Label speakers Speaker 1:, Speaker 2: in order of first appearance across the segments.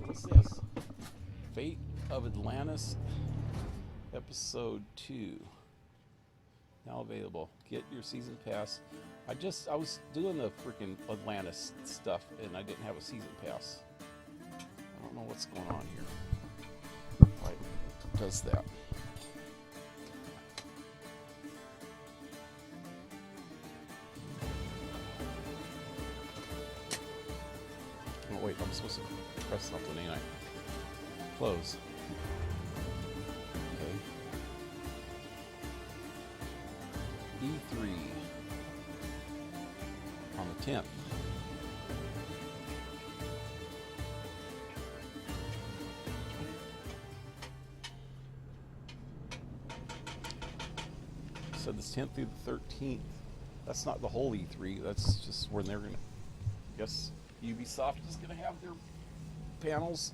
Speaker 1: What's this? Fate of Atlantis, Episode 2. Now available. Get your season pass. I was doing the freaking Atlantis stuff and I didn't have a season pass. I don't know what's going on here. Why it does that? Oh wait, I'm supposed to press something, ain't I? Close. E3 on the 10th. So this 10th through the 13th. That's not the whole E3. That's just when they're gonna. I guess Ubisoft is gonna have their panels.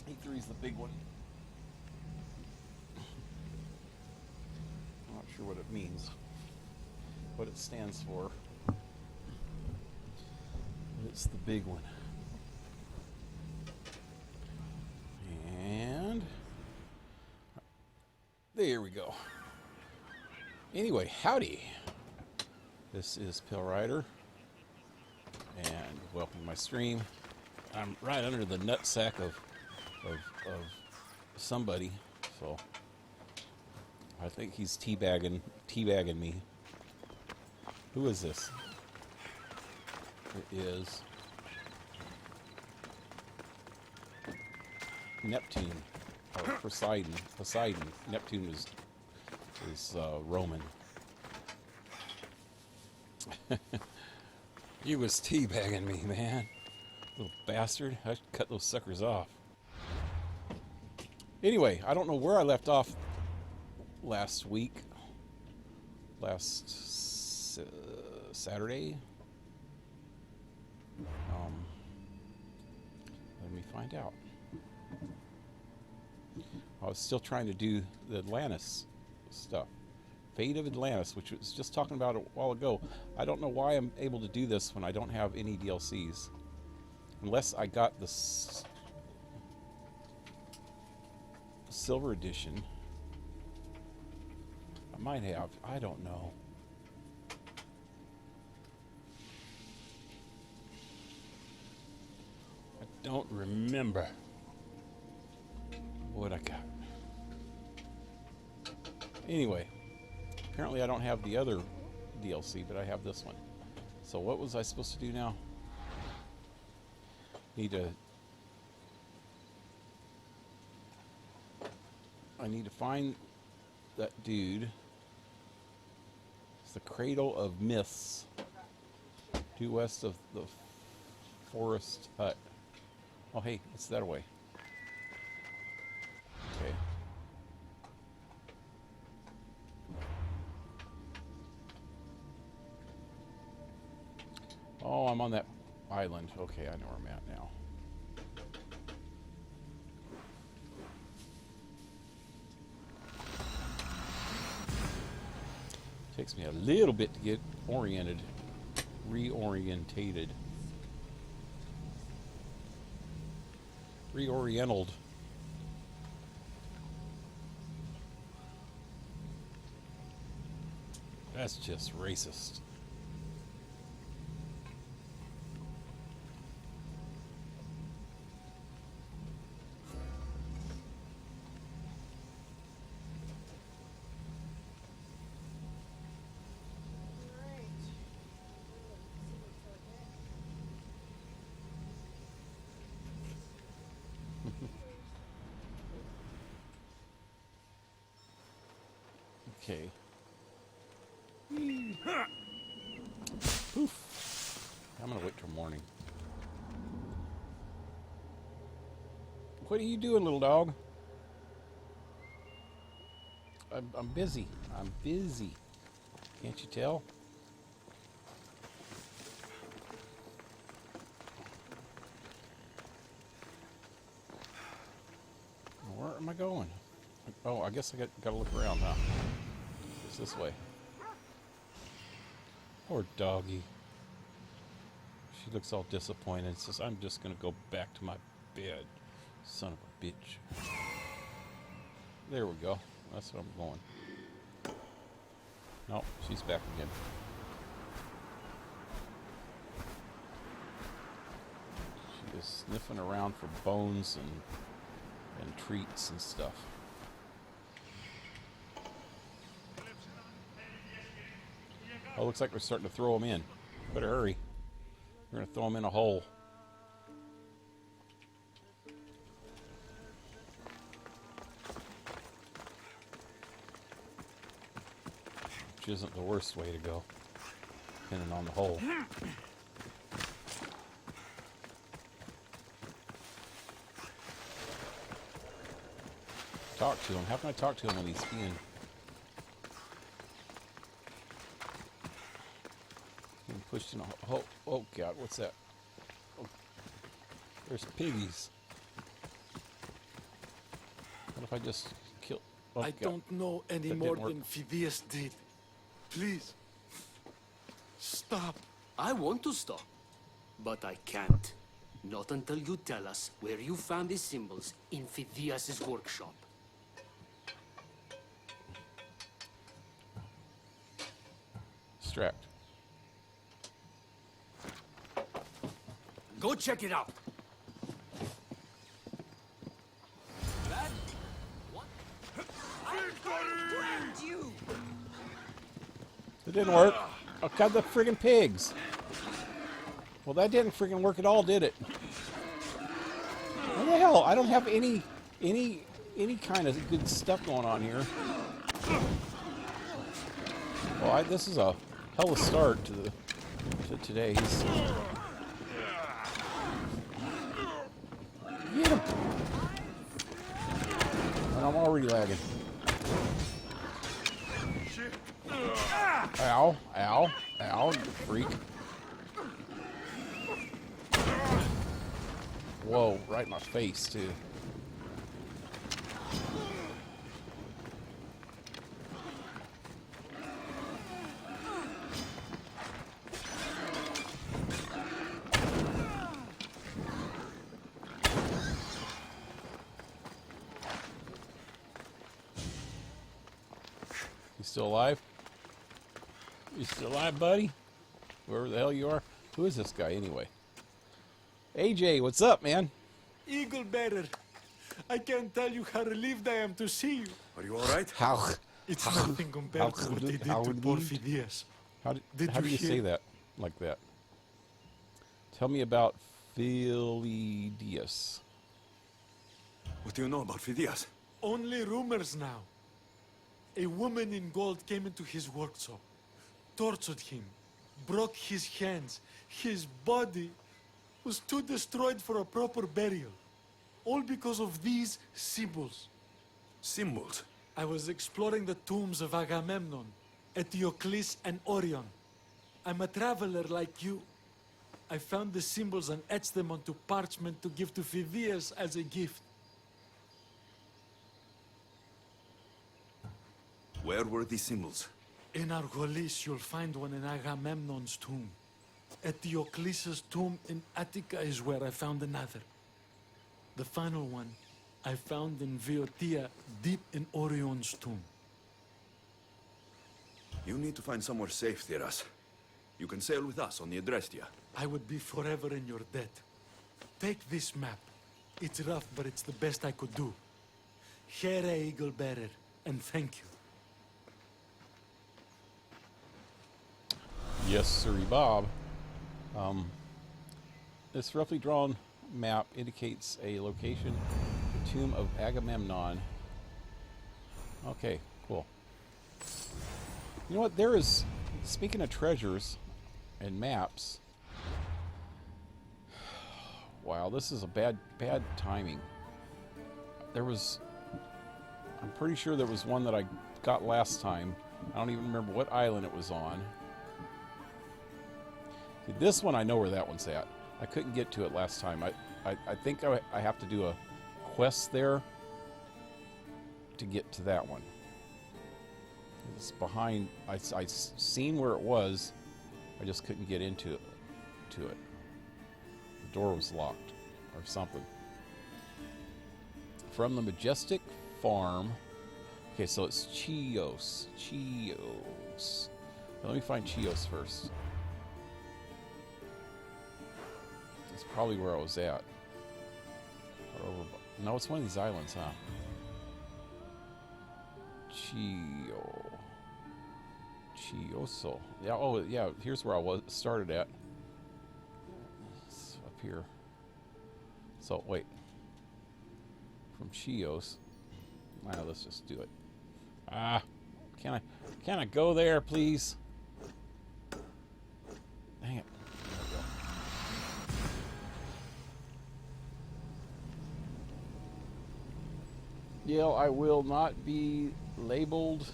Speaker 1: E3 is the big one. I'm not sure what it means, what it stands for. But it's the big one. And there we go. Anyway, howdy. This is PaleRider, and welcome to my stream. I'm right under the nutsack of somebody, so I think he's teabagging me. Who is this? It is Neptune or Poseidon. Neptune is Roman. He was teabagging me, man. Little bastard. I should cut those suckers off. Anyway, I don't know where I left off last week. Last Saturday. Let me find out. I was still trying to do the Atlantis stuff. Fate of Atlantis, which was just talking about a while ago. I don't know why I'm able to do this when I don't have any DLCs. Unless I got the Silver Edition. I might have. I don't know. I don't remember what I got. Anyway, apparently I don't have the other DLC, but I have this one. So what was I supposed to do now? I need to find that dude. It's the Cradle of Myths, due west of the forest hut. Oh, hey, it's that way. Okay. Oh, I'm on that island. Okay, I know where I'm at now. Takes me a little bit to get oriented, reorientated, reoriented. That's just racist. Okay. Poof. I'm gonna wait till morning. What are you doing, little dog? I'm busy. I'm busy. Can't you tell? Where am I going? Oh, I guess I gotta look around now. It's this way. Poor doggy. She looks all disappointed and says, I'm just gonna go back to my bed. Son of a bitch. There we go. That's where I'm going. Nope, she's back again. She is sniffing around for bones and treats and stuff. Oh, looks like we're starting to throw them in. Better hurry. We're going to throw them in a hole. Which isn't the worst way to go, depending on the hole. Talk to him. How can I talk to him when he's being pushed in a hole? Oh God, what's that? Oh, there's piggies. What if I just kill? Oh,
Speaker 2: I don't know any more than Phidias did. Please, stop.
Speaker 3: I want to stop, but I can't. Not until you tell us where you found these symbols in Phidias' workshop.
Speaker 1: Distract.
Speaker 3: Go check it out. That? What? You.
Speaker 1: It didn't work. Oh God, the friggin' pigs. Well, that didn't friggin' work at all, did it? What the hell? I don't have any kind of good stuff going on here. Well, this is a hell of a start to today's. Get him! And I'm already lagging. Ow, ow, ow, you freak. Whoa, right in my face, too. You still alive? You still alive, buddy? Whoever the hell you are. Who is this guy, anyway? AJ, what's up, man?
Speaker 2: Eagle bearer, I can't tell you how relieved I am to see you.
Speaker 4: Are you all right?
Speaker 1: How?
Speaker 2: It's nothing compared to what they did to poor Phidias.
Speaker 1: How do
Speaker 2: Did
Speaker 1: you
Speaker 2: you
Speaker 1: say
Speaker 2: hear?
Speaker 1: that like that? Tell me about Phidias.
Speaker 4: What do you know about Phidias?
Speaker 2: Only rumors now. A woman in gold came into his workshop, tortured him, broke his hands. His body was too destroyed for a proper burial. All because of these symbols.
Speaker 4: Symbols?
Speaker 2: I was exploring the tombs of Agamemnon, Eteocles, and Orion. I'm a traveler like you. I found the symbols and etched them onto parchment to give to Phidias as a gift.
Speaker 4: Where were these symbols?
Speaker 2: In Argolis, you'll find one in Agamemnon's tomb. Eteocles' tomb in Attica is where I found another. The final one I found in Viotia, deep in Orion's tomb.
Speaker 4: You need to find somewhere safe, Theras. You can sail with us on the Adrestia.
Speaker 2: I would be forever in your debt. Take this map. It's rough, but it's the best I could do. Here, Eagle Bearer, and thank you.
Speaker 1: Yes, sirree, Bob. This roughly drawn map indicates a location, the tomb of Agamemnon. Okay, cool. You know what? There is, speaking of treasures and maps. Wow, this is a bad timing. There was, I'm pretty sure there was one that I got last time. I don't even remember what island it was on. See, this one, I know where that one's at. I couldn't get to it last time. I think I have to do a quest there to get to that one. It's behind. I seen where it was. I just couldn't get into it. The door was locked or something. From the Majestic Farm. Okay, so it's Chios. Chios. Now, let me find Chios first. That's probably where I was at. Or over. No, it's one of these islands, huh? Chioso. Yeah, oh, yeah, here's where I started at. It's up here. So, wait. From Chios. Now, let's just do it. Can I go there, please? Dang it. There we go. Yeah, I will not be labeled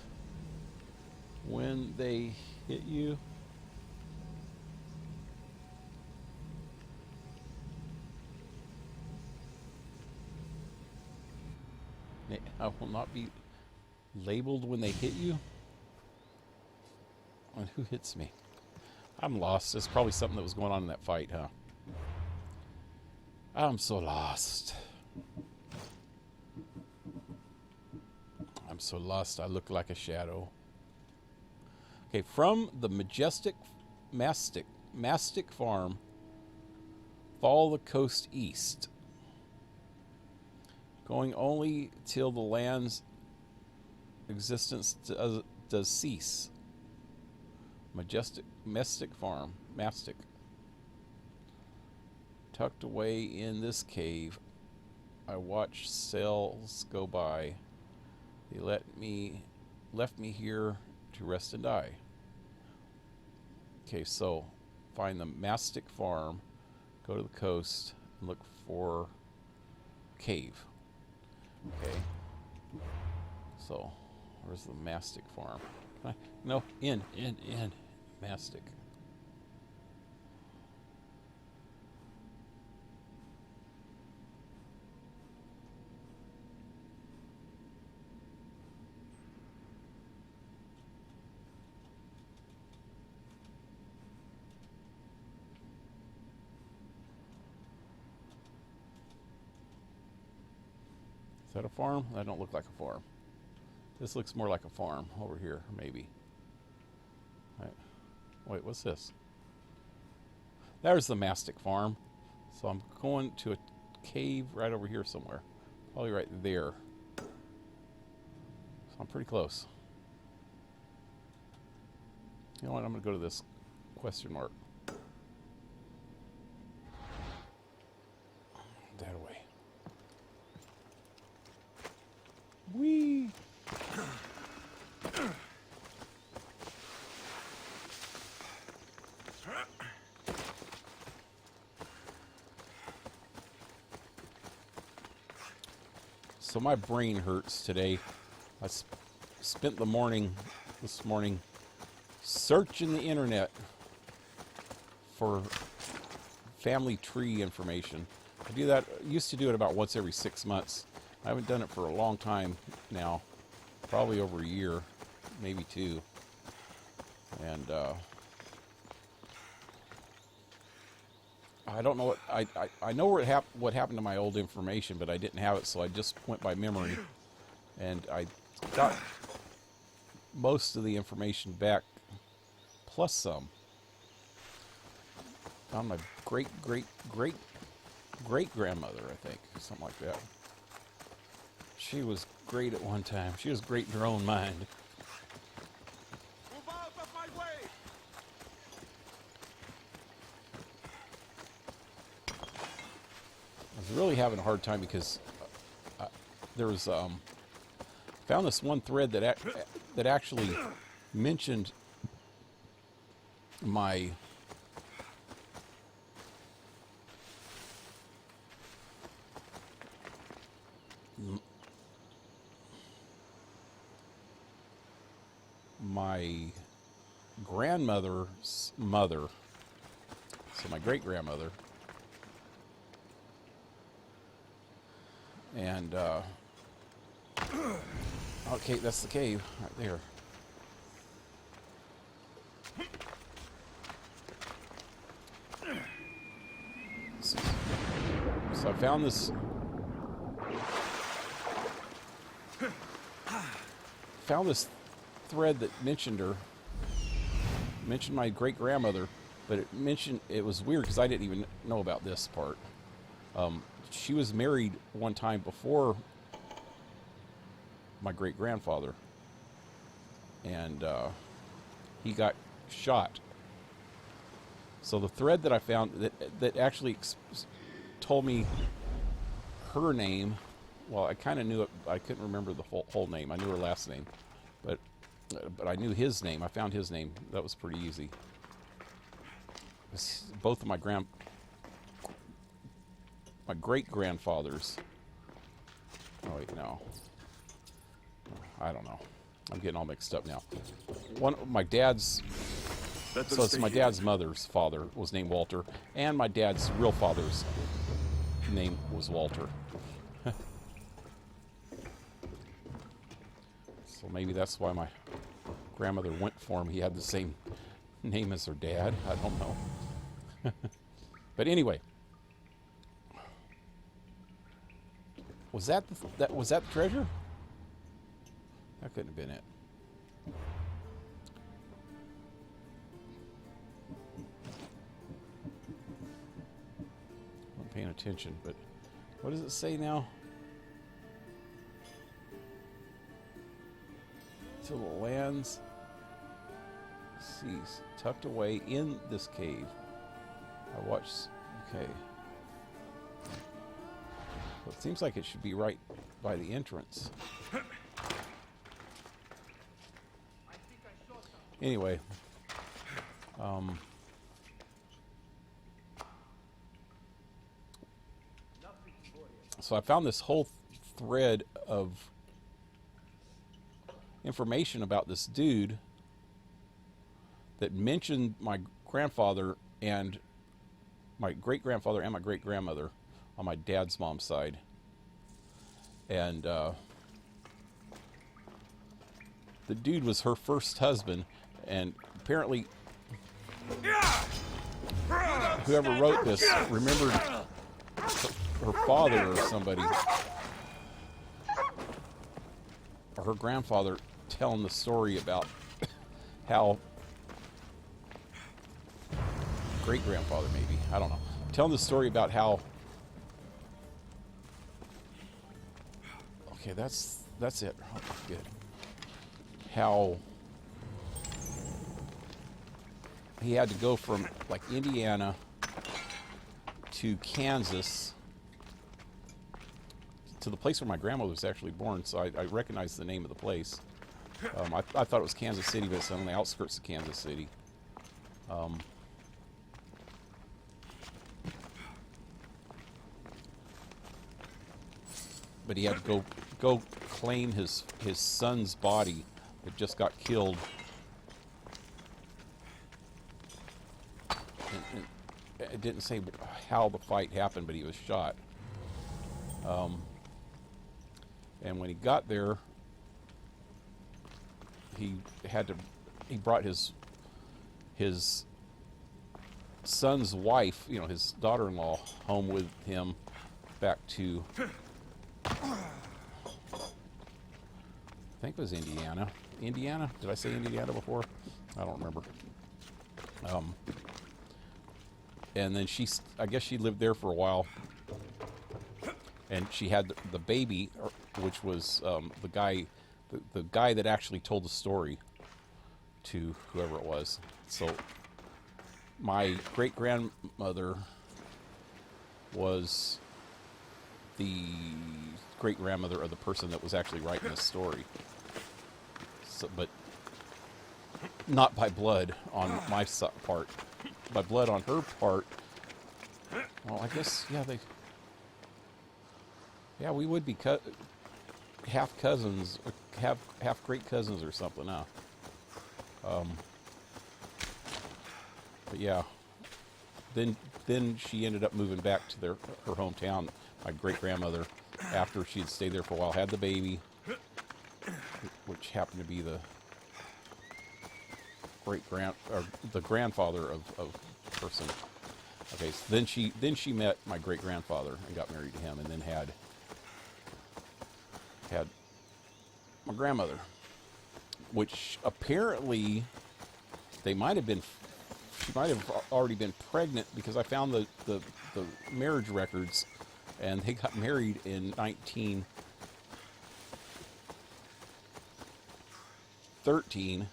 Speaker 1: when they hit you. I will not be labeled when they hit you. And who hits me? I'm lost. There's probably something that was going on in that fight, huh? I'm so lost. I'm so lost, I look like a shadow. Okay, from the Majestic Mastic Farm, follow the coast east. Going only till the land's existence does cease. Mastic Farm. Mastic. Tucked away in this cave, I watch sails go by. They left me here to rest and die. Okay, so find the Mastic Farm, go to the coast, and look for cave. Okay. So, where's the Mastic Farm? No, in. Mastic. Is that a farm? That don't look like a farm. This looks more like a farm over here, maybe. Right. Wait, what's this? There's the Mastic Farm. So I'm going to a cave right over here somewhere. Probably right there. So I'm pretty close. You know what? I'm going to go to this question mark. That away. Whee! So my brain hurts today. I spent the morning, this morning, searching the internet for family tree information. I do that, used to do it about once every 6 months. I haven't done it for a long time now, probably over a year, maybe 2. And I don't know what I know where what happened to my old information, but I didn't have it, so I just went by memory, and I got most of the information back, plus some. Found my great grandmother, I think, something like that. She was great at one time. She was great in her own mind.
Speaker 2: Move out of my way!
Speaker 1: I was really having a hard time because there was found this one thread that actually mentioned my grandmother's mother, so my great-grandmother, and Okay, that's the cave right there. So I found this. Found this thread that mentioned my great grandmother, but it was weird because I didn't even know about this part. She was married one time before my great grandfather, and he got shot. So the thread that I found that actually told me her name. Well, I kind of knew it. I couldn't remember the whole name. I knew her last name, but I knew his name. I found his name. That was pretty easy. Both of my great grandfathers. Oh wait, no. I don't know. I'm getting all mixed up now. One of my dad's. So it's my dad's mother's father was named Walter, and my dad's real father's name was Walter. So maybe that's why my grandmother went for him. He had the same name as her dad. I don't know. But anyway, was that the treasure? That couldn't have been it. I'm paying attention, but what does it say now? Till the lands cease, tucked away in this cave. I watched. Okay. So it seems like it should be right by the entrance. Anyway, so I found this whole thread of information about this dude that mentioned my grandfather and my great-grandfather and my great-grandmother on my dad's mom's side. And the dude was her first husband, and apparently whoever wrote this remembered her father or somebody, or her grandfather, telling the story about how great-grandfather, maybe, I don't know, telling the story about how, okay, that's it. Oh, good. How he had to go from like Indiana to Kansas to the place where my grandmother was actually born, so I recognized the name of the place. I thought it was Kansas City, but it's on the outskirts of Kansas City. But he had to go claim his son's body that just got killed. And it didn't say how the fight happened, but he was shot. And when he got there, he brought his son's wife, you know, his daughter-in-law, home with him back to, I think it was Indiana. Indiana? Did I say Indiana before? I don't remember. And then I guess she lived there for a while. And she had the baby, which was the guy that actually told the story to whoever it was. So my great-grandmother was the great-grandmother of the person that was actually writing this story. So, but not by blood on my part. By blood on her part. Well, I guess, yeah, we would be half cousins, half great cousins or something, huh? But yeah, then she ended up moving back to her hometown. My great grandmother, after she had stayed there for a while, had the baby. which happened to be the the grandfather of person. Okay, so then she met my great grandfather and got married to him, and then had my grandmother, which apparently she might have already been pregnant, because I found the marriage records, and they got married in 1913,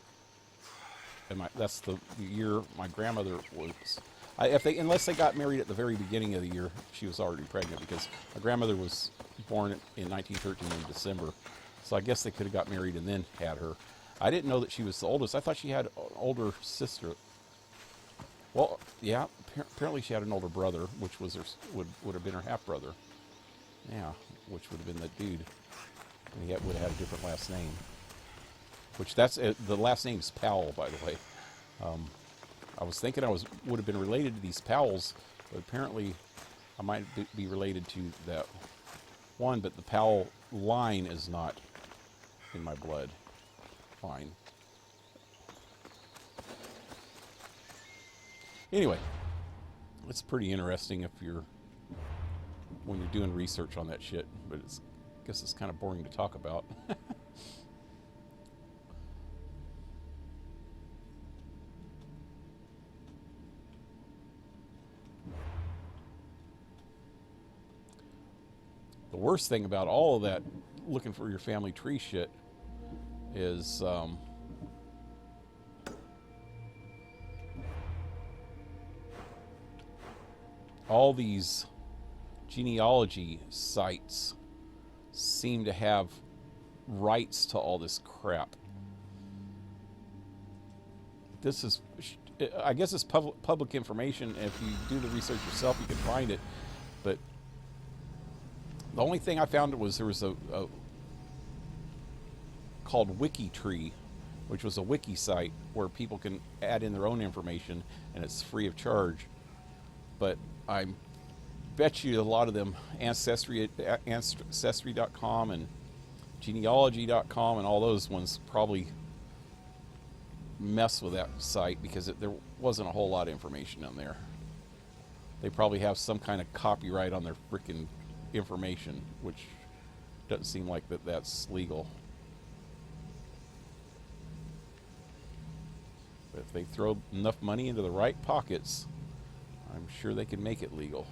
Speaker 1: and that's the year my grandmother was. Unless they got married at the very beginning of the year, she was already pregnant, because my grandmother was born in 1913 in December. So I guess they could have got married and then had her. I didn't know that she was the oldest. I thought she had an older sister. Well, yeah, apparently she had an older brother, which was would have been her half brother. Yeah, which would have been that dude. And he would have had a different last name. Which the last name is Powell, by the way. I was thinking would have been related to these Powells, but apparently I might be related to that one, but the Powell line is not in my blood line. Anyway, it's pretty interesting when you're doing research on that shit, but I guess it's kind of boring to talk about. The worst thing about all of that looking for your family tree shit is all these genealogy sites seem to have rights to all this crap. I guess it's public information. If you do the research yourself, you can find it, but the only thing I found there was a called WikiTree, which was a wiki site where people can add in their own information, and it's free of charge. But I bet you a lot of them, Ancestry.com and genealogy.com and all those ones, probably mess with that site, because there wasn't a whole lot of information on there. They probably have some kind of copyright on their freaking information, which doesn't seem like that's legal. But if they throw enough money into the right pockets, I'm sure they can make it legal.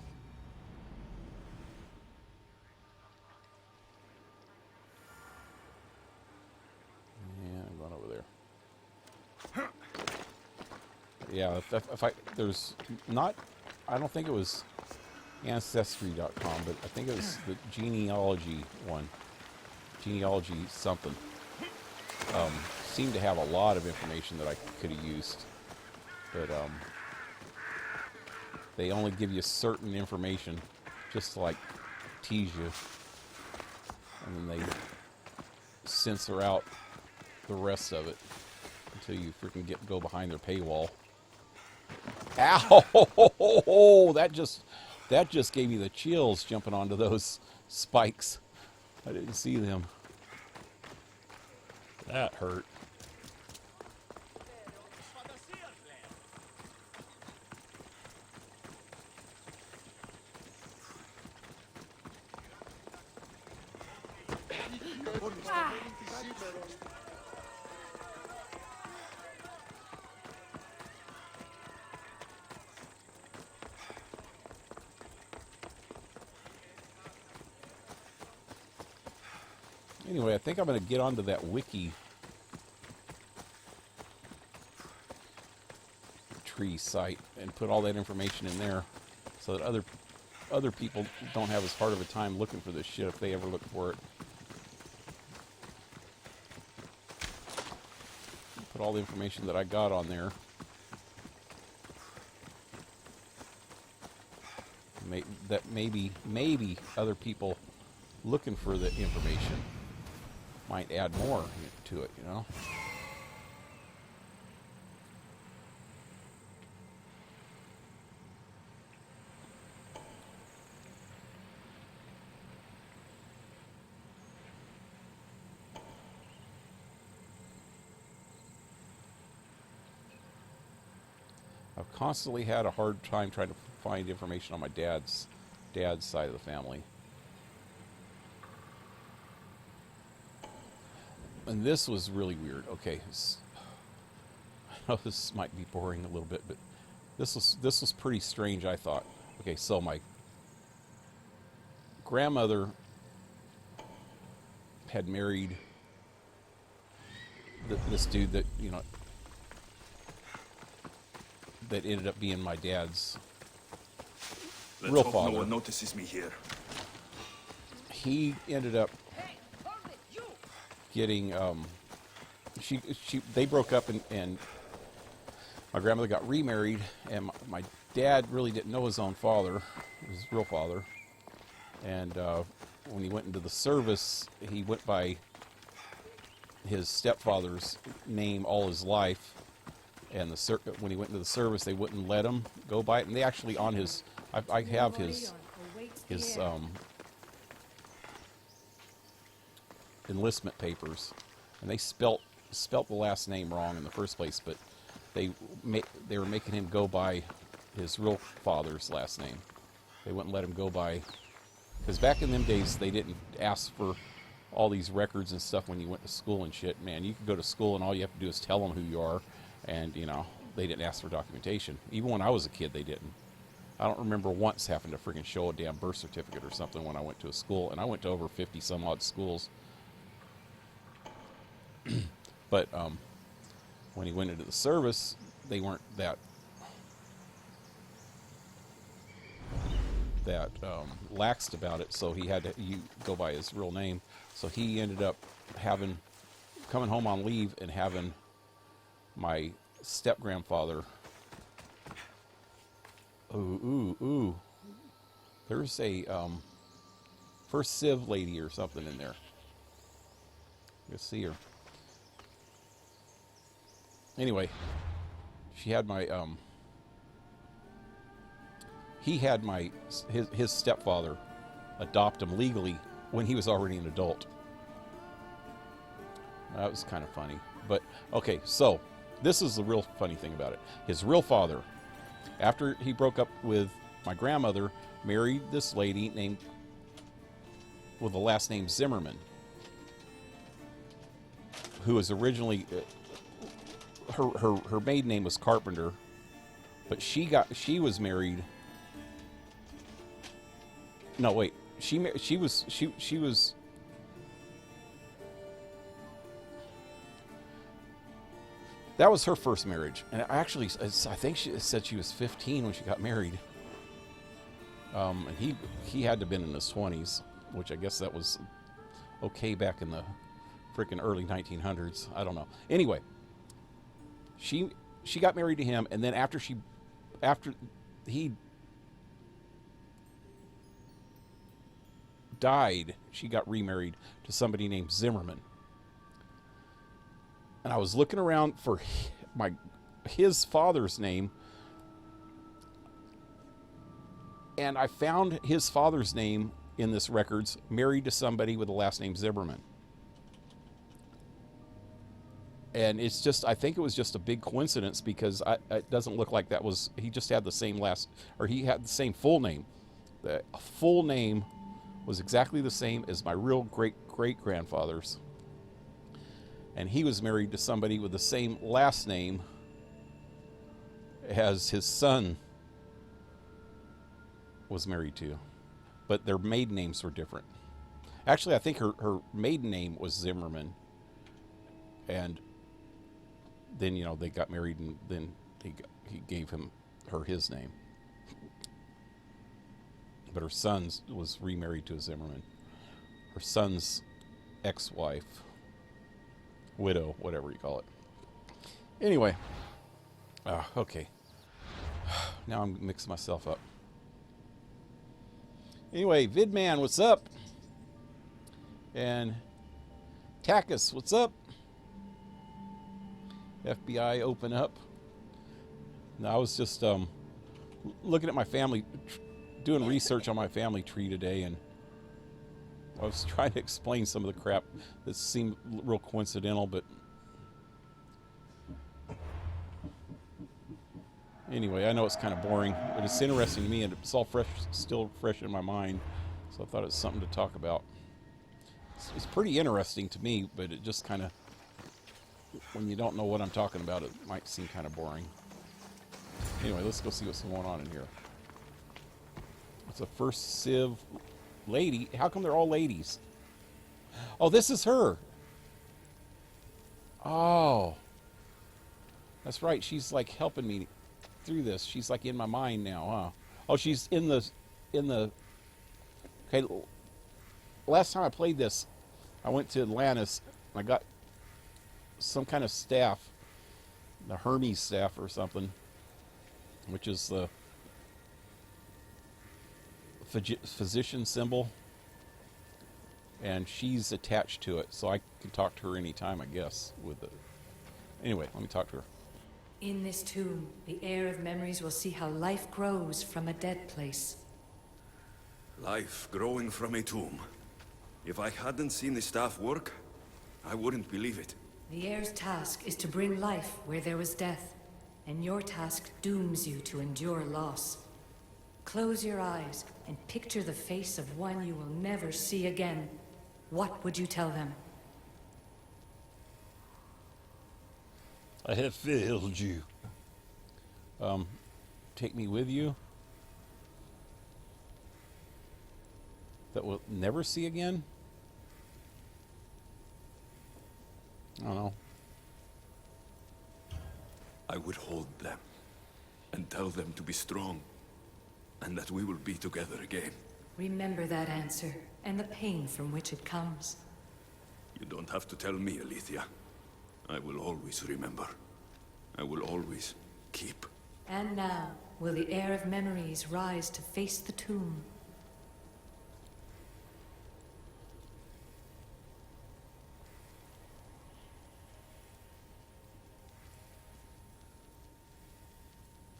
Speaker 1: Yeah, I'm going over there. Yeah, I don't think it was Ancestry.com, but I think it was the genealogy one. Genealogy something. Seemed to have a lot of information that I could have used. But they only give you certain information, just to like tease you. And then they censor out the rest of it until you freaking go behind their paywall. Ow! That just gave me the chills jumping onto those spikes. I didn't see them. That hurt. Anyway, I think I'm going to get onto that wiki tree site and put all that information in there, so that other people don't have as hard of a time looking for this shit if they ever look for it. Put all the information that I got on there. That maybe other people looking for the information might add more to it, you know. constantly had a hard time trying to find information on my dad's side of the family. And this was really weird. Okay, I know this might be boring a little bit, but this was pretty strange, I thought. Okay, so my grandmother had married this dude that, you know, that ended up being my dad's real
Speaker 4: Let's hope
Speaker 1: father.
Speaker 4: no one notices me here.
Speaker 1: He ended up getting they broke up, and my grandmother got remarried, and my dad really didn't know his own father, his real father. And when he went into the service, he went by his stepfather's name all his life. And when he went into the service, they wouldn't let him go by it. And they actually on his, I have his enlistment papers, and they spelt the last name wrong in the first place, but they were making him go by his real father's last name. They wouldn't let him go by, because back in them days they didn't ask for all these records and stuff when you went to school and shit. Man, you could go to school and all you have to do is tell them who you are, and you know, they didn't ask for documentation. Even when I was a kid, they didn't. I don't remember once having to freaking show a damn birth certificate or something when I went to a school, and I went to over 50 some odd schools. But when he went into the service, they weren't that laxed about it, so he had to go by his real name. So he ended up coming home on leave and having my step-grandfather, there's a First Civ lady or something in there. Let's see her. Anyway, she had my he had his stepfather adopt him legally when he was already an adult. That was kind of funny. But okay, so this is the real funny thing about it. His real father, after he broke up with my grandmother, married this lady named with the last name Zimmerman, who was originally her maiden name was Carpenter, but she was married. No, wait. She was. That was her first marriage, and actually, I think she said she was 15 when she got married. And he had to have been in his 20s, which I guess that was okay back in the freaking early 1900s. I don't know. Anyway, she got married to him, and then after he died, she got remarried to somebody named Zimmerman. And I was looking around for his father's name, and I found his father's name in this records, married to somebody with the last name Zimmerman. And it's just, I think it was just a big coincidence, because it doesn't look like that was, he just had the same he had the same full name. The full name was exactly the same as my real great-great-grandfather's. And he was married to somebody with the same last name as his son was married to. But their maiden names were different. Actually, I think her maiden name was Zimmerman. And then, you know, they got married, and then he gave her his name. But her son's was remarried to a Zimmerman. Her son's ex-wife, widow, whatever you call it. Anyway, okay. Now I'm mixing myself up. Anyway, Vidman, what's up? And Takis, what's up? FBI, open up. Now, I was just looking at my family, doing research on my family tree today, and I was trying to explain some of the crap that seemed real coincidental, but Anyway, I know it's kind of boring, but it's interesting to me, and it's all fresh, still fresh in my mind. So I thought it was something to talk about. It's pretty interesting to me, but it just kind of, when you don't know what I'm talking about, it might seem kind of boring. Anyway, let's go see what's going on in here. It's a first Civ lady. How come they're all ladies? Oh, this is her. Oh. That's right. She's like helping me through this. She's like in my mind now, huh? Oh, she's in the... Okay, last time I played this, I went to Atlantis. I got some kind of staff, the Hermes staff or something, which is the physician symbol, and she's attached to it, so I can talk to her anytime, I guess, with it. Anyway, let me talk to her.
Speaker 5: In this tomb, the heir of memories will see how life grows from a dead place.
Speaker 4: Life growing from a tomb. If I hadn't seen the staff work, I wouldn't believe it.
Speaker 5: The heir's task is to bring life where there was death, and your task dooms you to endure loss. Close your eyes and picture the face of one you will never see again. What would you tell them?
Speaker 1: I have failed you. Take me with you. That we'll never see again? I don't know.
Speaker 4: I would hold them and tell them to be strong, and that we will be together again.
Speaker 5: Remember that answer, and the pain from which it comes.
Speaker 4: You don't have to tell me, Alethea. I will always remember. I will always keep.
Speaker 5: And now, will the heir of memories rise to face the tomb?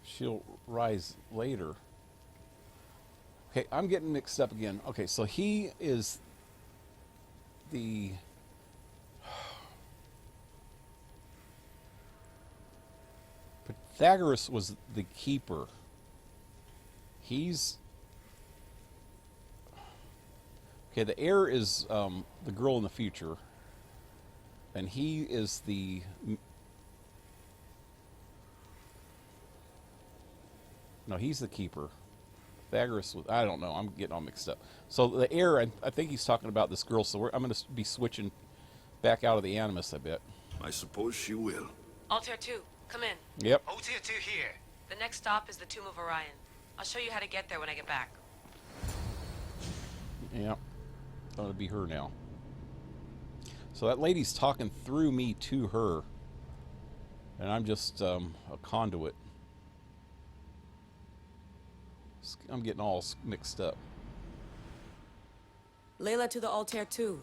Speaker 1: She'll rise later. Okay, I'm getting mixed up again. Okay, so he is the... Pythagoras was the keeper. He's... Okay, the heir is the girl in the future. And he is the... No, he's the keeper. Pythagoras was... I don't know. I'm getting all mixed up. So the heir, I think he's talking about this girl. So I'm going to be switching back out of the Animus, I bet.
Speaker 4: I suppose she will.
Speaker 6: Altair 2, come in.
Speaker 1: Yep.
Speaker 7: Altair 2 here.
Speaker 6: The next stop is the Tomb of Orion. I'll show you how to get there when I get back.
Speaker 1: Yep. That'll be her now. So that lady's talking through me to her. And I'm just a conduit. I'm getting all mixed up.
Speaker 8: Layla to the Altair 2.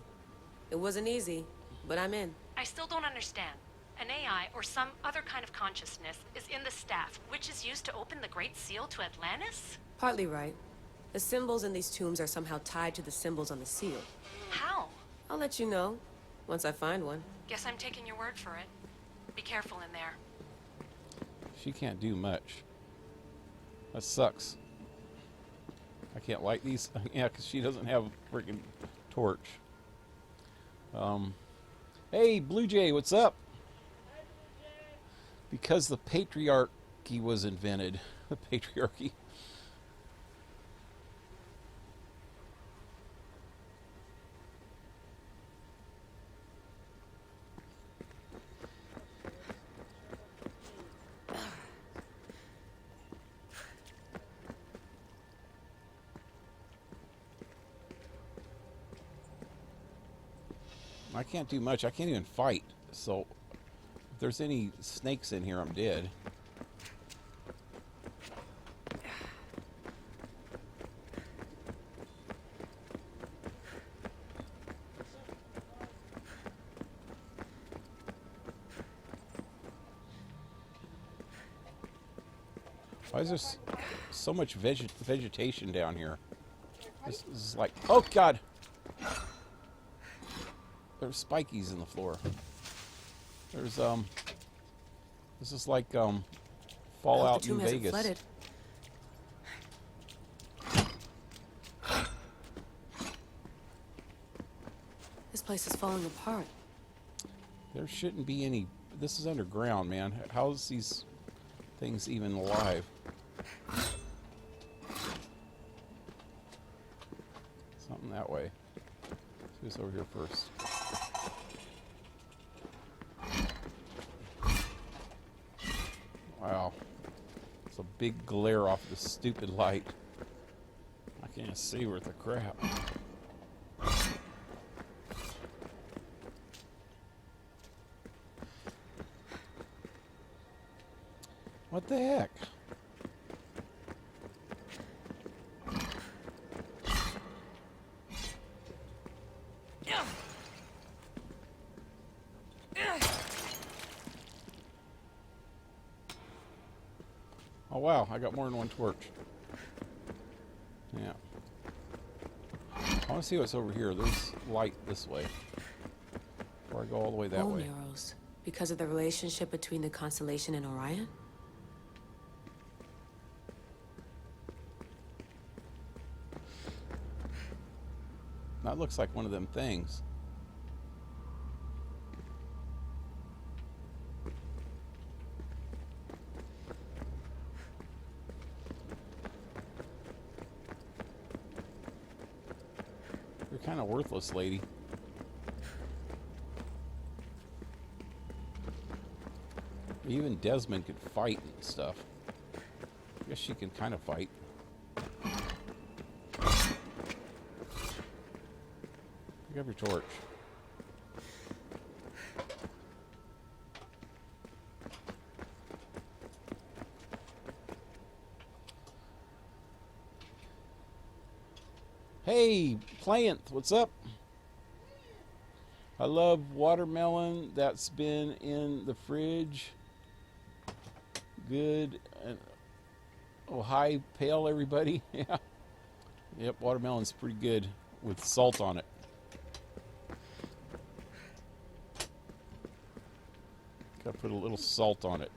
Speaker 8: It wasn't easy, but I'm in.
Speaker 9: I still don't understand. An AI, or some other kind of consciousness, is in the staff, which is used to open the Great Seal to Atlantis?
Speaker 8: Partly right. The symbols in these tombs are somehow tied to the symbols on the seal.
Speaker 9: How?
Speaker 8: I'll let you know, once I find one.
Speaker 9: Guess I'm taking your word for it. Be careful in there.
Speaker 1: She can't do much. That sucks. I can't light these. Yeah, because she doesn't have a freaking torch. Hey, Blue Jay, what's up? Because the patriarchy was invented. The patriarchy. I can't do much. I can't even fight. So if there's any snakes in here, I'm dead. Why is there so much vegetation down here? This is like... Oh, God! There's spikies in the floor. There's, this is like, Fallout
Speaker 8: the tomb
Speaker 1: New
Speaker 8: hasn't
Speaker 1: Vegas.
Speaker 8: flooded. This place is falling apart.
Speaker 1: There shouldn't be any. This is underground, man. How's these things even alive? Something that way. Let's do this over here first. Wow. It's a big glare off this stupid light. I can't see worth a crap. What the heck? Oh wow, I got more than one torch. Yeah. I want to see what's over here. There's light this way. Before I go all the way that
Speaker 8: Bone
Speaker 1: way.
Speaker 8: arrows. Because of the relationship between the constellation and Orion?
Speaker 1: That looks like one of them things. You're kind of worthless, lady. Even Desmond could fight and stuff. I guess she can kind of fight. Pick up your torch. Hey, Playnth, what's up? I love watermelon that's been in the fridge. Good. Oh, hi, Pale, everybody. Yeah. Yep, watermelon's pretty good with salt on it. Gotta put a little salt on it.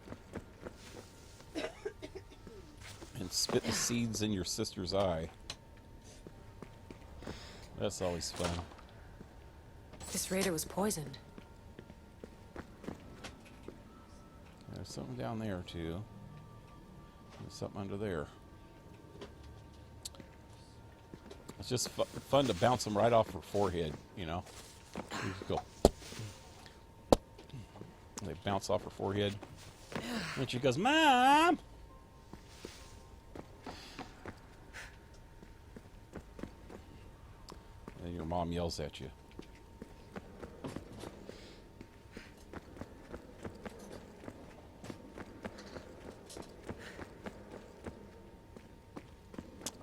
Speaker 1: And spit the seeds in your sister's eye. That's always fun.
Speaker 8: This raider was poisoned.
Speaker 1: There's something down there, too. There's something under there. It's just fun to bounce them right off her forehead, you know? You just go. They bounce off her forehead. And she goes, Mom! And then your mom yells at you.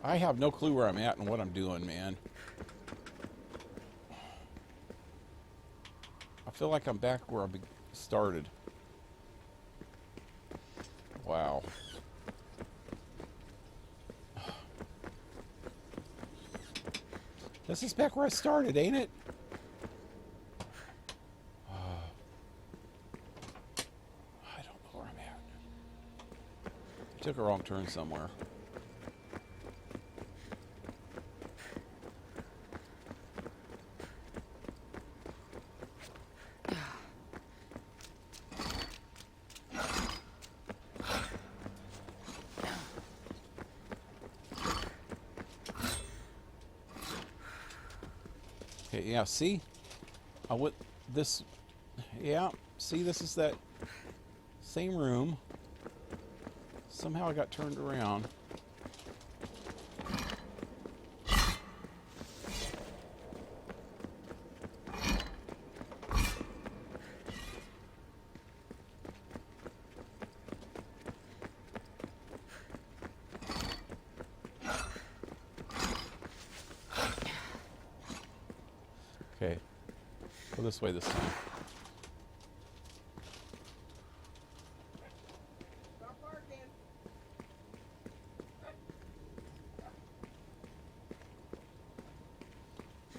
Speaker 1: I have no clue where I'm at and what I'm doing, man. I feel like I'm back where I started. Wow. This is back where I started, ain't it? I don't know where I'm at. I took a wrong turn somewhere. Okay, yeah, see? I went this, yeah, see, this is that same room. Somehow I got turned around. Okay, go this way this time.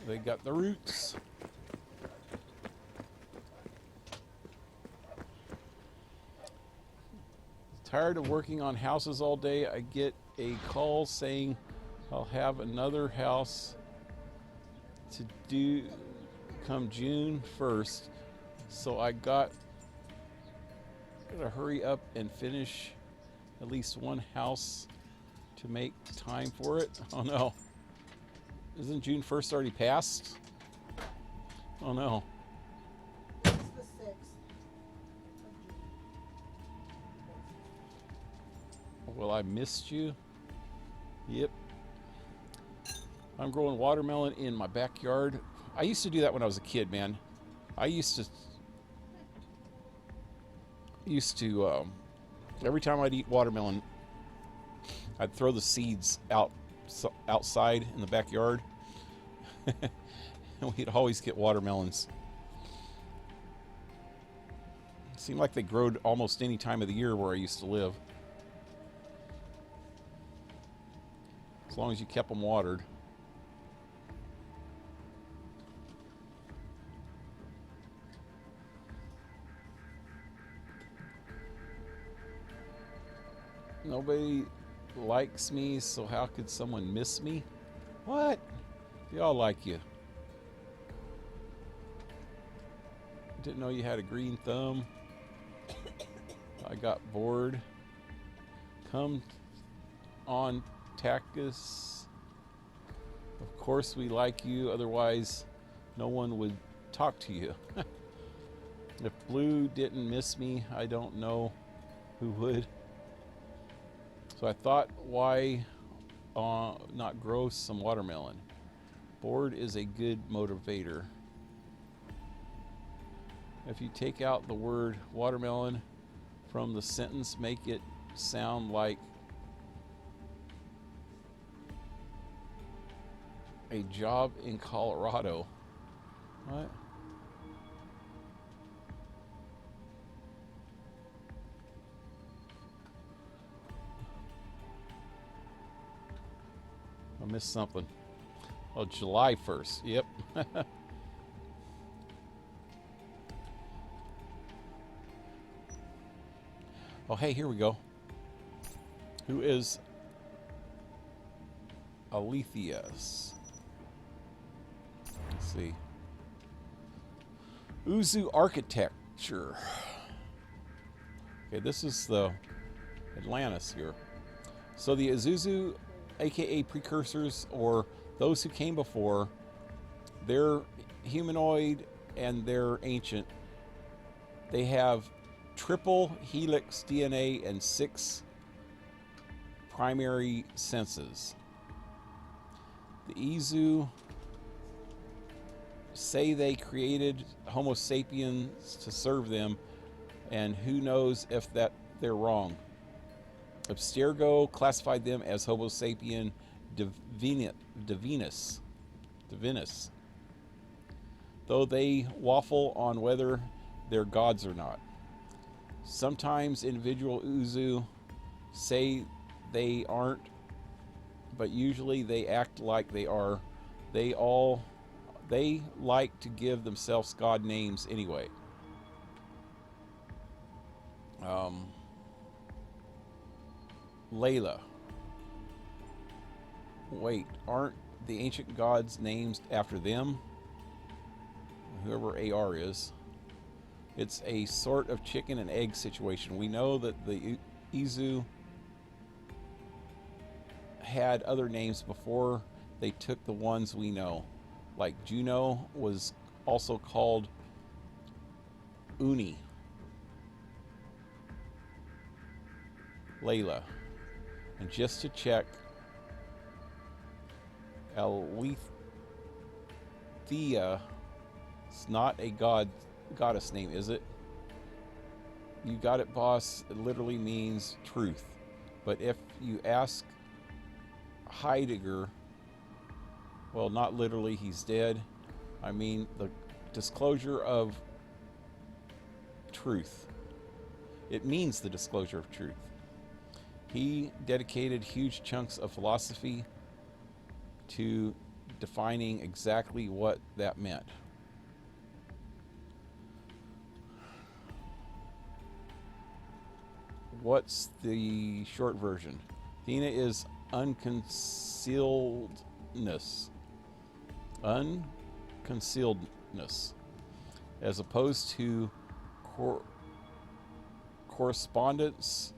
Speaker 1: They got the roots. Tired of working on houses all day. I get a call saying I'll have another house to do come June 1st. So I gotta hurry up and finish at least one house to make time for it. Oh no. Isn't June 1st already passed? Oh no.
Speaker 7: It's the 6th of June.
Speaker 1: Well, I missed you. Yep. I'm growing watermelon in my backyard. I used to do that when I was a kid, man. I used to every time I'd eat watermelon, I'd throw the seeds outside in the backyard. And we'd always get watermelons. It seemed like they growed almost any time of the year where I used to live. As long as you kept them watered. Nobody likes me, so how could someone miss me? What? They all like you. Didn't know you had a green thumb. I got bored. Come on, Tackus. Of course we like you, otherwise no one would talk to you. If Blue didn't miss me, I don't know who would. So I thought, why not grow some watermelon? Bored is a good motivator. If you take out the word watermelon from the sentence, make it sound like a job in Colorado. What? I missed something. Oh, July 1st. Yep. Oh, hey, here we go. Who is Alethius? Let's see. Uzu architecture. Okay, this is the Atlantis here. So the Azuzu, aka precursors, or those who came before, they're humanoid and they're ancient. They have triple helix DNA and 6 primary senses. The Izu say they created Homo sapiens to serve them, and who knows if they're wrong. Abstergo classified them as Homo sapien divinus, though they waffle on whether they're gods or not. Sometimes individual Uzu say they aren't, but usually they act like they are. They like to give themselves god names anyway. Layla. Wait, aren't the ancient gods named after them? Whoever AR is. It's a sort of chicken and egg situation. We know that the Izu had other names before they took the ones we know. Like Juno was also called Uni. Layla. And just to check, Alethea is not a goddess name, is it? You got it, boss. It literally means truth. But if you ask Heidegger, well, not literally, he's dead. I mean, the disclosure of truth. It means the disclosure of truth. He dedicated huge chunks of philosophy to defining exactly what that meant. what's the short version? Athena is unconcealedness. Unconcealedness. As opposed to correspondence,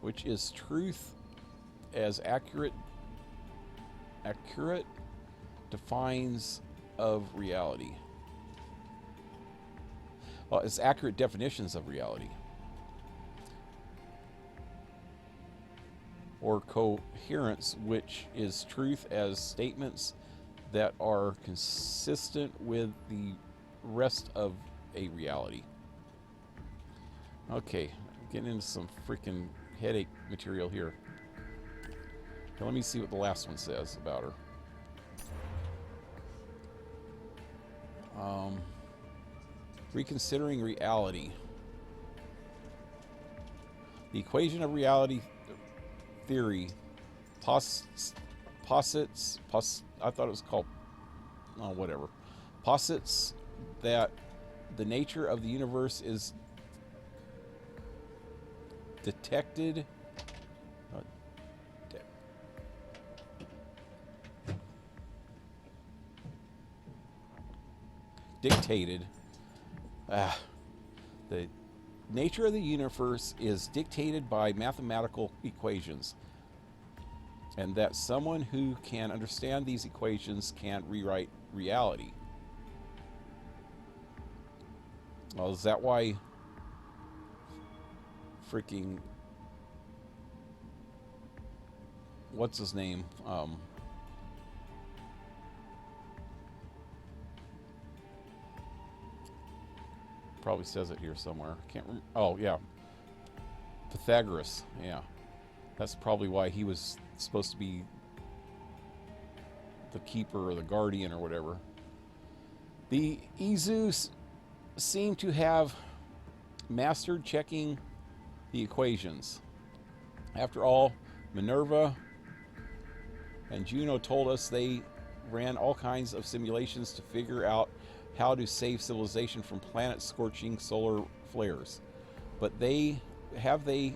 Speaker 1: which is truth as accurate defines of reality. Well, it's accurate definitions of reality. Or coherence, which is truth as statements that are consistent with the rest of a reality. Okay, getting into some freaking headache material here. Okay, let me see what the last one says about her. Reconsidering reality. The equation of reality theory posits, I thought it was called, oh, whatever. Posits that the nature of the universe is dictated the nature of the universe is dictated by mathematical equations, and that someone who can understand these equations can rewrite reality. Well, is that why freaking what's his name? Probably says it here somewhere. Can't remember. Oh, yeah. Pythagoras. Yeah. That's probably why he was supposed to be the keeper or the guardian or whatever. The Izus seem to have mastered checking the equations. After all, Minerva and Juno told us they ran all kinds of simulations to figure out how to save civilization from planet-scorching solar flares. But have they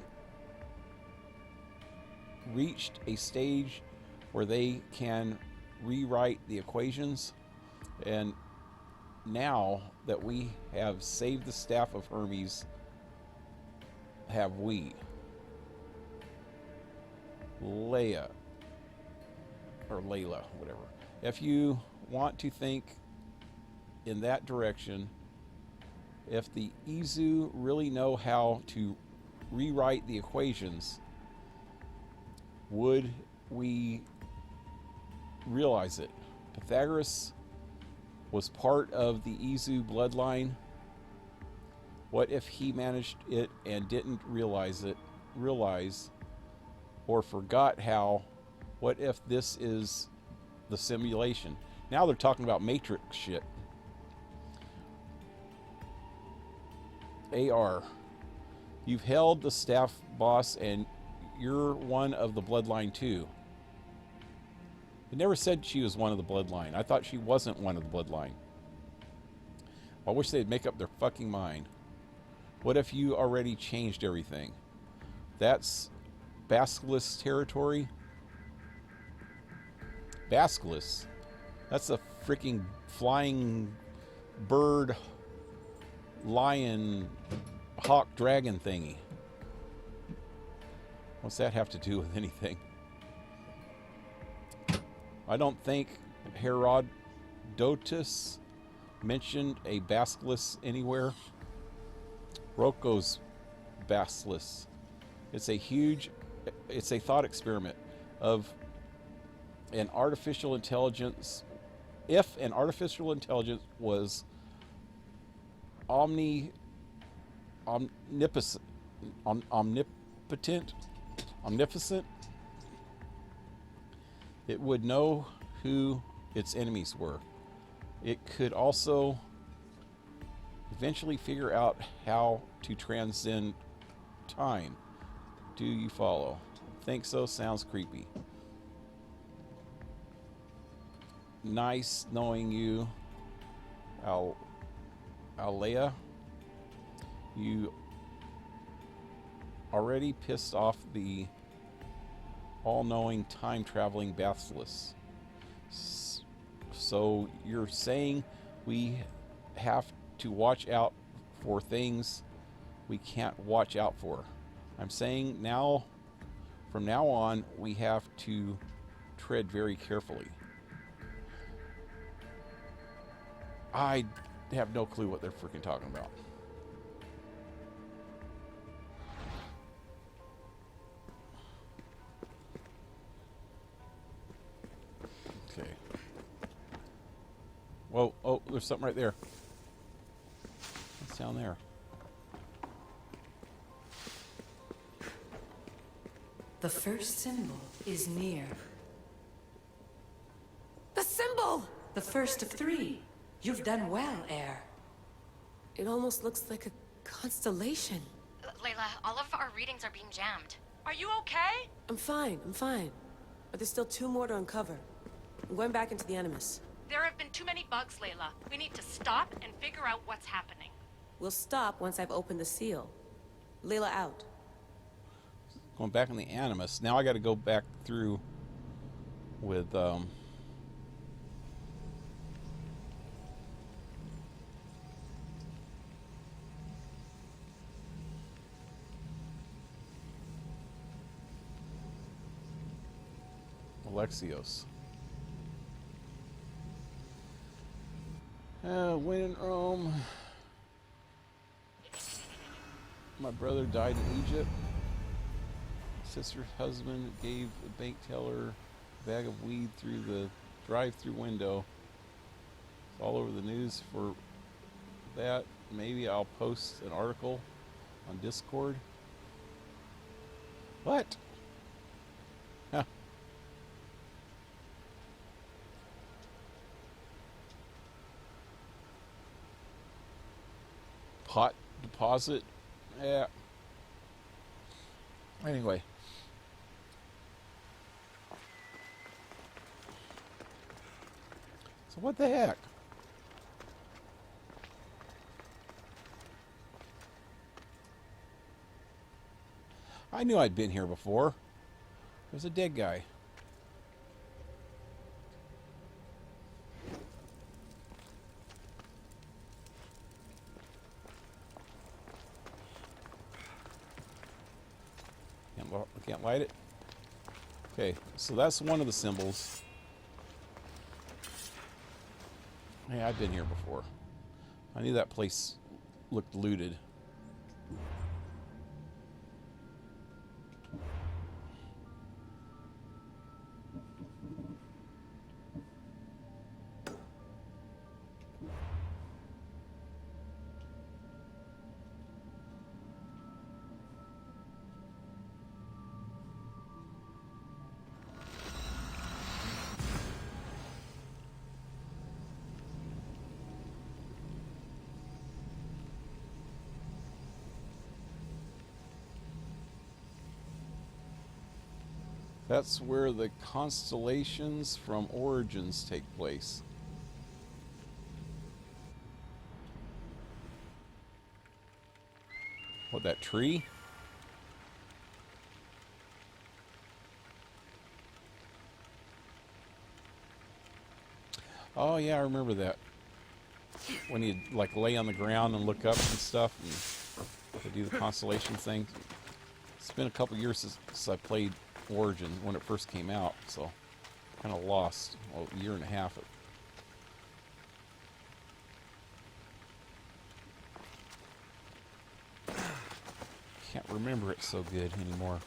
Speaker 1: reached a stage where they can rewrite the equations? And now that we have saved the staff of Hermes, have we? Layla, whatever. If you want to think in that direction, if the Izu really know how to rewrite the equations, would we realize it? Pythagoras was part of the Izu bloodline. What if he managed it and didn't realize or forgot how? What if this is the simulation? Now they're talking about Matrix shit. AR, you've held the staff boss and you're one of the bloodline too. It never said she was one of the bloodline. I thought she wasn't one of the bloodline. I wish they'd make up their fucking mind. What if you already changed everything? That's Basilisk territory. Basilisk? That's a freaking flying bird, lion, hawk, dragon thingy. What's that have to do with anything? I don't think Herodotus mentioned a basilisk anywhere. Rocco's basilisk. It's a thought experiment of an artificial intelligence. If an artificial intelligence was omnipotent, it would know who its enemies were. It could also eventually figure out how to transcend time. Do you follow? Think so? Sounds creepy. Nice knowing you, Alea. You already pissed off the all-knowing time-traveling Basilisk. So you're saying we have to watch out for things we can't watch out for. I'm saying now, from now on, we have to tread very carefully. I have no clue what they're freaking talking about. Okay. Whoa, oh, there's something right there. What's down there?
Speaker 5: The first symbol is near.
Speaker 8: The symbol!
Speaker 5: The first of 3. You've done well, Heir.
Speaker 8: It almost looks like a constellation.
Speaker 9: Layla, all of our readings are being jammed. Are you okay?
Speaker 8: I'm fine. But there's still 2 more to uncover. I'm going back into the Animus.
Speaker 9: There have been too many bugs, Layla. We need to stop and figure out what's happening.
Speaker 8: We'll stop once I've opened the seal. Layla out.
Speaker 1: Going back in the Animus. Now I got to go back through with Alexios. When in Rome, my brother died in Egypt. Sister's husband gave the bank teller a bag of weed through the drive-through window. It's all over the news for that. Maybe I'll post an article on Discord. What? Huh. Pot deposit? Yeah. Anyway. So what the heck? I knew I'd been here before. There's a dead guy. Can't light it. Okay, so that's one of the symbols. Hey, I've been here before. I knew that place looked looted. That's where the constellations from Origins take place. What, that tree? Oh yeah, I remember that. When you'd like lay on the ground and look up and stuff and to do the constellation thing. It's been a couple years since I played Origin when it first came out, so kind of lost a year and a half. Can't remember it so good anymore.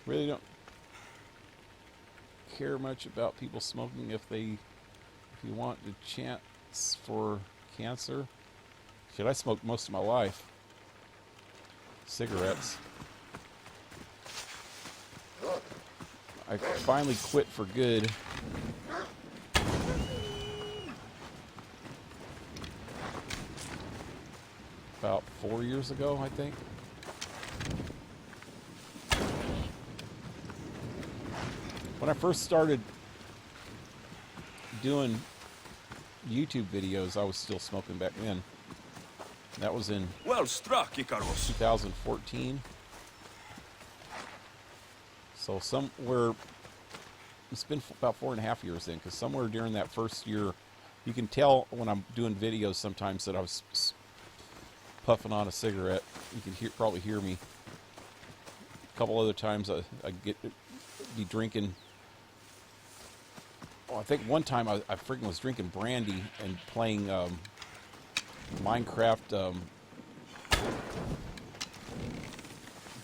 Speaker 1: Really don't care much about people smoking if you want a chance for cancer. Shit, I smoked most of my life. Cigarettes. I finally quit for good. About 4 years ago, I think. When I first started doing YouTube videos, I was still smoking back then. That was in
Speaker 4: Well struck, Icarus.
Speaker 1: 2014. So somewhere, it's been about 4.5 years then, because somewhere during that first year, you can tell when I'm doing videos sometimes that I was puffing on a cigarette. You can probably hear me. A couple other times I be drinking. Oh, I think one time I freaking was drinking brandy and playing Minecraft.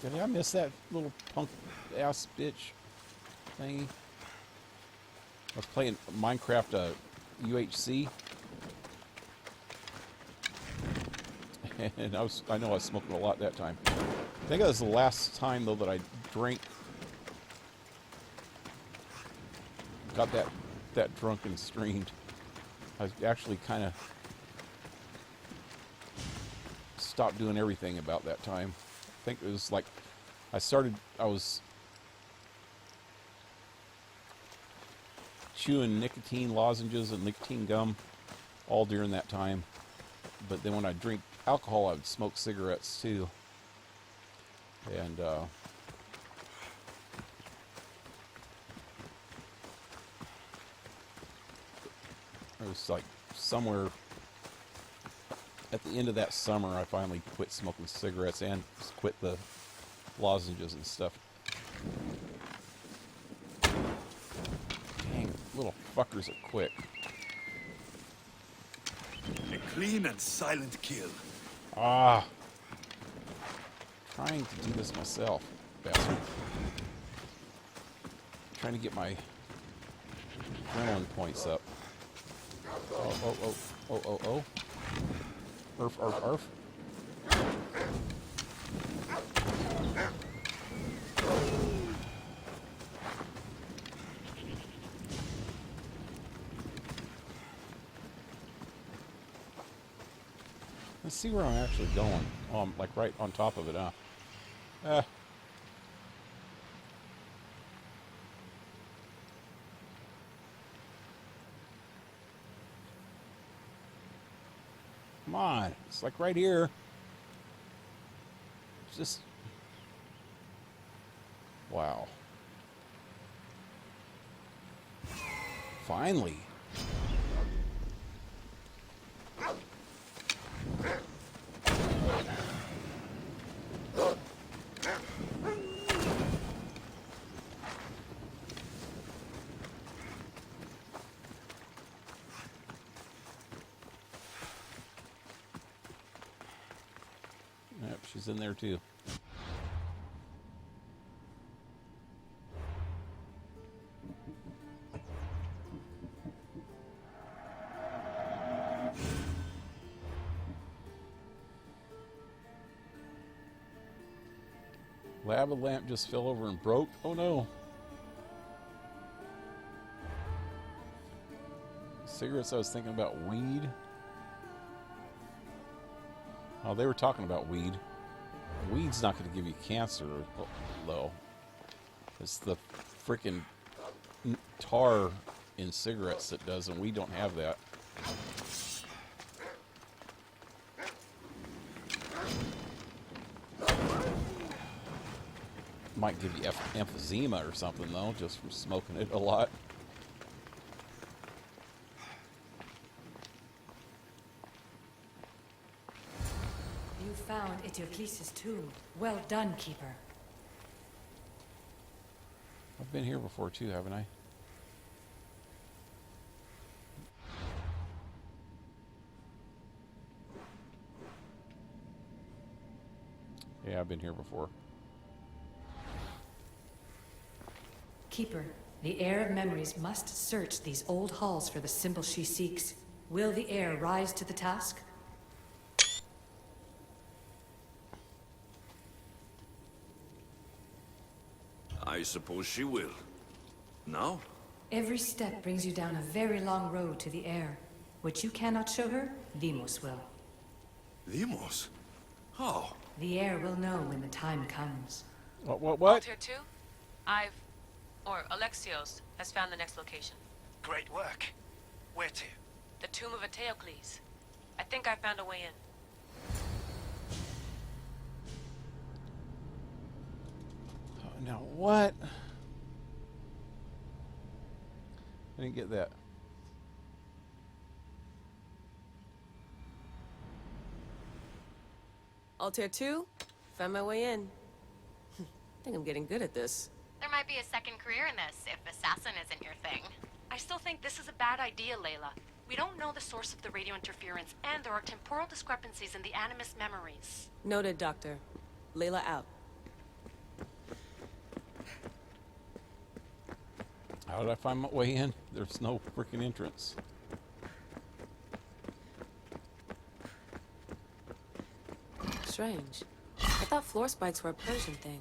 Speaker 1: Did I miss that little punk ass bitch thingy? I was playing Minecraft UHC, and I know I was smoking a lot that time. I think that was the last time though that I drank, got that drunk and streamed. I was actually kind of stopped doing everything about that time. I think it was like I was chewing nicotine lozenges and nicotine gum all during that time. But then when I drink alcohol, I would smoke cigarettes too. And it was like somewhere at the end of that summer, I finally quit smoking cigarettes and quit the lozenges and stuff. Dang, little fuckers are quick.
Speaker 4: A clean and silent kill.
Speaker 1: Ah. Trying to do this myself, bastard. Trying to get my adrenaline points up. Oh. Arf. Let's see where I'm actually going. Oh, I'm like right on top of it, huh? Come on. It's like right here. It's just... Wow. Finally. Yep, she's in there too. Lava lamp just fell over and broke. Oh no. Cigarettes, I was thinking about weed. Oh, they were talking about weed. Weed's not going to give you cancer, though. It's the freaking tar in cigarettes that does, and we don't have that. Might give you emphysema or something, though, just from smoking it a lot.
Speaker 5: You found Eteocles' tomb. Well done, Keeper.
Speaker 1: I've been here before, too, haven't I? Yeah, I've been here before.
Speaker 5: Keeper, the heir of memories must search these old halls for the symbol she seeks. Will the heir rise to the task?
Speaker 4: I suppose she will. Now?
Speaker 5: Every step brings you down a very long road to the heir. What you cannot show her, Demos will.
Speaker 4: Demos? How?
Speaker 5: The heir will know when the time comes.
Speaker 1: What?
Speaker 6: Altair 2? Alexios has found the next location.
Speaker 10: Great work. Where to?
Speaker 6: The tomb of Eteocles. I think I found a way in.
Speaker 1: Now what? I didn't get that.
Speaker 8: Altair 2, found my way in. I think I'm getting good at this.
Speaker 9: There might be a second career in this, if assassin isn't your thing. I still think this is a bad idea, Layla. We don't know the source of the radio interference, and there are temporal discrepancies in the Animus memories.
Speaker 8: Noted, Doctor. Layla out.
Speaker 1: How did I find my way in? There's no freaking entrance.
Speaker 8: Strange. I thought floor spikes were a Persian thing.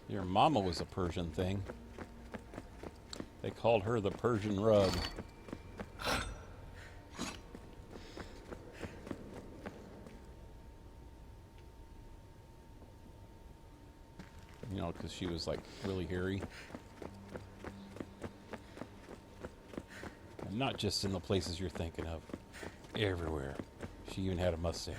Speaker 1: Your mama was a Persian thing. They called her the Persian rug. You know, because she was like really hairy. And not just in the places you're thinking of. Everywhere. She even had a mustache.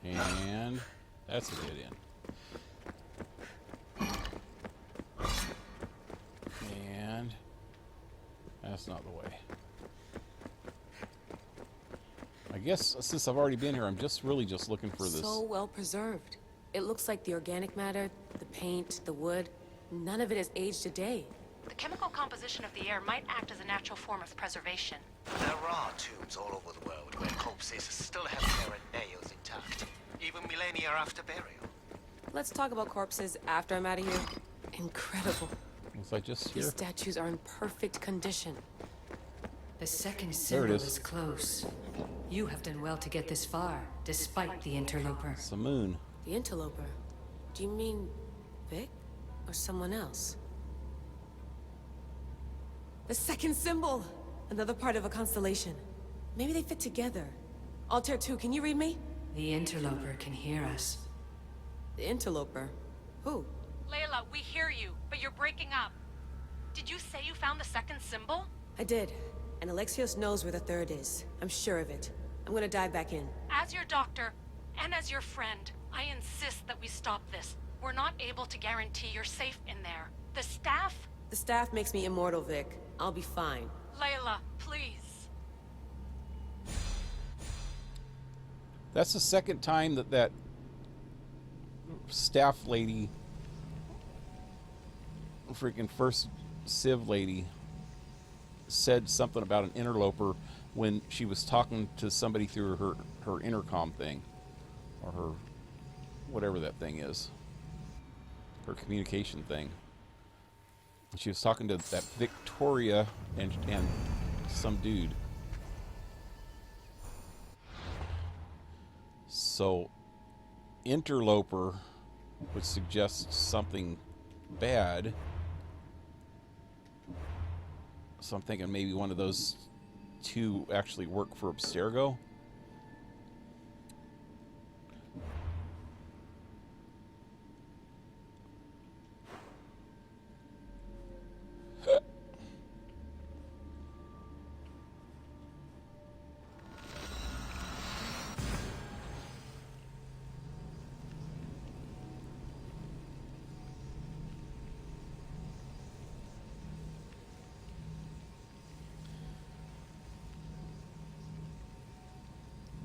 Speaker 1: And that's a dead end. And that's not the way. I guess since I've already been here, I'm just really looking for this.
Speaker 8: So well preserved. It looks like the organic matter, the paint, the wood, none of it has aged a day.
Speaker 9: The chemical composition of the air might act as a natural form of preservation.
Speaker 10: There are tombs all over the world where corpses still have hair and nails intact, even millennia after burial.
Speaker 8: Let's talk about corpses after I'm out of here. Incredible.
Speaker 1: Was I just here?
Speaker 8: These statues are in perfect condition.
Speaker 5: The second
Speaker 1: There it
Speaker 5: symbol
Speaker 1: is.
Speaker 5: is close. You have done well to get this far, despite the interloper.
Speaker 1: It's the moon.
Speaker 8: The interloper? Do you mean Vic? Or someone else? The second symbol! Another part of a constellation. Maybe they fit together. Altair 2, can you read me?
Speaker 5: The interloper can hear us.
Speaker 8: The interloper? Who?
Speaker 9: Layla, we hear you, but you're breaking up. Did you say you found the second symbol?
Speaker 8: I did. And Alexios knows where the third is. I'm sure of it. I'm gonna dive back in.
Speaker 9: As your doctor, and as your friend, I insist that we stop this. We're not able to guarantee you're safe in there. The staff?
Speaker 8: The staff makes me immortal, Vic. I'll be fine.
Speaker 9: Layla, please.
Speaker 1: That's the second time that staff lady, freaking first Civ lady, said something about an interloper when she was talking to somebody through her intercom thing, or her whatever that thing is, her communication thing. She was talking to that Victoria and some dude. So interloper would suggest something bad. So I'm thinking maybe one of those two actually work for Abstergo.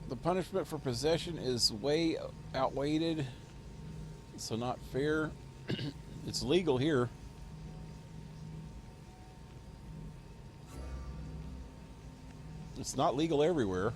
Speaker 1: The punishment for possession is way outweighed, so not fair. It's legal here. It's not legal everywhere.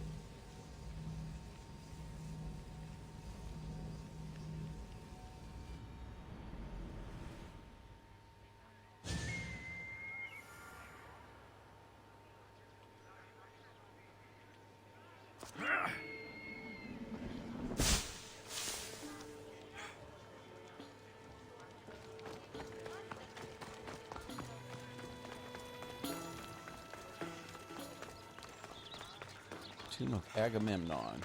Speaker 1: Tomb of Agamemnon.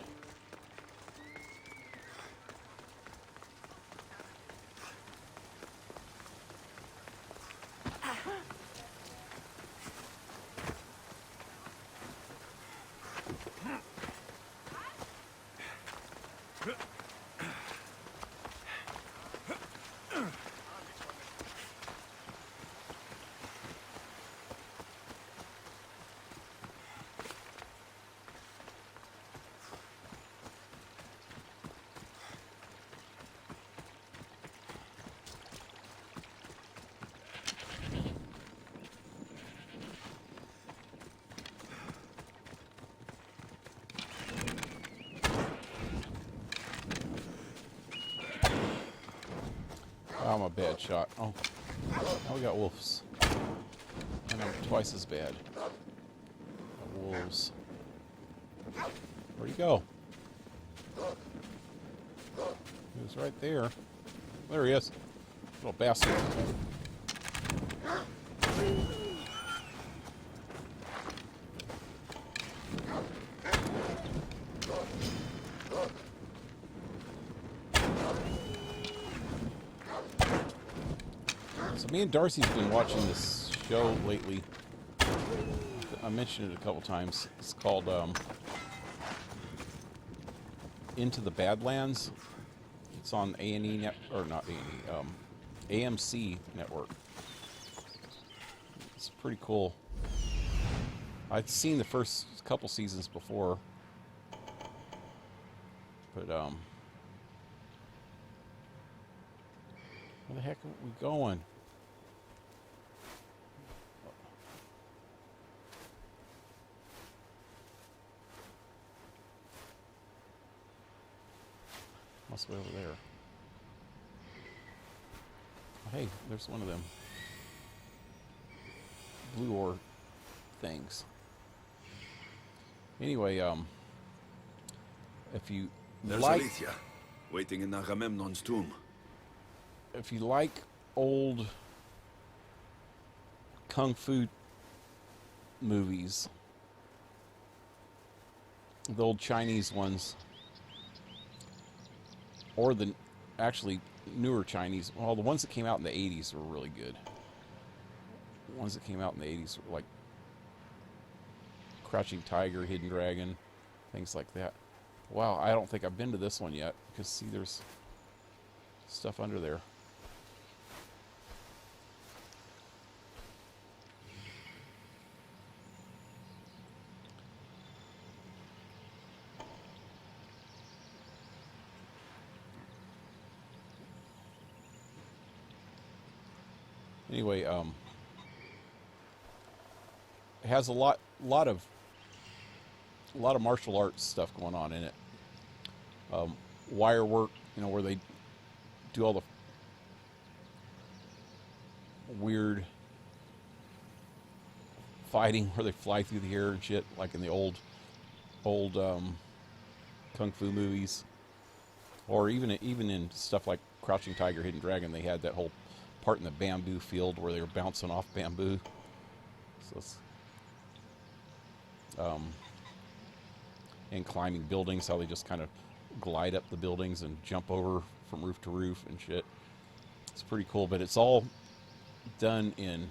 Speaker 1: a bad shot. Oh, now we got wolves. And I'm twice as bad. Got wolves. Where'd he go? He was right there. There he is. Little bastard. So me and Darcy's been watching this show lately. I mentioned it a couple times. It's called Into the Badlands. It's on A&E net, or not A&E, AMC network. It's pretty cool. I'd seen the first couple seasons before, but where the heck are we going? Must be over there. Oh, hey, there's one of them blue ore things. Anyway, if you
Speaker 4: There's
Speaker 1: like,
Speaker 4: Alethea, waiting in Agamemnon's tomb.
Speaker 1: if you like old kung fu movies, the old Chinese ones, or the actually newer Chinese, well, the ones that came out in the 80s were really good. The ones that came out in the 80s were like Crouching Tiger, Hidden Dragon, things like that. Wow, I don't think I've been to this one yet, because see, there's stuff under there. Anyway, it has a lot of martial arts stuff going on in it. Wire work, you know, where they do all the weird fighting, where they fly through the air and shit, like in the old kung fu movies, or even in stuff like Crouching Tiger, Hidden Dragon. They had that whole part in the bamboo field where they were bouncing off bamboo. So it's, and climbing buildings, how they just kind of glide up the buildings and jump over from roof to roof and shit. It's pretty cool, but it's all done in,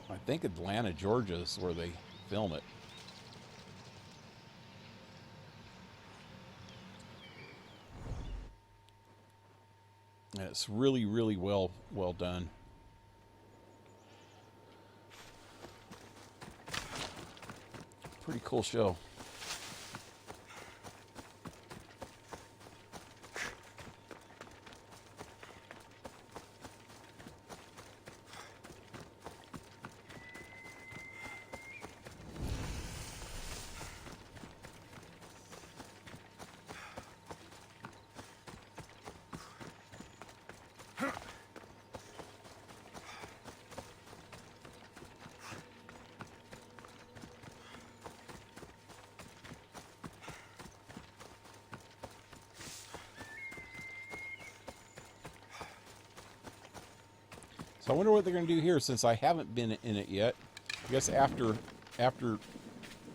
Speaker 1: I think, Atlanta, Georgia is where they film it. And it's really, really well done. Pretty cool show. So I wonder what they're going to do here, since I haven't been in it yet. I guess after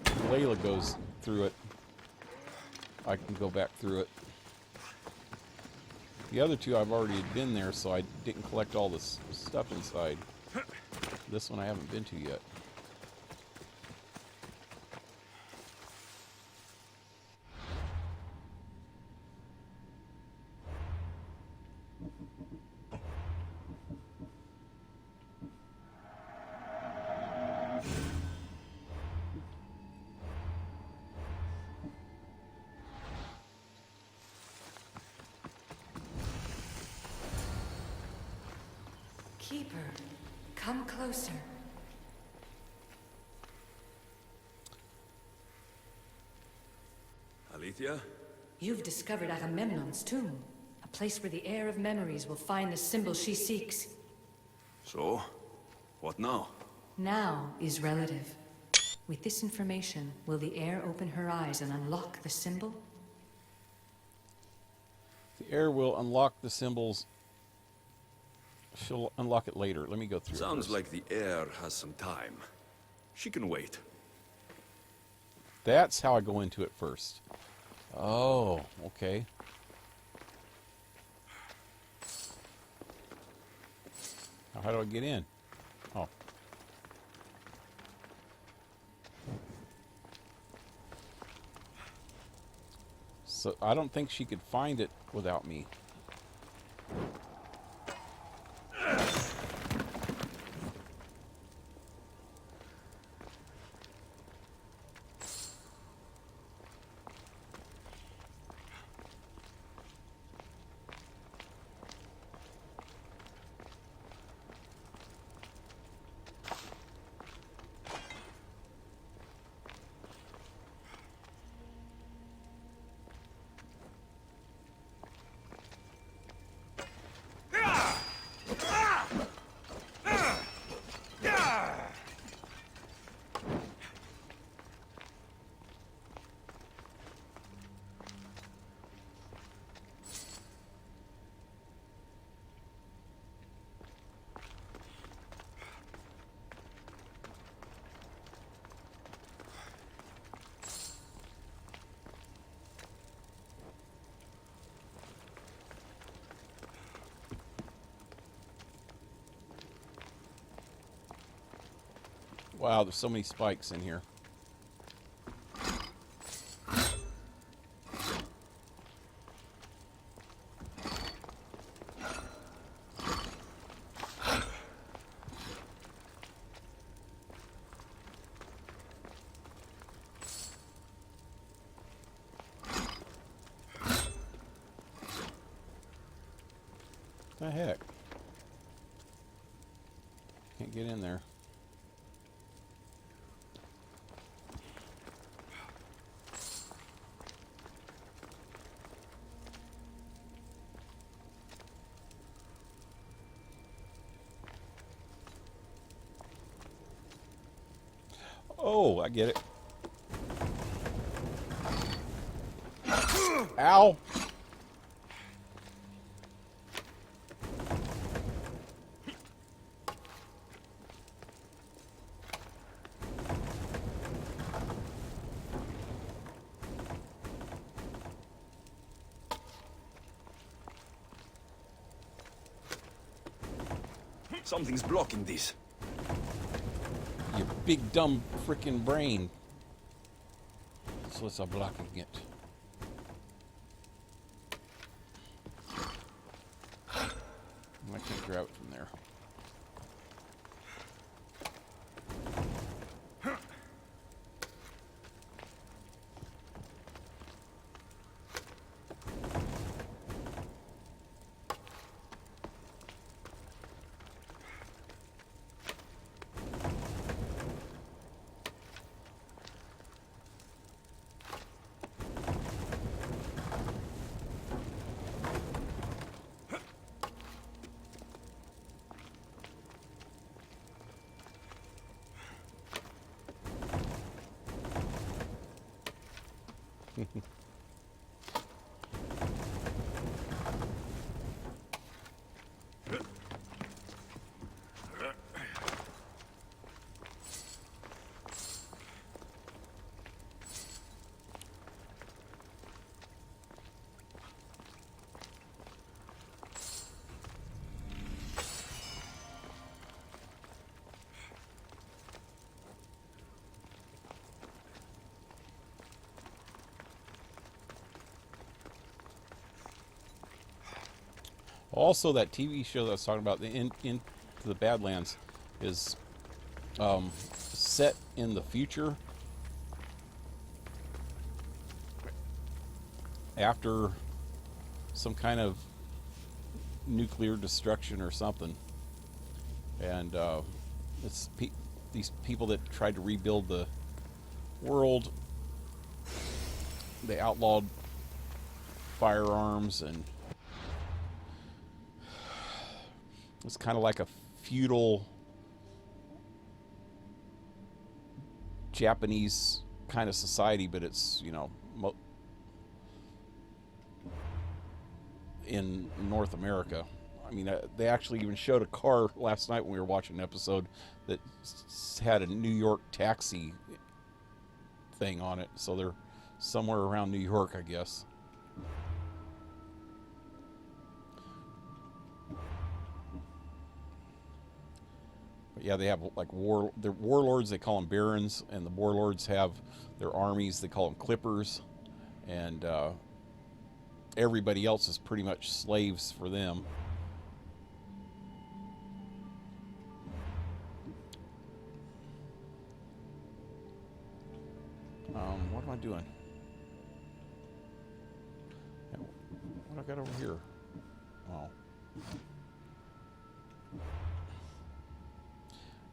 Speaker 1: Layla goes through it, I can go back through it. The other two I've already been there, so I didn't collect all this stuff inside. This one I haven't been to yet.
Speaker 5: Keeper, come closer.
Speaker 4: Alethea,
Speaker 5: You've discovered Agamemnon's tomb, a place where the heir of memories will find the symbol she seeks.
Speaker 4: So, what now?
Speaker 5: Now is relative. With this information, will the heir open her eyes and unlock the symbol?
Speaker 1: The heir will unlock the symbols. She'll unlock it later. Let me go through.
Speaker 4: Sounds like the heir has some time. She can wait.
Speaker 1: That's how I go into it first. Oh, okay. Now how do I get in? Oh. So I don't think she could find it without me. Wow, there's so many spikes in here. What the heck? Can't get in there. Oh, I get it. Ow!
Speaker 4: Something's blocking this.
Speaker 1: Your big dumb freaking brain. So it's blocking it. I can't grab it from there. Also, that TV show that I was talking about, the Into the Badlands, is set in the future after some kind of nuclear destruction or something, and it's these people that tried to rebuild the world. They outlawed firearms, and it's kind of like a feudal Japanese kind of society, but it's, you know, in North America. I mean, they actually even showed a car last night when we were watching an episode that had a New York taxi thing on it. So they're somewhere around New York, I guess. But yeah, they have like they're warlords. They call them barons, and the warlords have their armies. They call them clippers, and everybody else is pretty much slaves for them. What am I doing? What I got over here? Oh.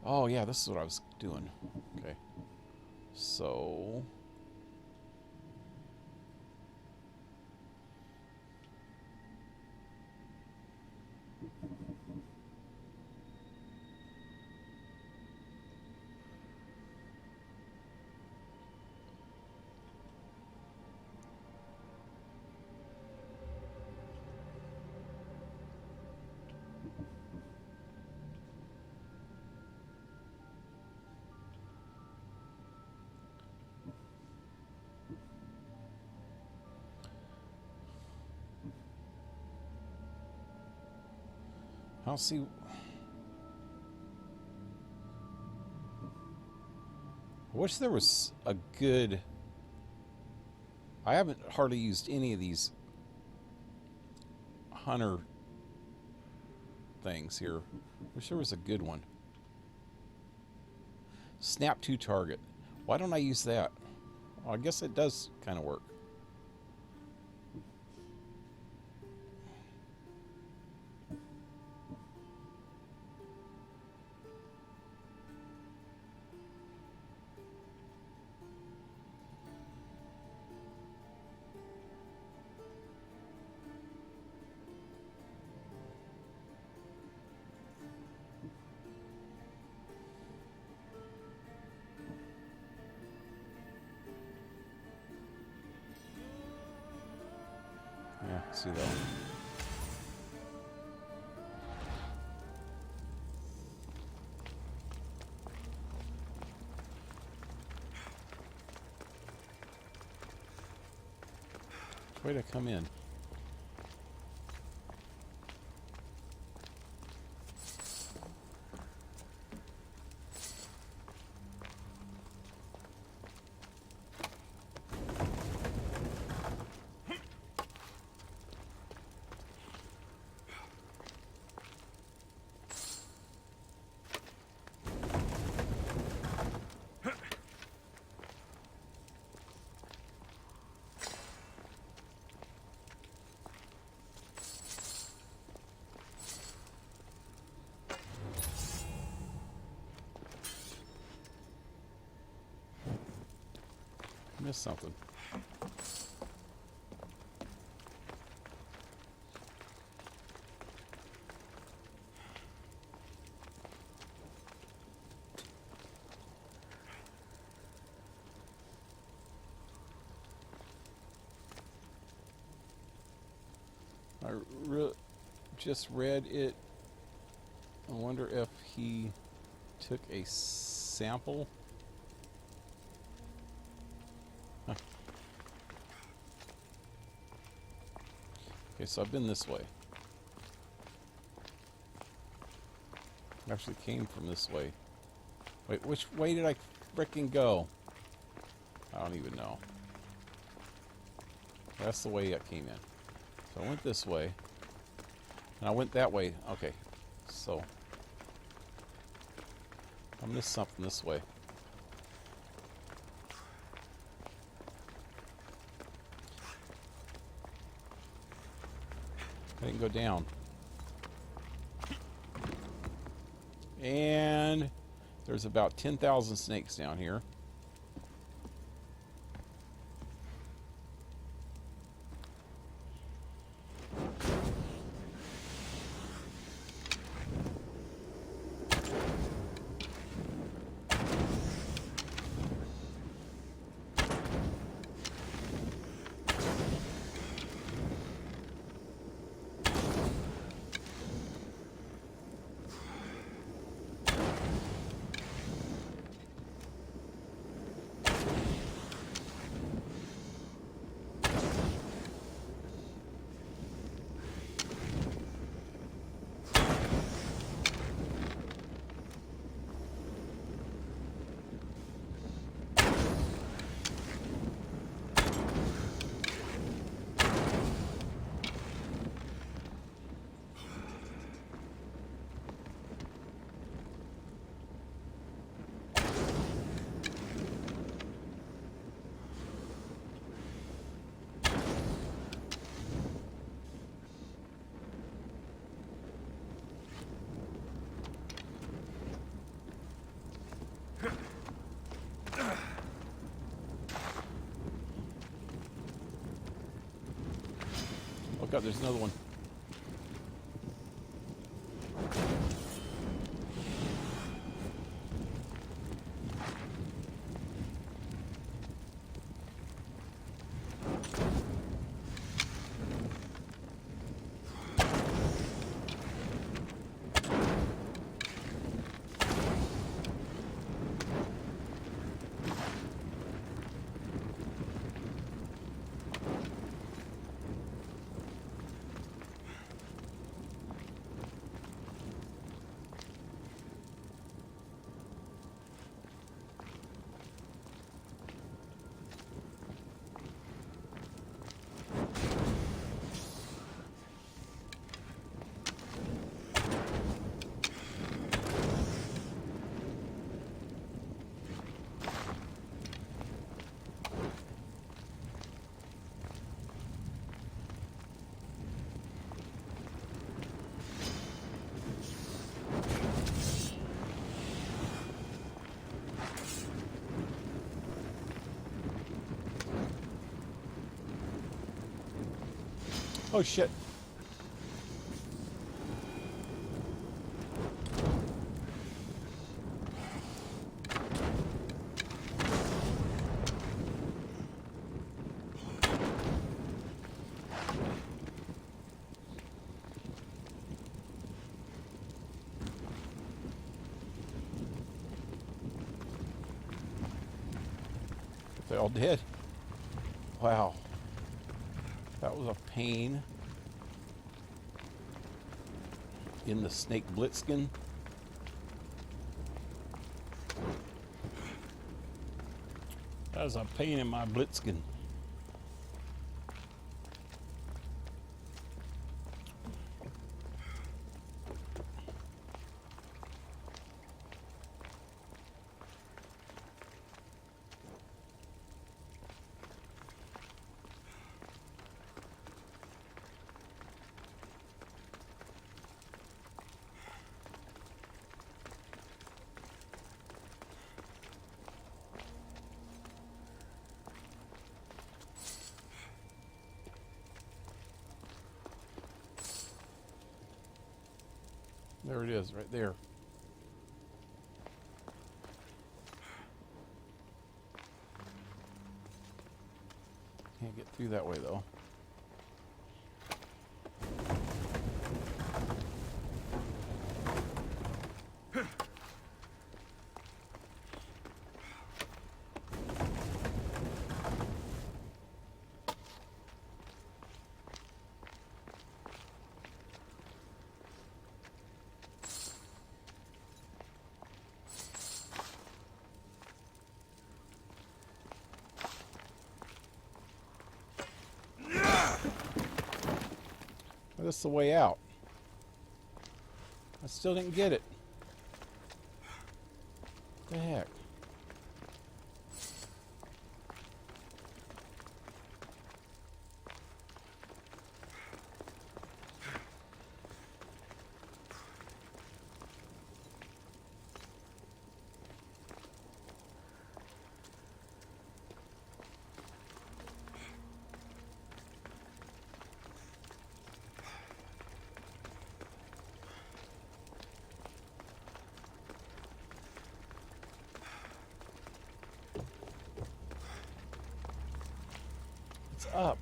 Speaker 1: Oh yeah, this is what I was doing. Okay. So I'll see. I wish there was a good... I haven't hardly used any of these hunter things here. Wish there was a good one. Snap to target. Why don't I use that? Well, I guess it does kind of work. Yeah, see that one. Which way to come in? Missed something. I just read it. I wonder if he took a sample. Huh. Okay, so I've been this way. Actually came from this way. Wait, which way did I frickin' go? I don't even know. That's the way I came in. So I went this way. And I went that way. Okay. So I missed something this way. I didn't go down. And there's about 10,000 snakes down here. Look up, there's another one. Oh shit. They all dead. Wow. That was a pain in the snake blitzkin. That was a pain in my blitzkin. There it is, right there. Can't get through that way, though. That's the way out. I still didn't get it. What the heck? It's up.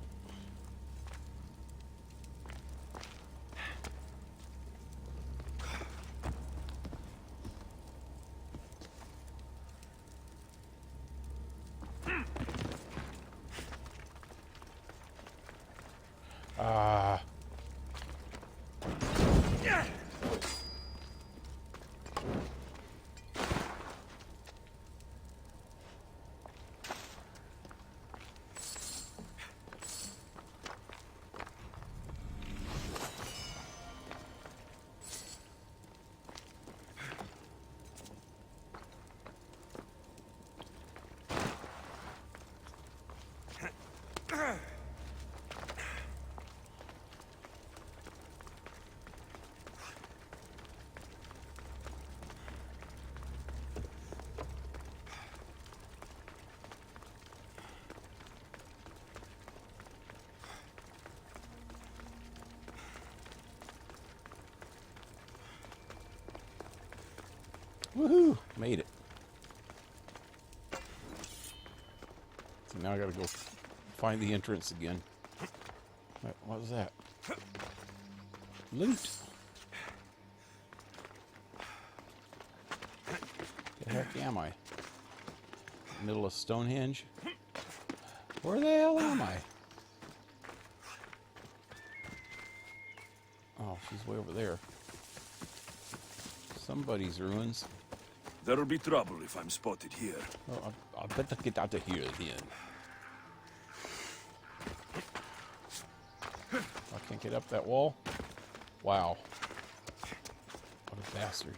Speaker 1: Ah. Woohoo! Made it. So now I gotta go find the entrance again. What was that? Loot. The heck am I? Middle of Stonehenge? Where the hell am I? Oh, she's way over there. Somebody's ruins.
Speaker 4: There'll be trouble if I'm spotted here.
Speaker 1: Oh, I better get out of here then. I can't get up that wall. Wow. What a bastard.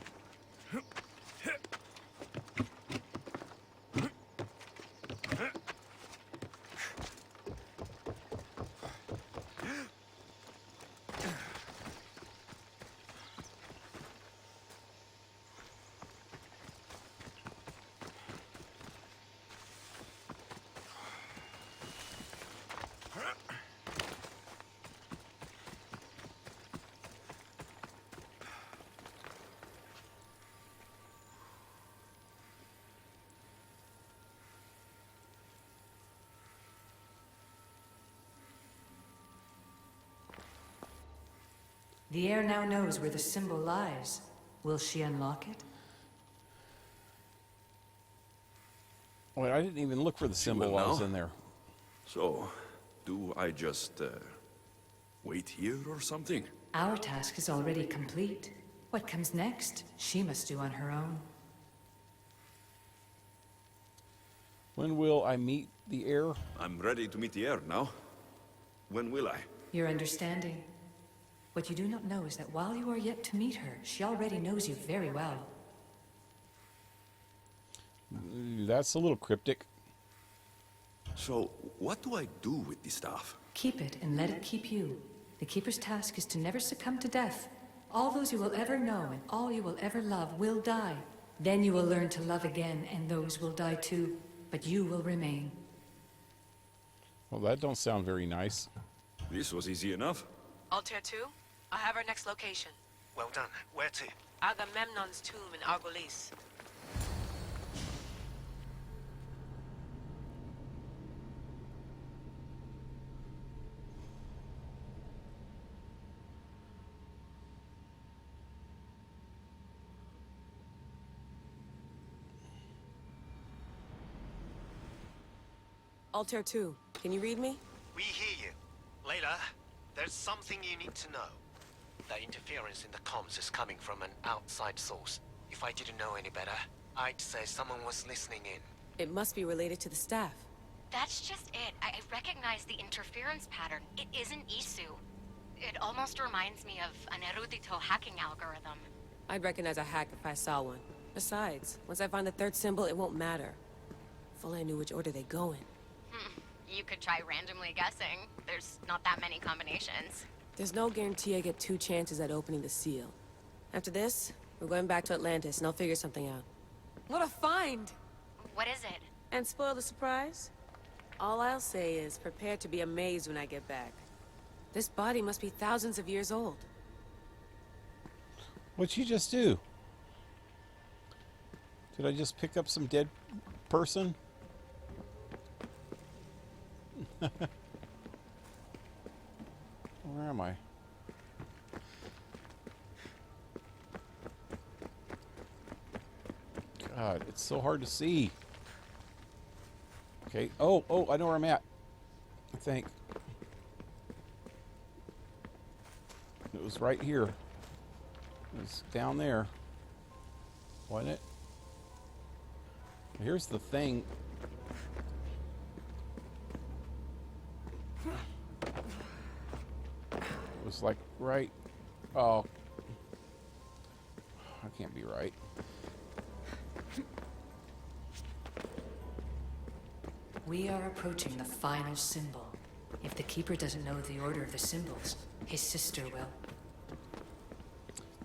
Speaker 5: The heir now knows where the symbol lies. Will she unlock it?
Speaker 1: Wait, I didn't even look for the symbol while I was in there.
Speaker 4: So, do I just wait here or something?
Speaker 5: Our task is already complete. What comes next, she must do on her own.
Speaker 1: When will I meet the heir?
Speaker 4: I'm ready to meet the heir now. When will I?
Speaker 5: Your understanding. What you do not know is that while you are yet to meet her, she already knows you very well.
Speaker 1: That's a little cryptic.
Speaker 4: So, what do I do with the staff?
Speaker 5: Keep it and let it keep you. The Keeper's task is to never succumb to death. All those you will ever know and all you will ever love will die. Then you will learn to love again, and those will die too. But you will remain.
Speaker 1: Well, that don't sound very nice.
Speaker 4: This was easy enough.
Speaker 6: Altair 2, I have our next location.
Speaker 10: Well done. Where to?
Speaker 6: Agamemnon's tomb in Argolis.
Speaker 8: Altair 2, can you read me?
Speaker 10: We hear you. Layla, there's something you need to know. The interference in the comms is coming from an outside source. If I didn't know any better, I'd say someone was listening in.
Speaker 8: It must be related to the staff.
Speaker 9: That's just it. I recognize the interference pattern. It isn't Isu. It almost reminds me of an erudito hacking algorithm.
Speaker 8: I'd recognize a hack if I saw one. Besides, once I find the third symbol, it won't matter. If only I knew which order they go in.
Speaker 9: You could try randomly guessing. There's not that many combinations.
Speaker 8: There's no guarantee I get 2 chances at opening the seal. After this, we're going back to Atlantis and I'll figure something out. What a find!
Speaker 9: What is it?
Speaker 8: And spoil the surprise? All I'll say is prepare to be amazed when I get back. This body must be thousands of years old.
Speaker 1: What'd you just do? Did I just pick up some dead person? Where am I? God, it's so hard to see. Okay. Oh, I know where I'm at. I think. It was right here. It was down there. Wasn't it? Here's the thing. It was like right. Oh. I can't be right.
Speaker 5: We are approaching the final symbol. If the Keeper doesn't know the order of the symbols, his sister will.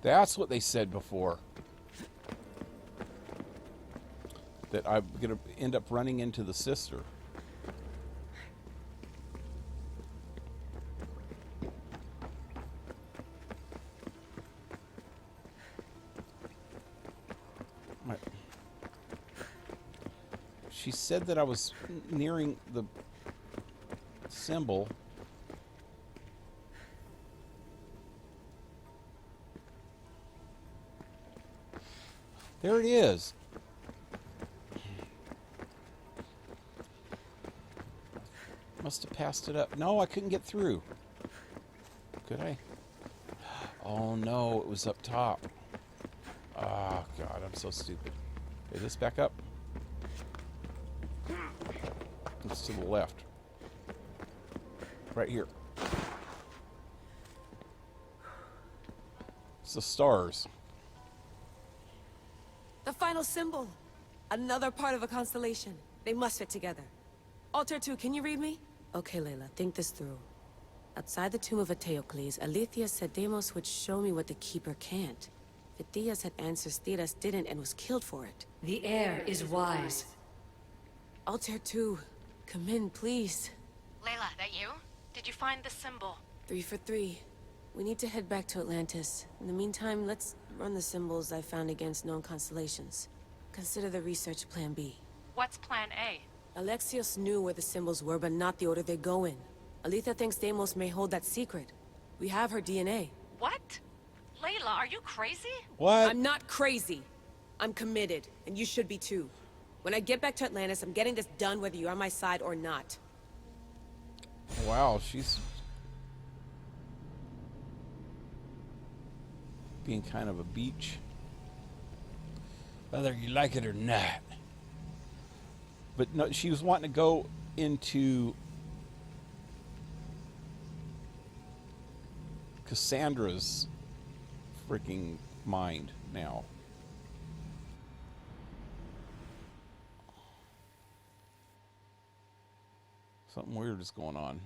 Speaker 1: That's what they said before. That I'm going to end up running into the sister. She said that I was nearing the symbol. There it is. Must have passed it up. No, I couldn't get through. Could I? Oh no, it was up top. Oh God, I'm so stupid. Okay, this back up. It's to the left. Right here. It's the stars.
Speaker 8: The final symbol. Another part of a constellation. They must fit together. Altair 2, can you read me? Okay, Layla, think this through. Outside the tomb of Eteocles, Alethea said Deimos would show me what the Keeper can't. Phidias had answers Theras didn't and was killed for it.
Speaker 5: The air is wise.
Speaker 8: Altair 2, come in, please.
Speaker 9: Layla, that you? Did you find the symbol?
Speaker 8: 3 for 3. We need to head back to Atlantis. In the meantime, let's run the symbols I found against known constellations. Consider the research plan B.
Speaker 9: What's plan A?
Speaker 8: Alexios knew where the symbols were, but not the order they go in. Alethea thinks Deimos may hold that secret. We have her DNA.
Speaker 9: What? Layla, are you crazy?
Speaker 1: What?
Speaker 8: I'm not crazy. I'm committed, and you should be too. When I get back to Atlantis, I'm getting this done whether you're on my side or not.
Speaker 1: Wow, she's being kind of a beach. Whether you like it or not. But no, she was wanting to go into Cassandra's freaking mind now. Something weird is going on.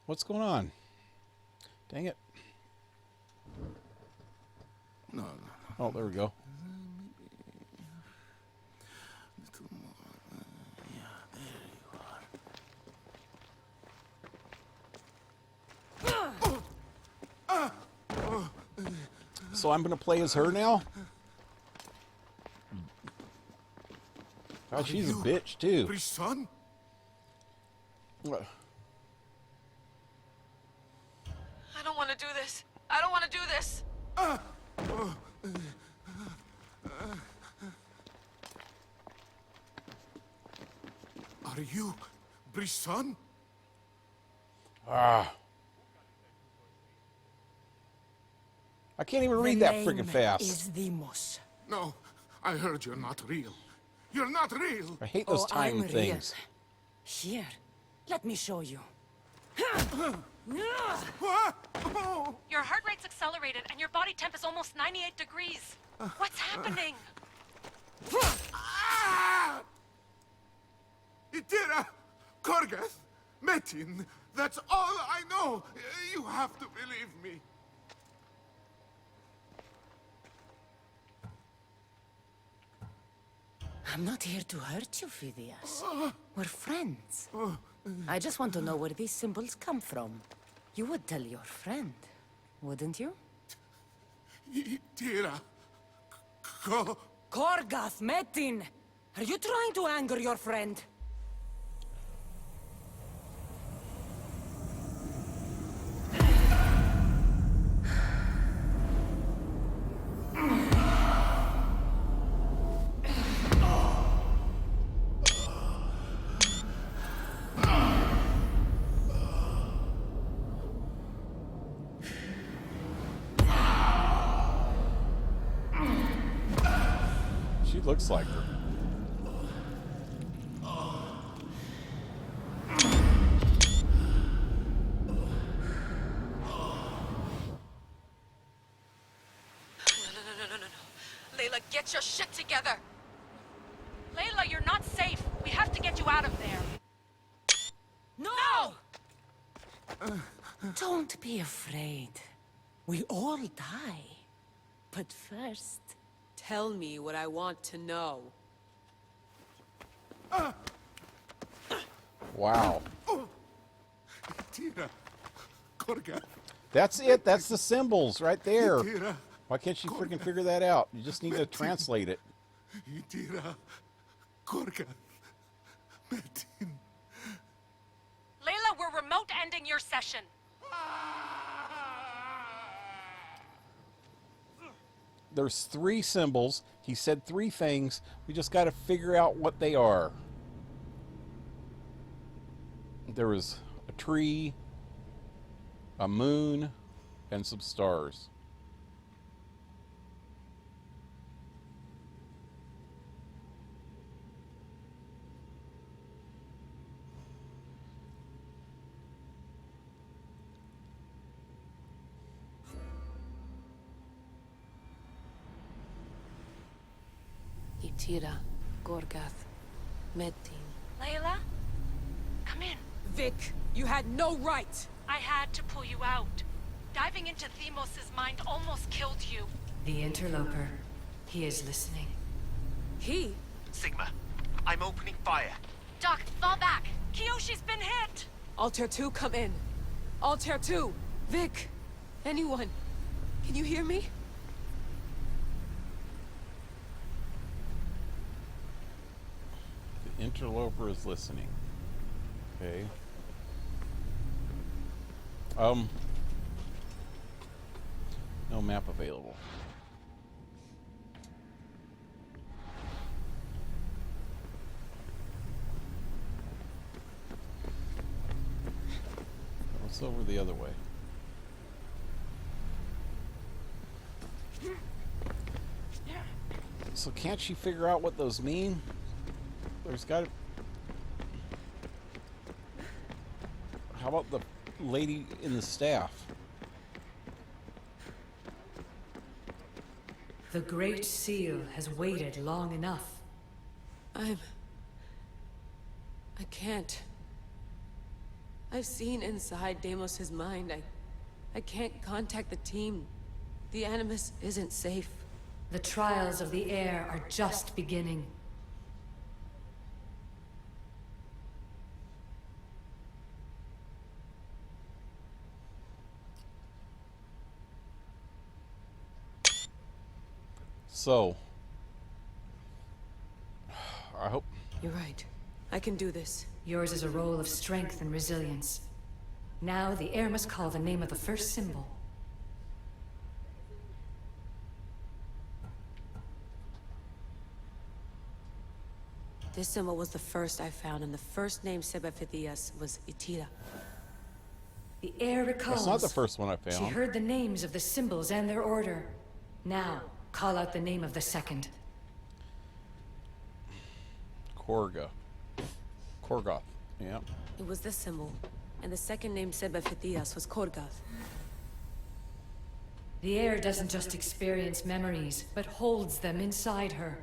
Speaker 1: What's going on? Dang it.
Speaker 4: No.
Speaker 1: Oh, there we go. So I'm going to play as her now? God, she's a bitch, too.
Speaker 4: Brisson?
Speaker 6: I don't want to do this. I don't want to do this.
Speaker 4: Are you Brisson?
Speaker 1: Ah. I can't even read that freaking fast.
Speaker 11: Is Deimos.
Speaker 4: No, I heard you're not real. You're not real.
Speaker 1: I hate those time
Speaker 11: I'm
Speaker 1: things.
Speaker 11: Real. Here, let me show you.
Speaker 9: Your heart rate's accelerated and your body temp is almost 98 degrees. What's happening?
Speaker 4: Itira, Korgath, Metin, that's all I know. You have to believe me.
Speaker 11: I'm not here to hurt you, Phidias. We're friends. I just want to know where these symbols come from. You would tell your friend, wouldn't you?
Speaker 4: Itira,
Speaker 11: Korgath, Metin! Are you trying to anger your friend?
Speaker 1: She looks like her.
Speaker 9: get your shit together! Layla, you're not safe. We have to get you out of there. No!
Speaker 11: Don't be afraid. We all die. But first...
Speaker 8: Tell me what I want to know.
Speaker 1: Wow.
Speaker 12: Tira, Korga.
Speaker 1: That's it. That's the symbols right there.
Speaker 12: Tira,
Speaker 1: Why can't you freaking figure that out? You just need to translate it.
Speaker 12: Tira, Korga, Metin.
Speaker 9: Layla, we're remote ending your session.
Speaker 1: There's 3 symbols. He said 3 things. We just got to figure out what they are. There was a tree, a moon, and some stars.
Speaker 8: Itira, Gorgath, Metin.
Speaker 9: Layla? Come in.
Speaker 8: Vic, you had no right!
Speaker 9: I had to pull you out. Diving into Themos' mind almost killed you.
Speaker 5: The interloper. He is listening.
Speaker 8: He?
Speaker 10: Sigma, I'm opening fire.
Speaker 9: Doc, fall back. Kiyoshi's been hit.
Speaker 8: Altair 2, come in. Altair 2! Vic! Anyone? Can you hear me?
Speaker 1: The interloper is listening. Okay. No map available. Let's over the other way. So can't she figure out what those mean? There's got to... How about the lady in the staff?
Speaker 5: The Great Seal has waited long enough.
Speaker 8: I can't. I've seen inside Deimos' mind. I can't contact the team. The Animus isn't safe.
Speaker 5: The trials of the air are just beginning.
Speaker 1: So, I hope...
Speaker 8: You're right. I can do this.
Speaker 5: Yours is a role of strength and resilience. Now the air must call the name of the first symbol.
Speaker 8: This symbol was the first I found, and the first name said by Phidias was Itira.
Speaker 5: The air recalls.
Speaker 1: That's not the first one I found.
Speaker 5: She heard the names of the symbols and their order. Now, call out the name of the second.
Speaker 1: Korgoth. Yeah.
Speaker 8: It was this symbol, and the second name said by Phidias was Korgath.
Speaker 5: The air doesn't just experience memories, but holds them inside her.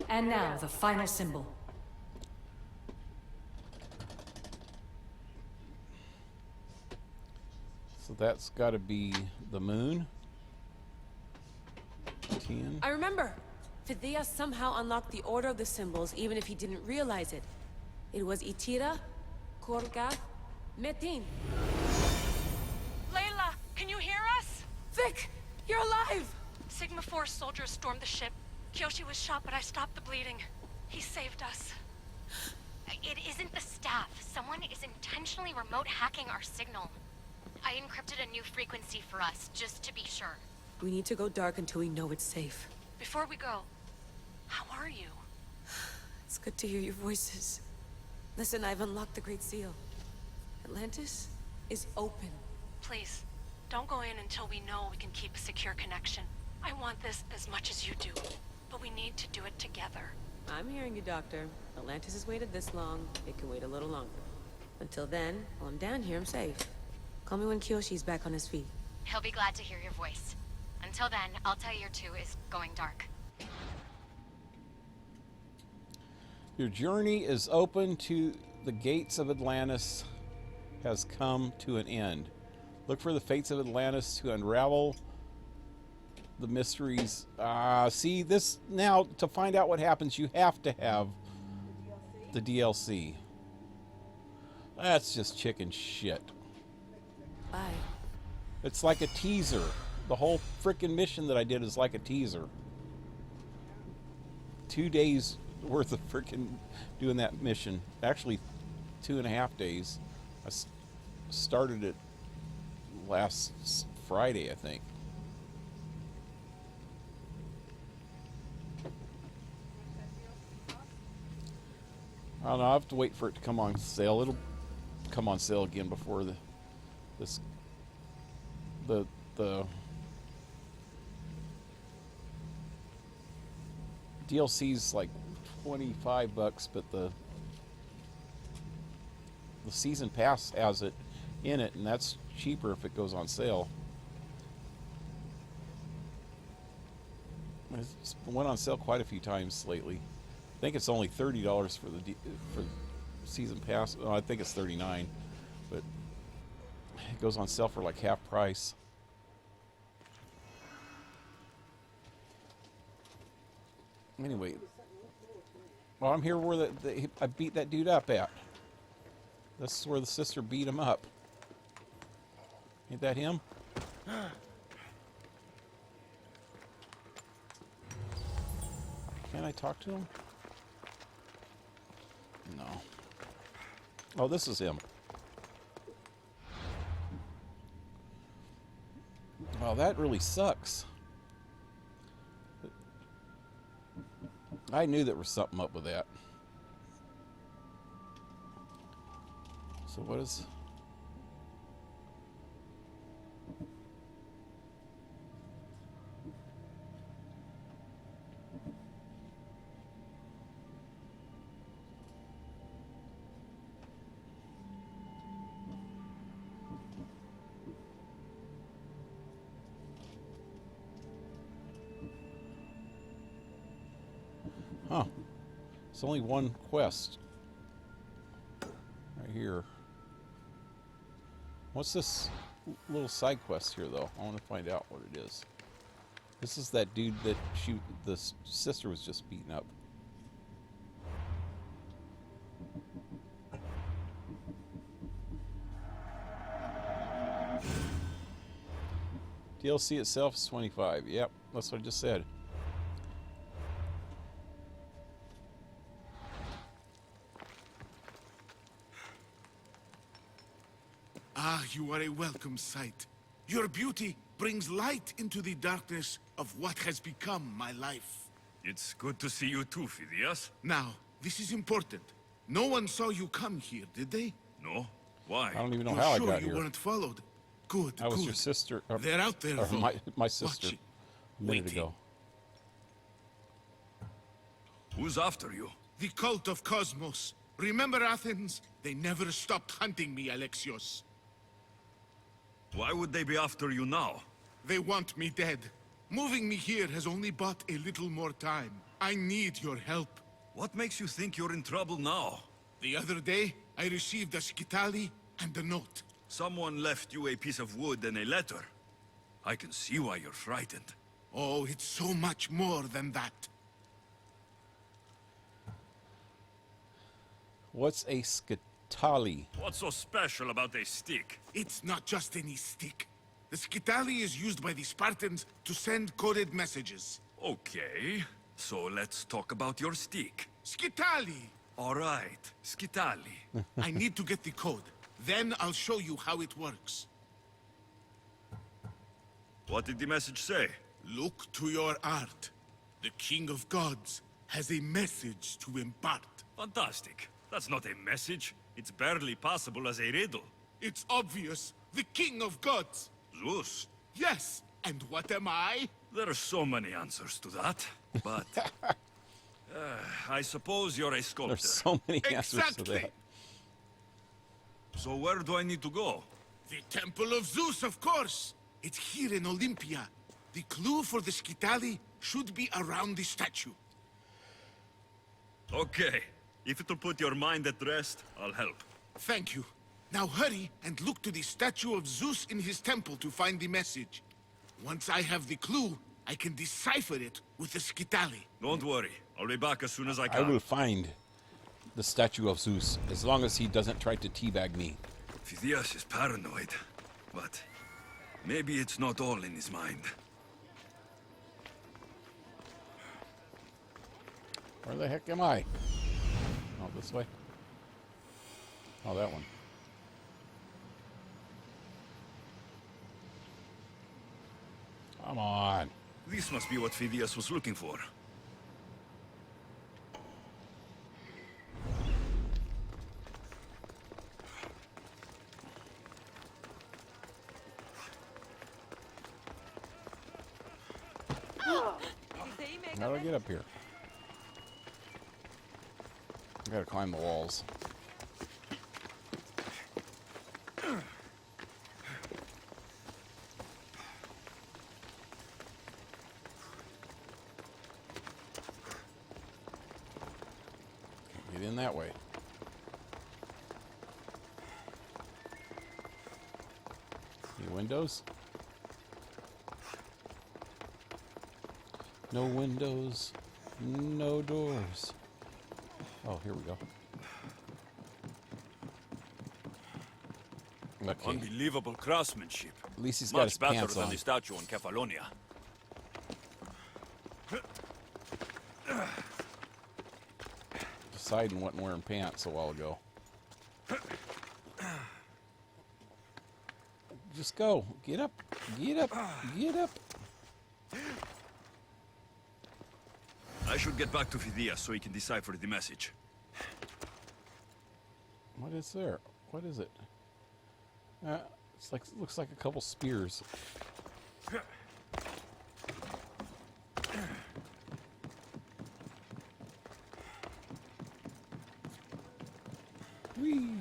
Speaker 5: And now, the final symbol.
Speaker 1: So that's got to be the moon. 10.
Speaker 8: I remember! Phidias somehow unlocked the order of the symbols, even if he didn't realize it. It was Itira, Korgath, Metin.
Speaker 9: Layla, can you hear us?
Speaker 8: Vic! You're alive!
Speaker 9: Sigma 4 soldiers stormed the ship. Kyoshi was shot, but I stopped the bleeding. He saved us. It isn't the staff. Someone is intentionally remote hacking our signal. I encrypted a new frequency for us, just to be sure.
Speaker 8: We need to go dark until we know it's safe.
Speaker 9: Before we go, how are you?
Speaker 8: It's good to hear your voices. Listen, I've unlocked the Great Seal. Atlantis is open.
Speaker 9: Please, don't go in until we know we can keep a secure connection. I want this as much as you do, but we need to do it together.
Speaker 8: I'm hearing you, Doctor. Atlantis has waited this long. It can wait a little longer. Until then, while I'm down here, I'm safe. Call me when Kyoshi's back on his feet.
Speaker 9: He'll be glad to hear your voice. Until then, Altair 2 is going dark.
Speaker 1: Your journey is open to the gates of Atlantis has come to an end. Look for the fates of Atlantis to unravel the mysteries. See, this now, to find out what happens, you have to have the DLC. That's just chicken shit.
Speaker 8: Bye.
Speaker 1: It's like a teaser. The whole freaking mission that I did is like a teaser. 2 days worth of freaking doing that mission. Actually, 2.5 days. I started it last Friday, I think. I don't know. I have to wait for it to come on sale. It'll come on sale again before the DLC's like $25, but the season pass has it in it, and that's cheaper if it goes on sale. It's went on sale quite a few times lately. I think it's only $30 for the season pass. Oh, I think it's $39, but it goes on sale for like half price. Anyway, well, I'm here where I beat that dude up at. This is where the sister beat him up. Ain't that him? Can I talk to him? No. Oh, this is him. Well, that really sucks. I knew there was something up with that. So what is... Huh. It's only one quest. Right here. What's this little side quest here, though? I want to find out what it is. This is that dude that the sister was just beating up. DLC itself is $25. Yep, that's what I just said.
Speaker 12: Ah, you are a welcome sight. Your beauty brings light into the darkness of what has become my life.
Speaker 4: It's good to see you too, Phidias.
Speaker 12: Now, this is important. No one saw you come here, did they?
Speaker 4: No? Why?
Speaker 1: I don't even know
Speaker 12: You're
Speaker 1: how I
Speaker 12: sure
Speaker 1: got
Speaker 12: you
Speaker 1: here.
Speaker 12: weren't followed? Good,
Speaker 1: I was
Speaker 12: good.
Speaker 1: your sister.
Speaker 12: They're out there,
Speaker 1: or
Speaker 12: though.
Speaker 1: my sister.
Speaker 12: Watching.
Speaker 1: A minute
Speaker 12: Waiting.
Speaker 1: ago.
Speaker 4: Who's after you?
Speaker 12: The cult of Cosmos. Remember Athens? They never stopped hunting me, Alexios.
Speaker 4: Why would they be after you now?
Speaker 12: They want me dead. Moving me here has only bought a little more time. I need your help.
Speaker 4: What makes you think you're in trouble now?
Speaker 12: The other day, I received a skitali and a note.
Speaker 4: Someone left you a piece of wood and a letter. I can see why you're frightened.
Speaker 12: Oh, it's so much more than that.
Speaker 1: What's a skitali?
Speaker 4: What's so special about a stick?
Speaker 12: It's not just any stick. The skitali is used by the Spartans to send coded messages.
Speaker 4: Okay, so let's talk about your stick.
Speaker 12: Skitali!
Speaker 4: All right, skitali.
Speaker 12: I need to get the code. Then I'll show you how it works.
Speaker 4: What did the message say?
Speaker 12: Look to your art. The King of Gods has a message to impart.
Speaker 4: Fantastic. That's not a message. It's barely passable as a riddle.
Speaker 12: It's obvious. The King of Gods.
Speaker 4: Zeus.
Speaker 12: Yes. And what am I?
Speaker 4: There are so many answers to that, but... I suppose you're a sculptor.
Speaker 1: There's so many answers to that.
Speaker 4: So where do I need to go?
Speaker 12: The Temple of Zeus, of course. It's here in Olympia. The clue for the skitali should be around the statue.
Speaker 4: Okay, If it'll put your mind at rest, I'll help.
Speaker 12: Thank you. Now hurry and look to the statue of Zeus in his temple to find the message. Once I have the clue, I can decipher it with the Skitali.
Speaker 4: Don't worry. I'll be back as soon as I
Speaker 1: I
Speaker 4: can.
Speaker 1: will find the statue of Zeus, as long as he doesn't try to teabag me.
Speaker 4: Phidias is paranoid, but maybe it's not all in his mind.
Speaker 1: Where the heck am I? Oh, this way? Oh, that one. Come on.
Speaker 4: This must be what Phidias was looking for.
Speaker 1: How do I get up here? I gotta climb the walls. Can't get in that way. Any windows? No windows, no doors. Oh, here we go. Okay.
Speaker 4: Unbelievable craftsmanship.
Speaker 1: At least he's got his
Speaker 4: Much better
Speaker 1: pants
Speaker 4: than
Speaker 1: on.
Speaker 4: the statue in Kefalonia.
Speaker 1: Poseidon wasn't wearing pants a while ago. Just go. Get up. Get up. Get up.
Speaker 4: I should get back to Phidias so he can decipher the message.
Speaker 1: What is there? What is it? It's like, looks like a couple spears. Whee!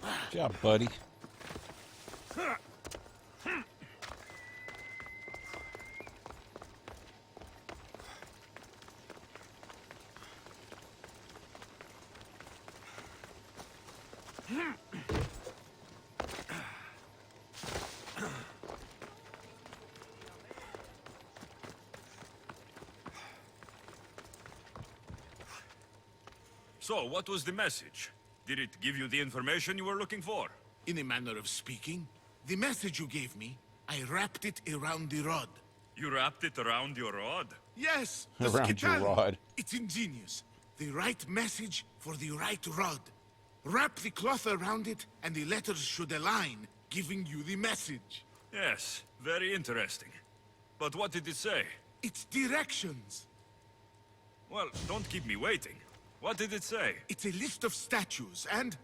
Speaker 1: Good job, buddy.
Speaker 4: So, what was the message? Did it give you the information you were looking for?
Speaker 12: In a manner of speaking, the message you gave me, I wrapped it around the rod.
Speaker 4: You wrapped it around your rod?
Speaker 12: Yes, the
Speaker 1: Around your
Speaker 12: Skitali.
Speaker 1: rod.
Speaker 12: It's ingenious. The right message for the right rod. Wrap the cloth around it, and the letters should align, giving you the message.
Speaker 4: Yes, very interesting. But what did it say?
Speaker 12: It's directions.
Speaker 4: Well, don't keep me waiting. What did it say?
Speaker 12: It's a list of statues, and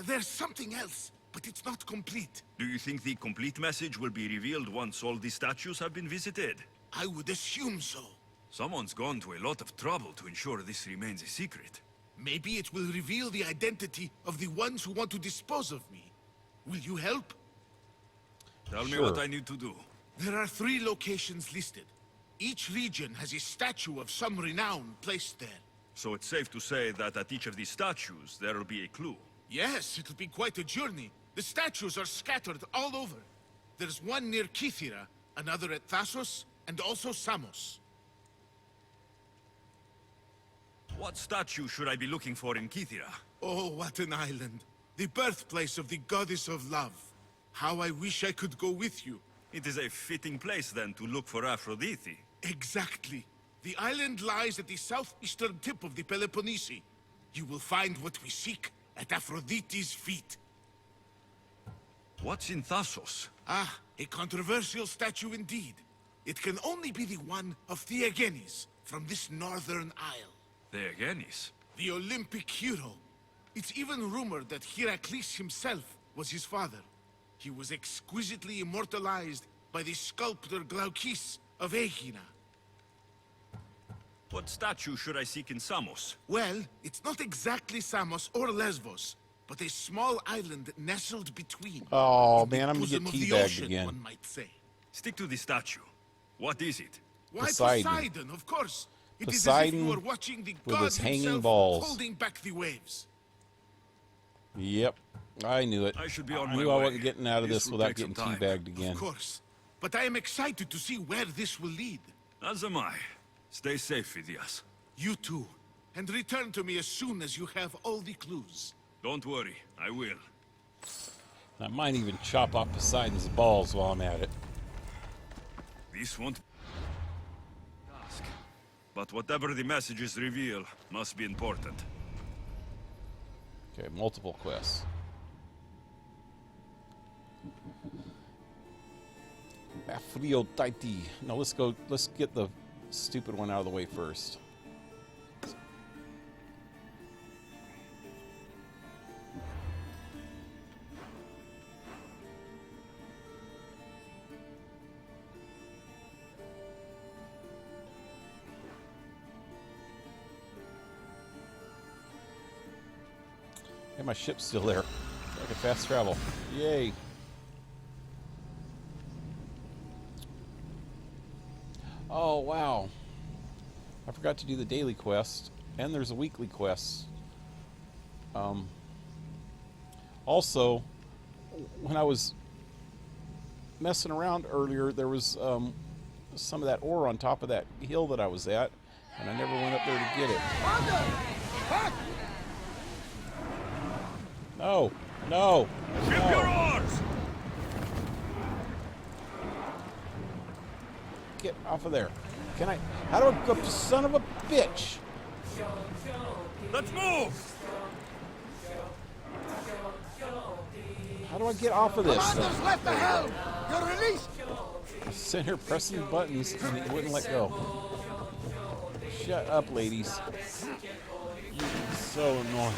Speaker 12: there's something else, but it's not complete.
Speaker 4: Do you think the complete message will be revealed once all the statues have been visited?
Speaker 12: I would assume so.
Speaker 4: Someone's gone to a lot of trouble to ensure this remains a secret.
Speaker 12: Maybe it will reveal the identity of the ones who want to dispose of me. Will you help?
Speaker 4: Tell me
Speaker 1: Sure.
Speaker 4: what I need to do.
Speaker 12: There are 3 locations listed. Each region has a statue of some renown placed there.
Speaker 4: So it's safe to say that at each of these statues, there'll be a clue.
Speaker 12: Yes, it'll be quite a journey. The statues are scattered all over. There's one near Kythera, another at Thasos, and also Samos.
Speaker 4: What statue should I be looking for in Kythera?
Speaker 12: Oh, what an island. The birthplace of the goddess of love. How I wish I could go with you.
Speaker 4: It is a fitting place, then, to look for Aphrodite.
Speaker 12: Exactly. The island lies at the southeastern tip of the Peloponnese. You will find what we seek at Aphrodite's feet.
Speaker 4: What's in Thasos?
Speaker 12: Ah, a controversial statue indeed. It can only be the one of Theagenes from this northern isle.
Speaker 4: Theagenes?
Speaker 12: The Olympic hero. It's even rumored that Heracles himself was his father. He was exquisitely immortalized by the sculptor Glaukis of Aegina.
Speaker 4: What statue should I seek in Samos?
Speaker 12: Well, it's not exactly Samos or Lesbos, but a small island nestled between.
Speaker 1: Oh,
Speaker 12: In the
Speaker 1: man, I'm gonna get
Speaker 12: bosom of the
Speaker 1: teabagged
Speaker 12: ocean,
Speaker 1: again.
Speaker 12: one might say.
Speaker 4: Stick to the statue. What is it?
Speaker 12: Why
Speaker 1: Poseidon.
Speaker 12: Poseidon, of course. It is as if you
Speaker 1: Poseidon
Speaker 12: were watching the
Speaker 1: with
Speaker 12: god
Speaker 1: his hanging
Speaker 12: himself
Speaker 1: balls.
Speaker 12: holding back the waves.
Speaker 1: Yep, I knew it.
Speaker 4: I should be on
Speaker 1: I
Speaker 4: my
Speaker 1: knew I
Speaker 4: way.
Speaker 1: wasn't getting out of
Speaker 4: This
Speaker 1: this
Speaker 4: will
Speaker 1: without
Speaker 4: take some
Speaker 1: getting
Speaker 4: time.
Speaker 1: teabagged again.
Speaker 12: Of course. But I am excited to see where this will lead.
Speaker 4: As am I. Stay safe, Phidias.
Speaker 12: You too. And return to me as soon as you have all the clues.
Speaker 4: Don't worry, I will.
Speaker 1: I might even chop off Poseidon's balls while I'm at it.
Speaker 4: This won't task. But whatever the messages reveal must be important.
Speaker 1: Okay, multiple quests. Aphrodite. No, let's get the stupid one out of the way first. Hey, my ship's still there. I can fast travel. Yay. Oh, wow. I forgot to do the daily quest, and there's a weekly quest. Also, when I was messing around earlier, there was some of that ore on top of that hill that I was at, and I never went up there to get it. No, no,
Speaker 4: Ship
Speaker 1: no.
Speaker 4: your oars!
Speaker 1: Get off of there. Can I? How do I go? Son of a bitch!
Speaker 4: Let's move!
Speaker 1: How do I get off of this?
Speaker 12: Commander's left the helm! You're released!
Speaker 1: I was sitting here pressing buttons and it wouldn't let go. Shut up, ladies. You're so annoying.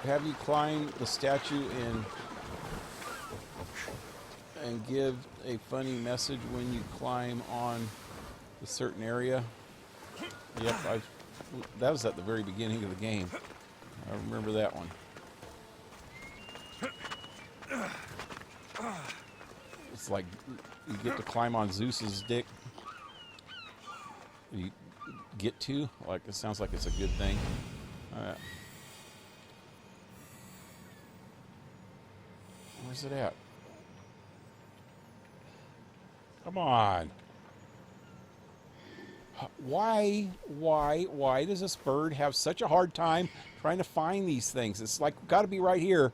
Speaker 1: Have you climb the statue and give a funny message when you climb on a certain area? Yep, that was at the very beginning of the game. I remember that one. It's like you get to climb on Zeus's dick. You get to? Like, it sounds like it's a good thing. Where's it at? Come on. Why does this bird have such a hard time trying to find these things? It's like, got to be right here.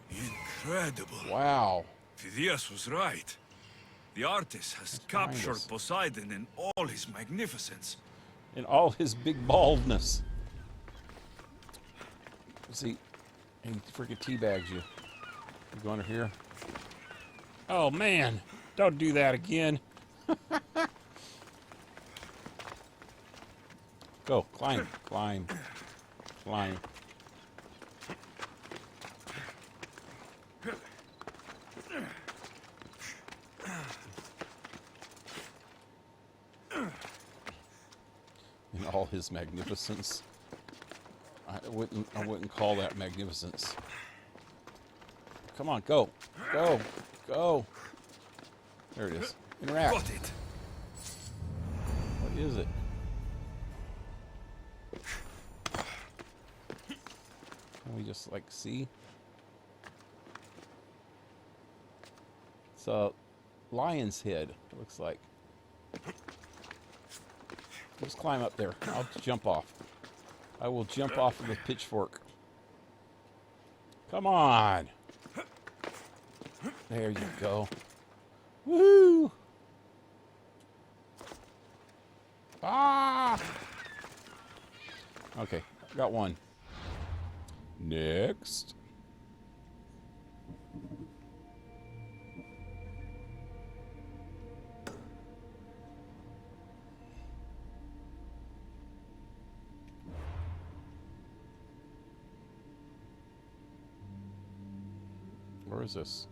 Speaker 4: Incredible.
Speaker 1: Wow.
Speaker 4: Phidias was right. The artist has captured Poseidon in all his magnificence.
Speaker 1: In all his big baldness. See, he freaking teabags you. You go under here. Oh, man. Don't do that again. Go. Climb. Climb. Climb. In all his magnificence. I wouldn't call that magnificence. Come on, go. Go. Go. There it is. Interact.
Speaker 4: Got it.
Speaker 1: What is it? Can we just like see? It's a lion's head, it looks like. Let's climb up there. I'll jump off. I will jump off of the pitchfork. Come on. There you go. Woohoo! Ah! Okay, got one. Next. Where is this?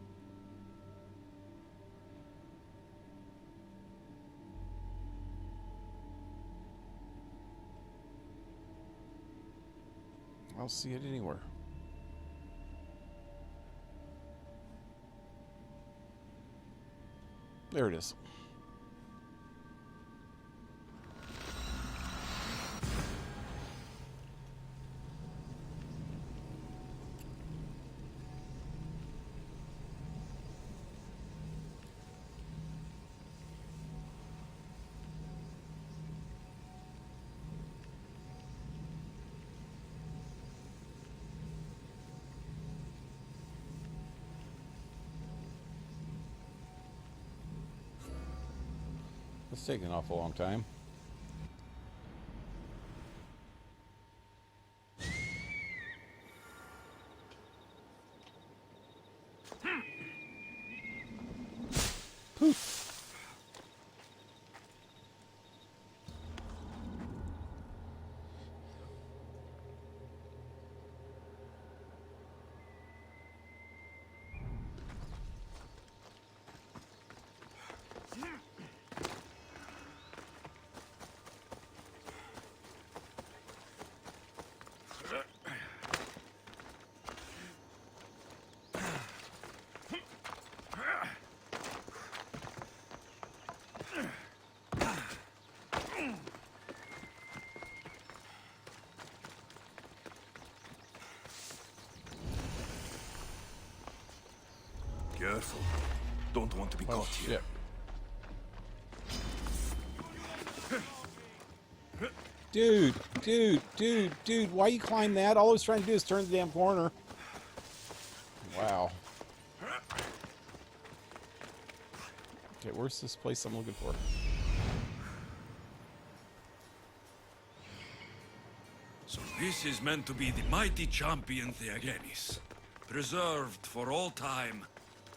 Speaker 1: I don't see it anywhere. There it is. It's taking an awful long time. Poof.
Speaker 4: Careful. Don't want to be caught here. Dude,
Speaker 1: why you climb that? All I was trying to do is turn the damn corner. Wow. Okay, where's this place I'm looking for?
Speaker 4: So this is meant to be the mighty champion Theagenis, preserved for all time,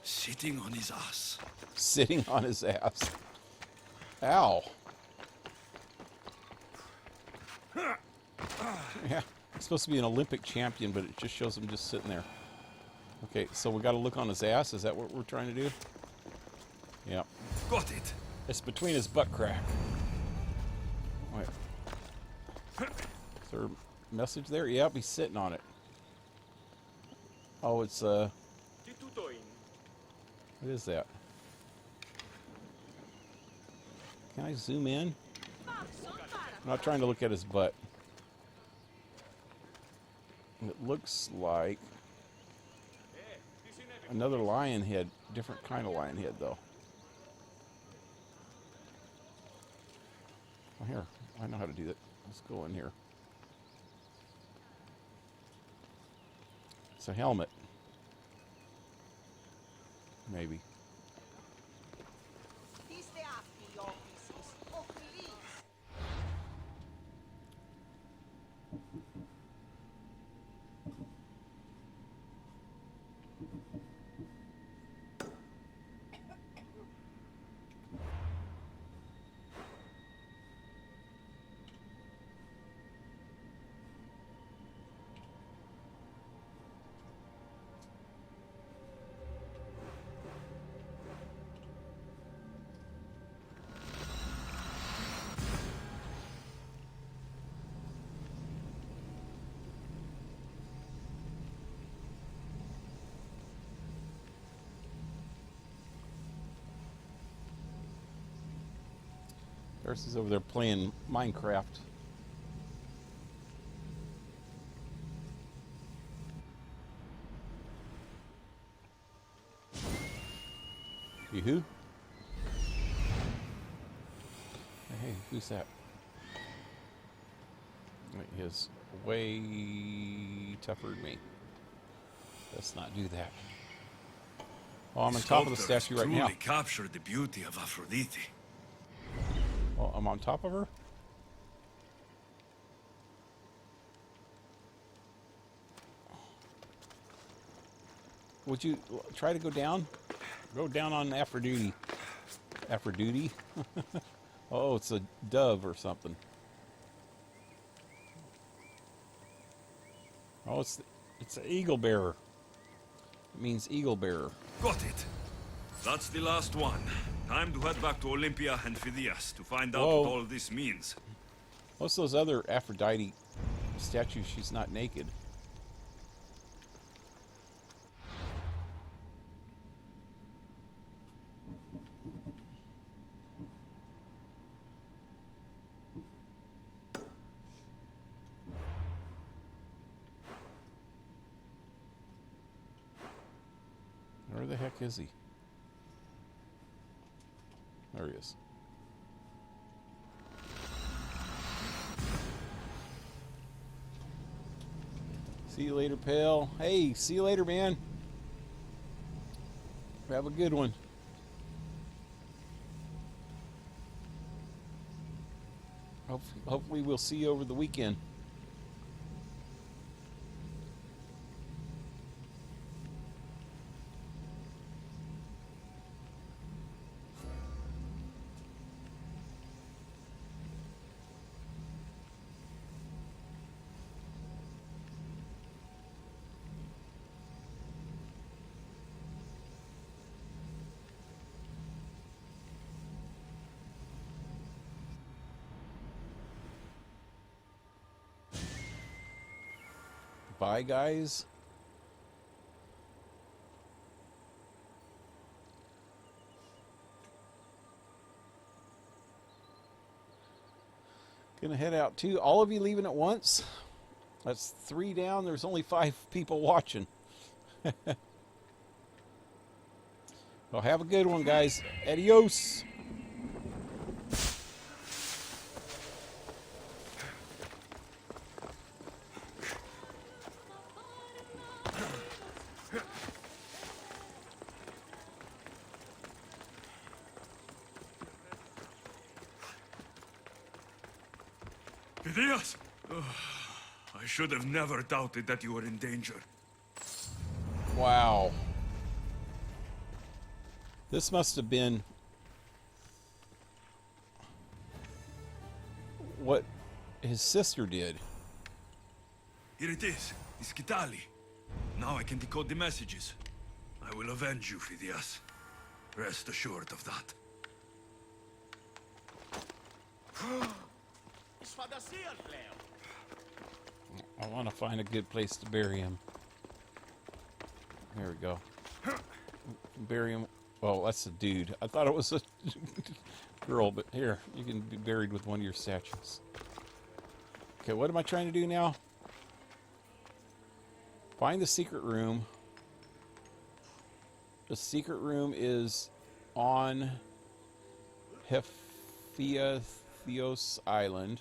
Speaker 4: sitting on his ass.
Speaker 1: Sitting on his ass. Ow. Yeah, he's supposed to be an Olympic champion, but it just shows him just sitting there. Okay, so we got to look on his ass. Is that what we're trying to do? Yeah.
Speaker 4: Got it.
Speaker 1: It's between his butt crack. Wait. Is there a message there? Yep, he's sitting on it. Oh, it's what is that? Can I zoom in? I'm not trying to look at his butt. It looks like another lion head, different kind of lion head though. Oh, here, I know how to do that. Let's go in here. It's a helmet. Maybe. Darcy's over there playing Minecraft. Yoo-hoo. Hey, who's that? Wait, he's way tougher than me. Let's not do that. Oh, I'm on top of the statue right now.
Speaker 4: Truly captured the beauty of Aphrodite.
Speaker 1: Oh, I'm on top of her? Would you try to go down? Go down on Aphrodite. Aphrodite? Oh, it's a dove or something. Oh, it's an eagle bearer. It means eagle bearer.
Speaker 4: Got it. That's the last one. Time to head back to Olympia and Phidias to find out what all this means.
Speaker 1: Most of those other Aphrodite statues, she's not naked. is he? There he is. See you later, pal. Hey, see you later, man. Have a good one. Hopefully we'll see you over the weekend. Bye, guys. Gonna head out too. All of you leaving at once? That's 3 down. There's only 5 people watching. Well, have a good one, guys. Adios.
Speaker 4: Phidias! I should have never doubted that you were in danger.
Speaker 1: Wow. This must have been what his sister did.
Speaker 4: Here it is, the Skitali. Now I can decode the messages. I will avenge you, Phidias. Rest assured of that.
Speaker 1: I want to find a good place to bury him. There we go. Bury him. Well, that's a dude. I thought it was a girl, but here, you can be buried with one of your statues. Okay, what am I trying to do now? Find the secret room. The secret room is on Hephaestos Island.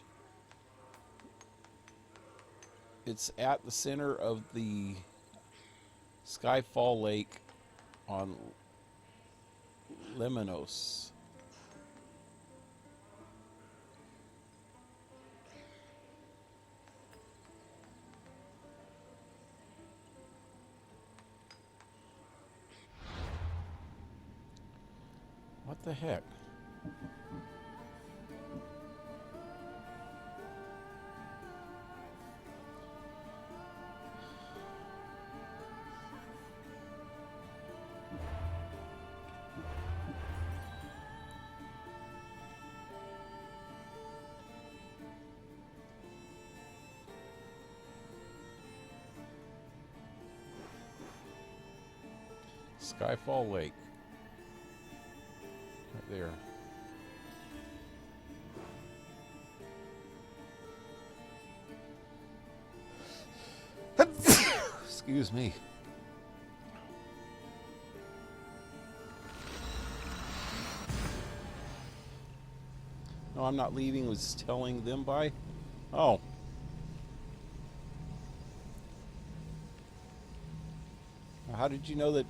Speaker 1: It's at the center of the Skyfall Lake on Lemnos. What the heck? Skyfall Lake. Right there. Excuse me. No, I'm not leaving. Was telling them bye. Oh. How did you know that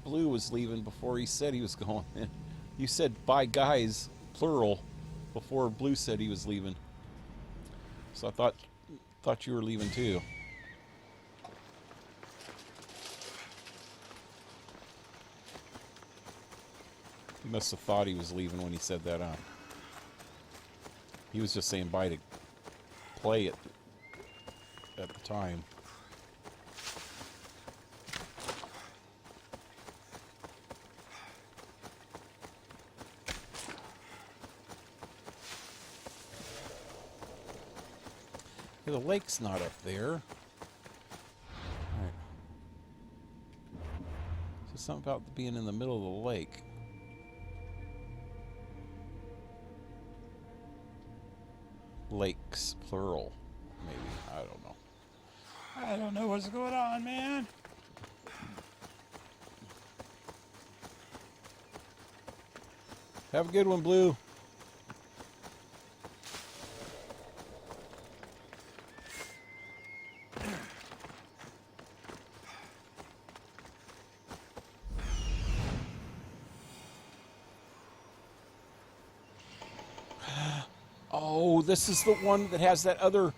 Speaker 1: Blue was leaving before he said he was going? You said bye guys, plural, before Blue said he was leaving. So I thought you were leaving too. He must have thought he was leaving when he said that, huh? He was just saying bye to play it at the time. Yeah, the lake's not up there. Right. So something about being in the middle of the lake. Lakes, plural, maybe. I don't know. I don't know what's going on, man. Have a good one, Blue. Oh, this is the one that has that other...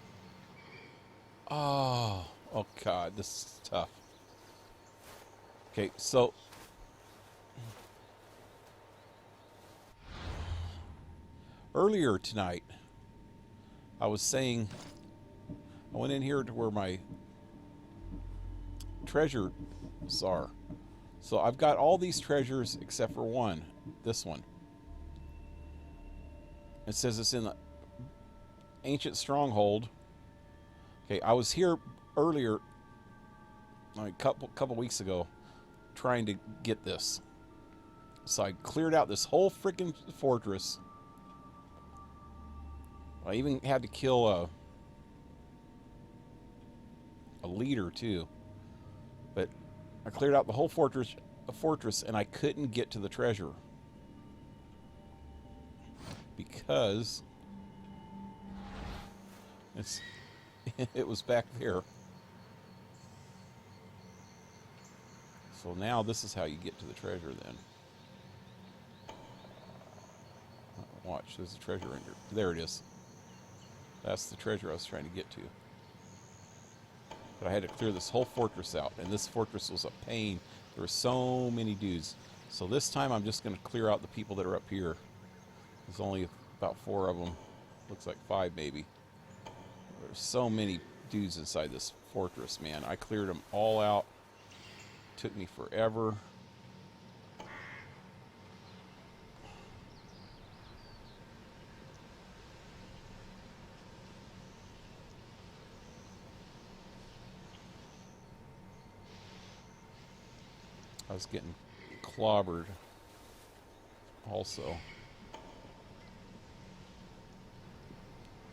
Speaker 1: Oh God, this is tough. Okay, so... Earlier tonight, I was saying... I went in here to where my treasures are. So I've got all these treasures except for one. This one. It says it's in the ancient stronghold. Okay, I was here earlier, like a couple weeks ago, trying to get this. So I cleared out this whole freaking fortress. I even had to kill a leader too. But I cleared out the whole fortress, and I couldn't get to the treasure because it was back there. So now this is how you get to the treasure then. Watch, there's a treasure in here. There it is. That's the treasure I was trying to get to. But I had to clear this whole fortress out, and this fortress was a pain. There were so many dudes. So this time I'm just going to clear out the people that are up here. There's only about 4 of them. Looks like 5 maybe. There's so many dudes inside this fortress, man. I cleared them all out. Took me forever. I was getting clobbered also.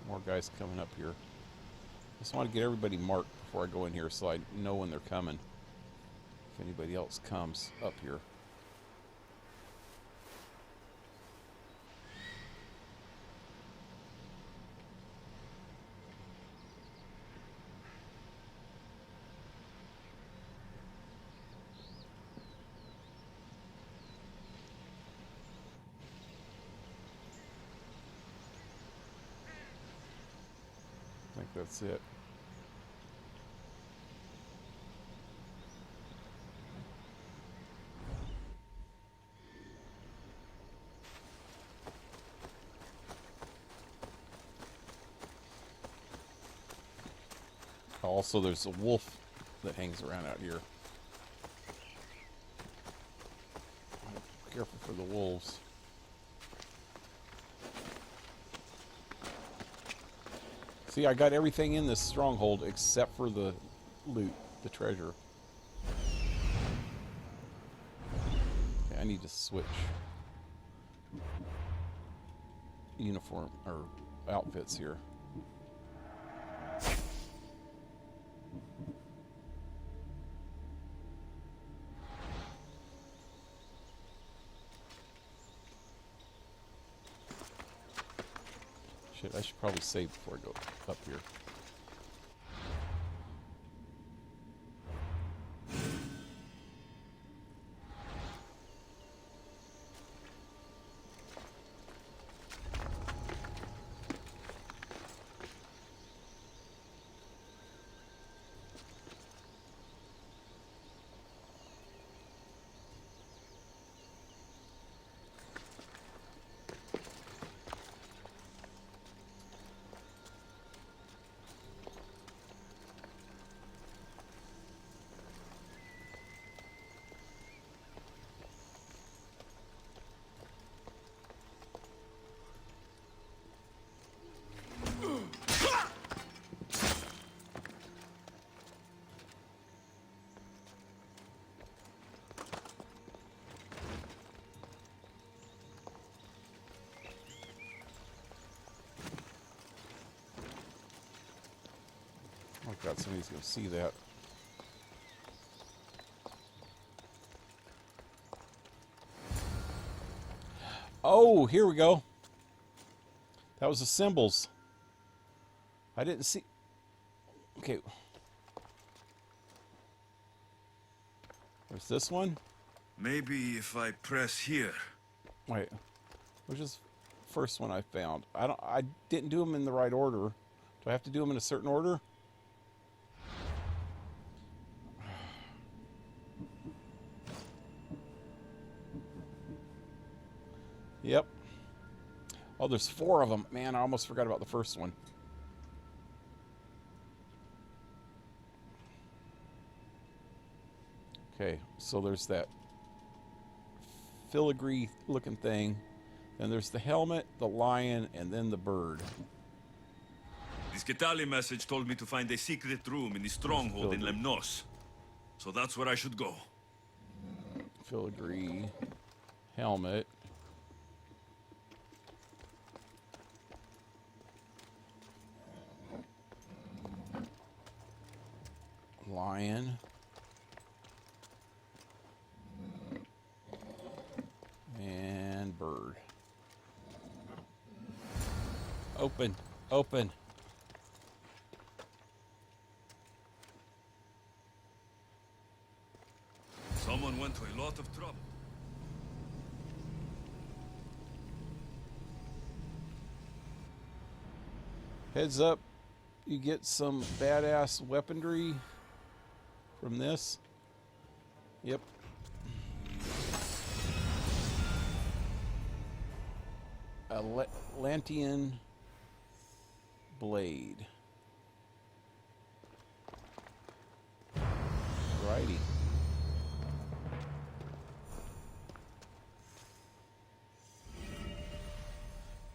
Speaker 1: More guys coming up here. Just want to get everybody marked before I go in here so I know when they're coming. If anybody else comes up here. I think that's it. Also, there's a wolf that hangs around out here. Careful for the wolves. See, I got everything in this stronghold except for the loot, the treasure. Okay, I need to switch uniform or outfits here. Shit, I should probably save before I go up here. Oh God, somebody's gonna see that. Oh, here we go. That was the symbols. I didn't see. Okay. There's this one.
Speaker 4: Maybe if I press here.
Speaker 1: Wait. Which is the first one I found? I didn't do them in the right order. Do I have to do them in a certain order? Yep. Oh, there's 4 of them. Man, I almost forgot about the first one. Okay, so there's that filigree looking thing. Then there's the helmet, the lion, and then the bird.
Speaker 4: The Skitali message told me to find a secret room in the stronghold in Lemnos. So that's where I should go.
Speaker 1: Filigree, helmet. Lion. And bird. Open. Open.
Speaker 4: Someone went to a lot of trouble.
Speaker 1: Heads up, you get some badass weaponry from this. Yep. A Lantian blade. Righty.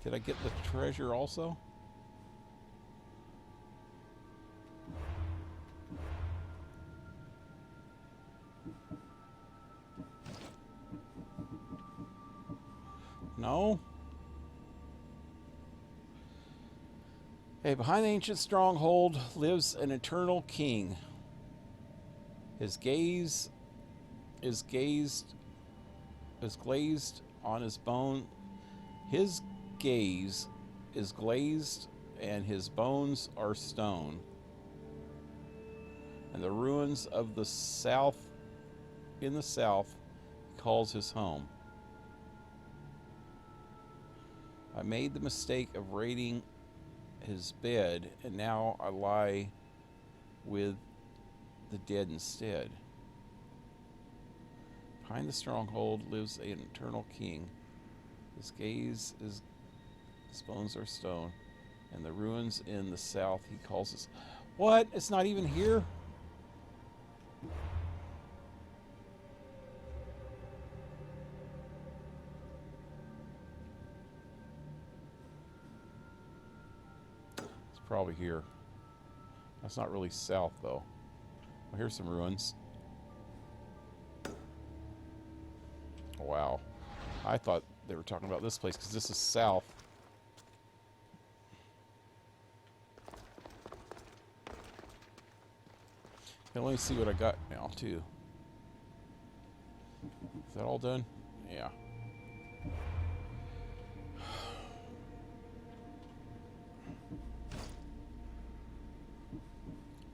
Speaker 1: Did I get the treasure also? No? Hey, behind the ancient stronghold lives an eternal king. His gaze is glazed on his bone. His gaze is glazed and his bones are stone. And the ruins of the south, in the south, he calls his home. I made the mistake of raiding his bed, and now I lie with the dead instead. Behind the stronghold lives an eternal king. His gaze is, his bones are stone, and the ruins in the south he calls his. What? It's not even here? It's probably here. That's not really south, though. Well, here's some ruins. Wow. I thought they were talking about this place because this is south. Okay, let me see what I got now, too. Is that all done? Yeah.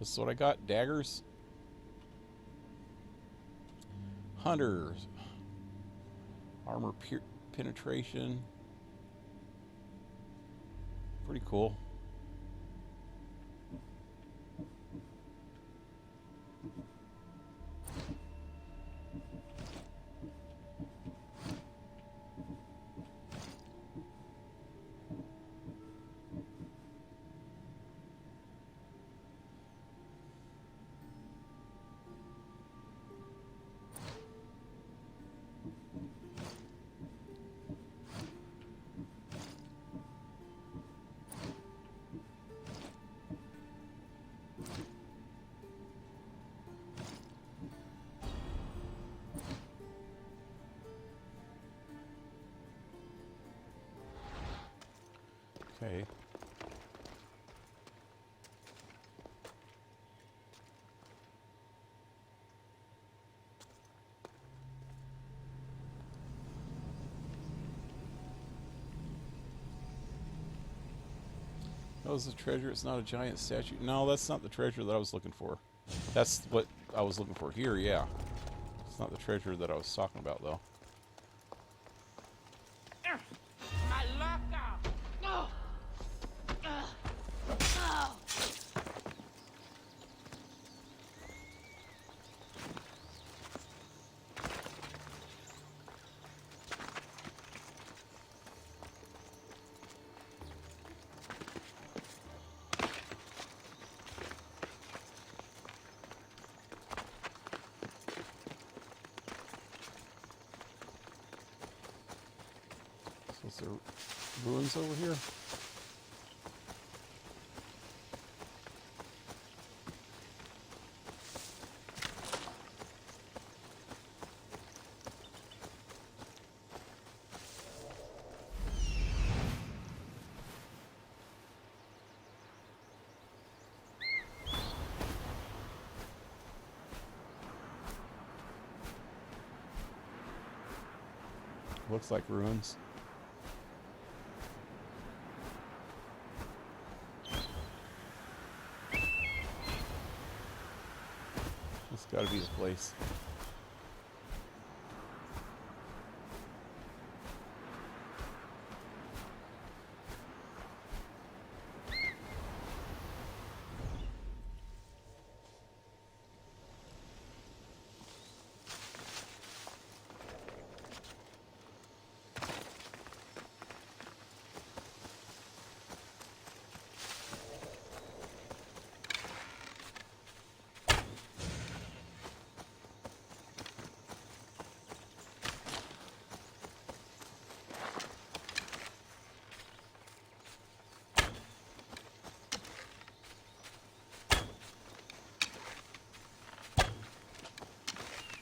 Speaker 1: This is what I got. Daggers. Hunters. Armor penetration. Pretty cool. Okay. That was the treasure. It's not a giant statue. No, that's not the treasure that I was looking for. That's what I was looking for here, yeah. It's not the treasure that I was talking about, though.
Speaker 11: My locker! Oh. Oh.
Speaker 1: Is there ruins over here? Looks like ruins. It's gotta be the place.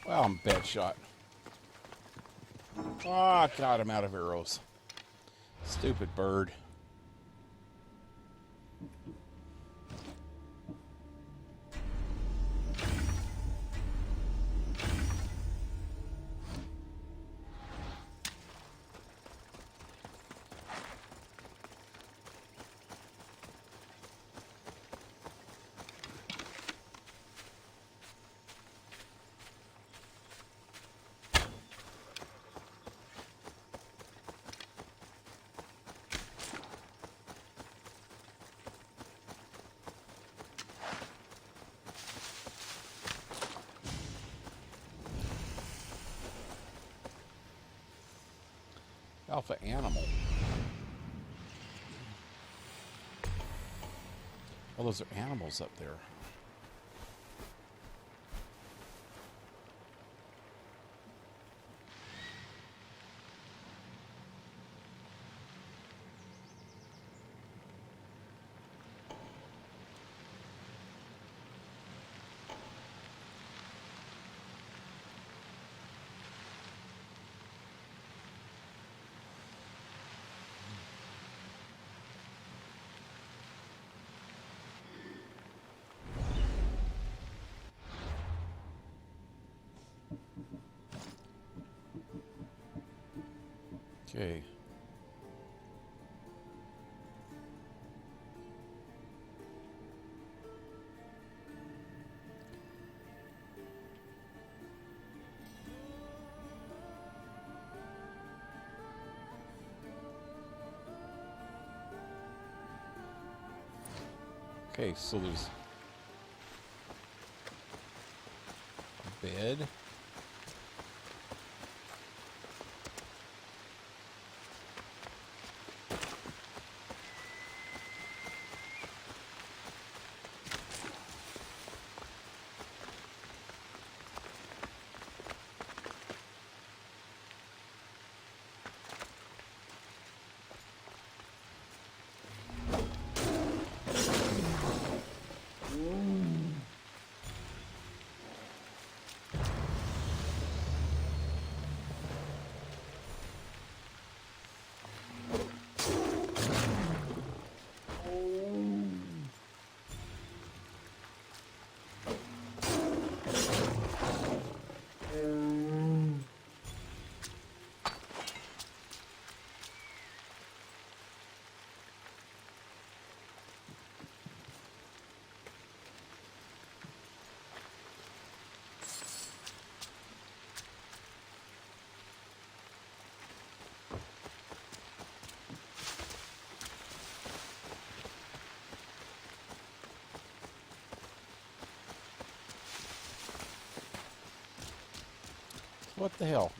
Speaker 1: Wow, I'm a bad shot. Ah, oh, God, I'm out of arrows. Stupid bird. Alpha animal. Oh, those are animals up there. Okay. Okay, so there's a bed. What the hell?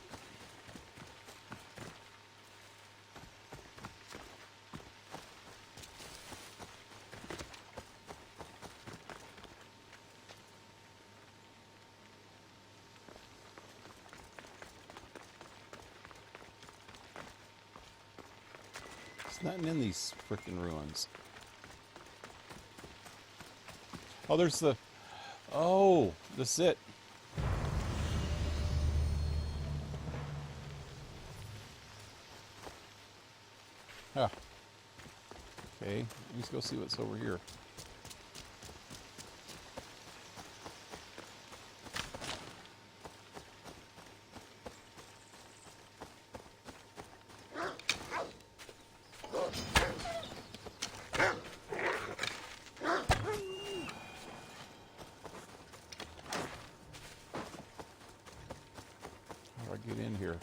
Speaker 1: There's nothing in these frickin' ruins. Oh, there's the... Oh, that's it. Huh. Okay, let's go see what's over here. How do I get in here?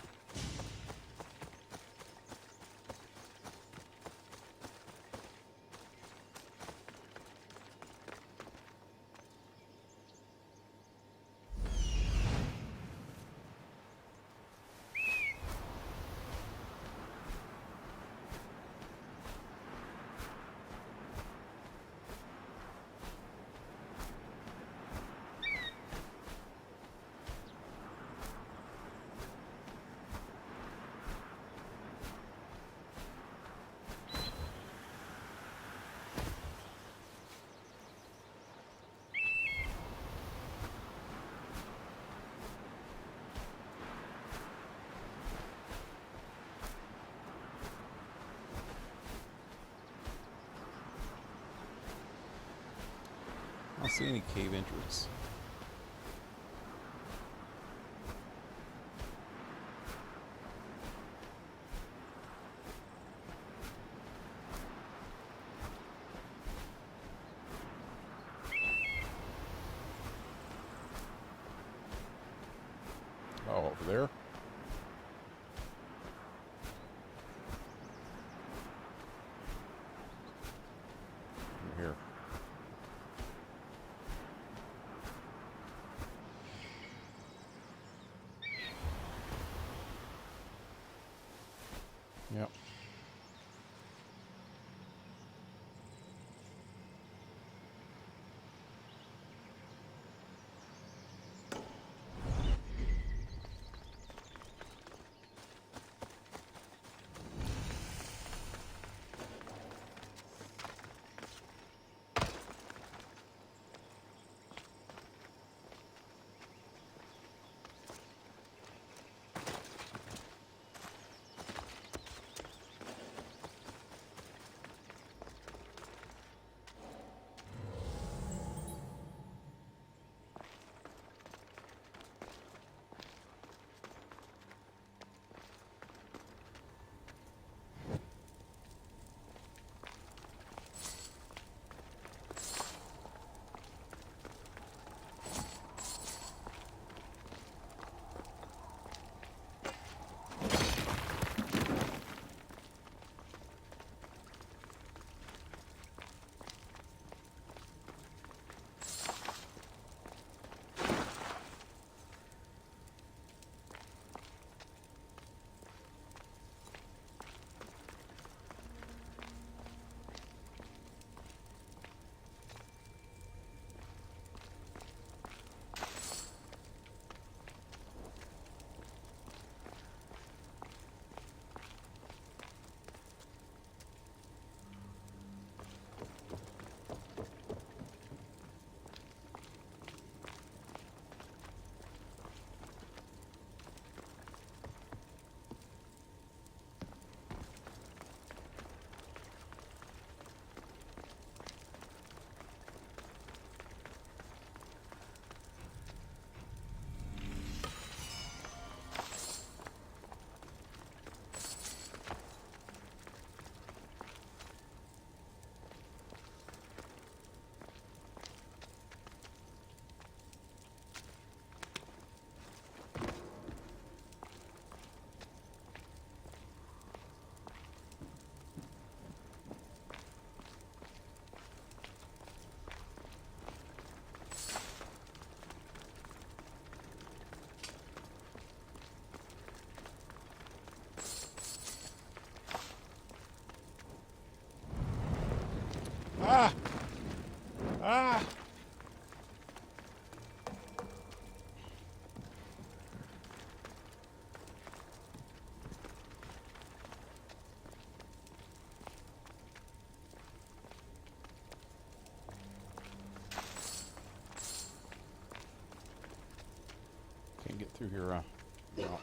Speaker 1: I don't see any cave entrance. Oh, over there? Over here. Yep. Ah! Ah! Can't get through here, no.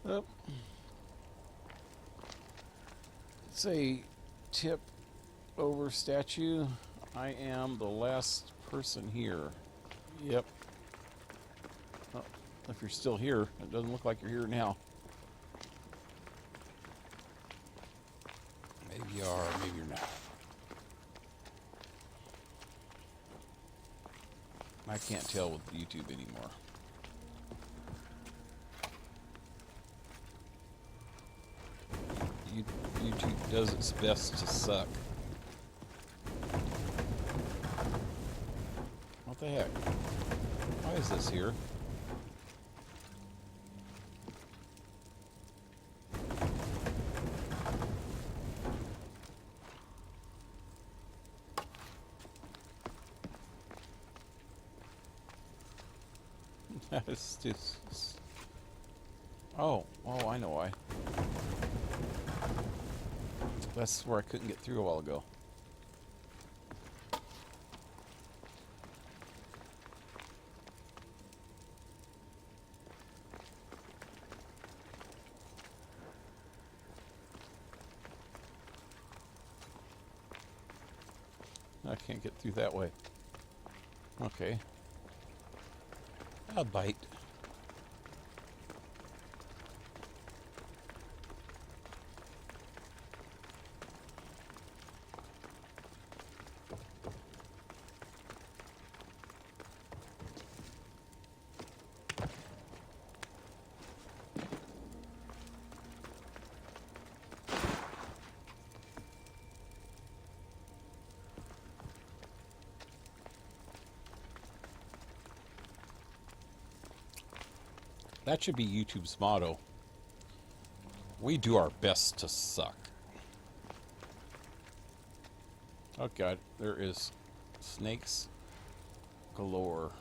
Speaker 1: Yep. It's a tip over statue. I am the last person here. Yep. Well, if you're still here, it doesn't look like you're here now. Maybe you are, maybe you're not. I can't tell with YouTube anymore. YouTube does its best to suck. What the heck? Why is this here? That is just... Oh, I know why. That's where I couldn't get through a while ago. I can't get through that way. Okay. A bite. That should be YouTube's motto. We do our best to suck. Oh god, there is snakes galore.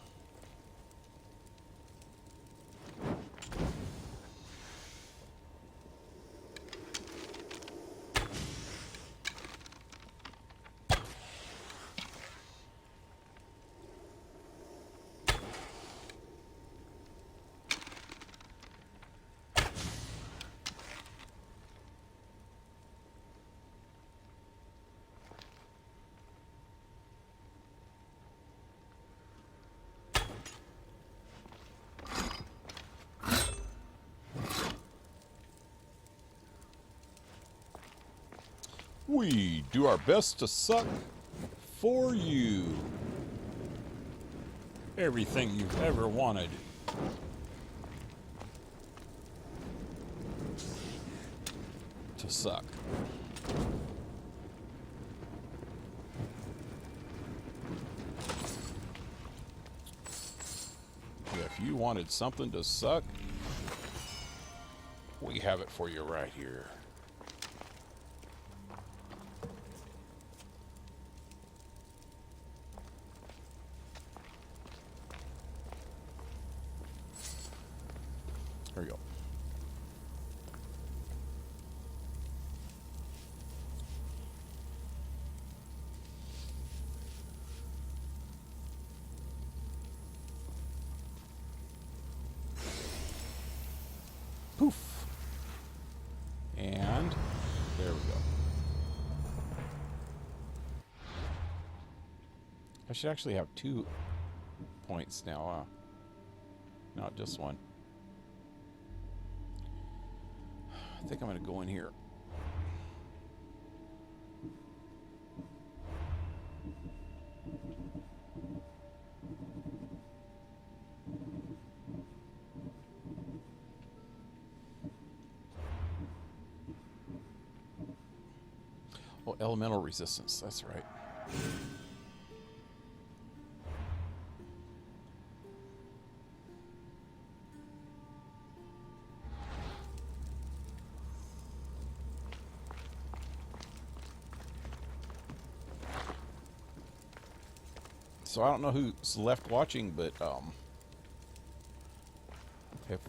Speaker 1: We do our best to suck for you. Everything you've ever wanted. To suck. If you wanted something to suck, we have it for you right here. There you go. Poof. And there we go. I should actually have 2 points now, not just one. I think I'm going to go in here. Oh, elemental resistance. That's right. So I don't know who's left watching, but if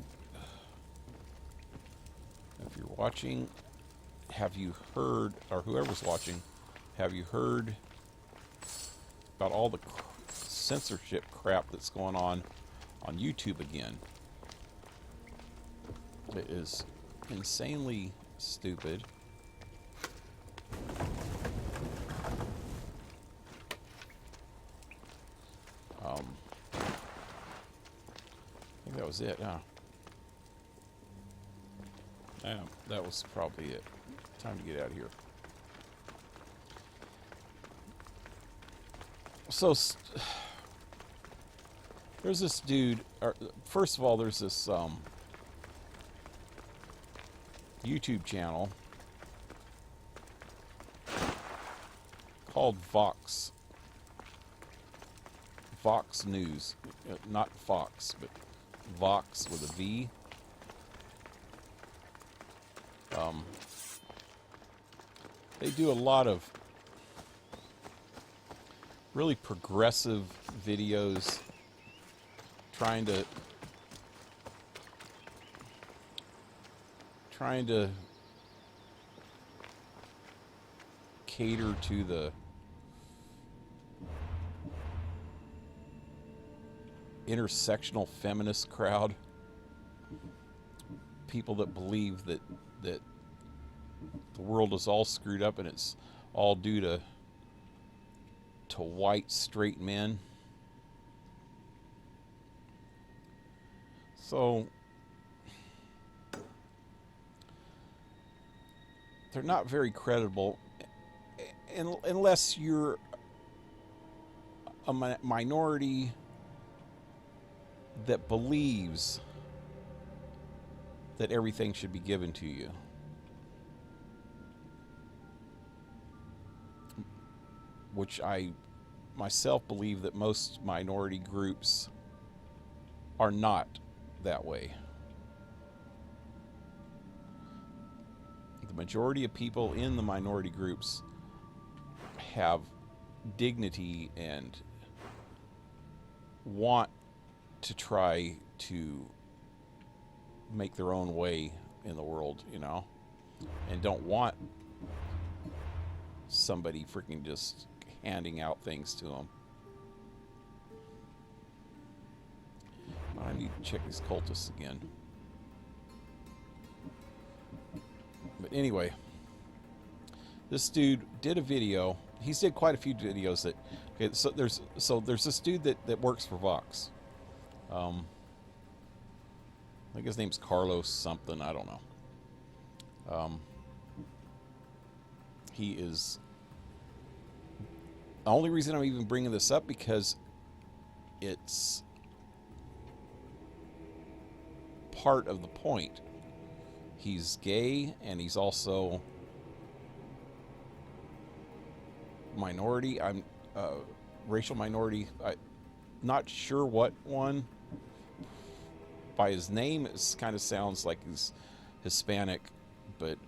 Speaker 1: you're watching, have you heard, or whoever's watching, have you heard about all the censorship crap that's going on YouTube again? It is insanely stupid. I think that was it, huh? Yeah, that was probably it. Time to get out of here. So, there's this dude, first of all, there's this YouTube channel called Vox News. Not Fox, but Vox with a V. They do a lot of really progressive videos trying to cater to the intersectional feminist crowd, people that believe that the world is all screwed up and it's all due to white straight men. So they're not very credible unless you're a minority that believes that everything should be given to you. Which I myself believe that most minority groups are not that way. The majority of people in the minority groups have dignity and want to try to make their own way in the world, you know, and don't want somebody freaking just handing out things to them. I need to check these cultists again. But anyway, this dude did a video. He's did quite a few videos that. Okay, so there's this dude that works for Vox. I think his name's Carlos something. I don't know. He is. The only reason I'm even bringing this up because it's part of the point. He's gay and he's also minority. I'm racial minority. I'm not sure what one. By his name, it kind of sounds like he's Hispanic, but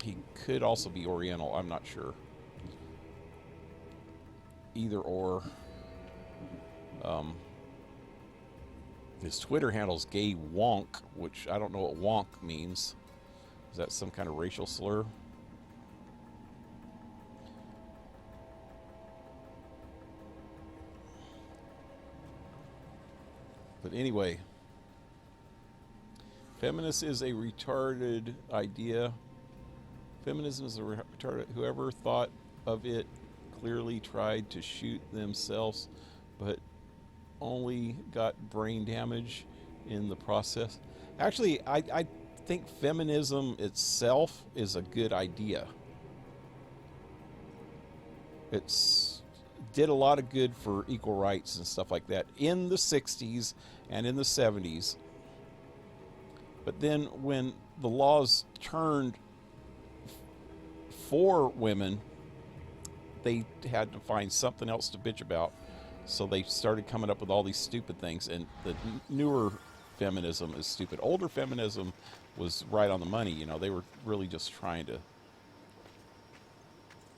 Speaker 1: he could also be Oriental. I'm not sure. Either or. His Twitter handle's gay wonk, which I don't know what wonk means. Is that some kind of racial slur? But anyway, feminist is a retarded idea. Feminism is a retarded. Whoever thought of it clearly tried to shoot themselves, but only got brain damage in the process. Actually, I think feminism itself is a good idea. It's did a lot of good for equal rights and stuff like that in the 60s and in the 70s. But then when the laws turned for women they had to find something else to bitch about, so they started coming up with all these stupid things. And the newer feminism is stupid. Older feminism was right on the money. You know, they were really just trying to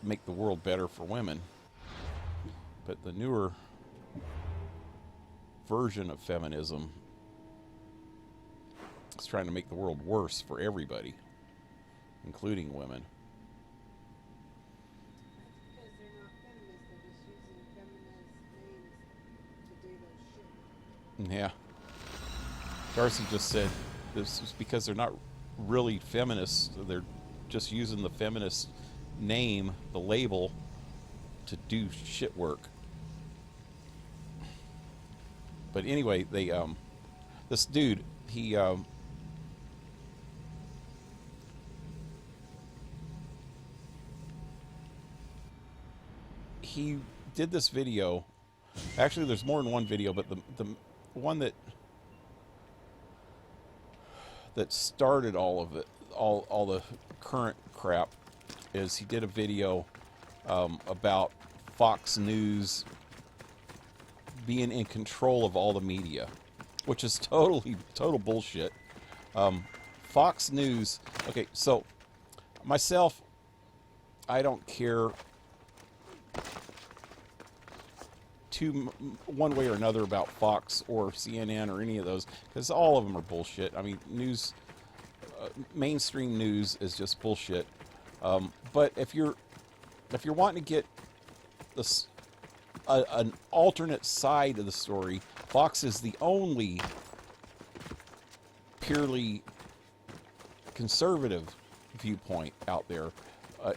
Speaker 1: make the world better for women. But the newer version of feminism is trying to make the world worse for everybody, including women. Yeah. Darcy just said this is because they're not really feminists. They're just using the feminist name, the label, to do shit work. But anyway, they this dude, he did this video. Actually, there's more than one video, but the one that started all of it, all the current crap, is he did a video about Fox News being in control of all the media, which is total bullshit. Fox News, okay, so myself, I don't care one way or another about Fox or CNN or any of those, because all of them are bullshit. I mean, news, mainstream news is just bullshit. But if you're wanting to get this an alternate side of the story, Fox is the only purely conservative viewpoint out there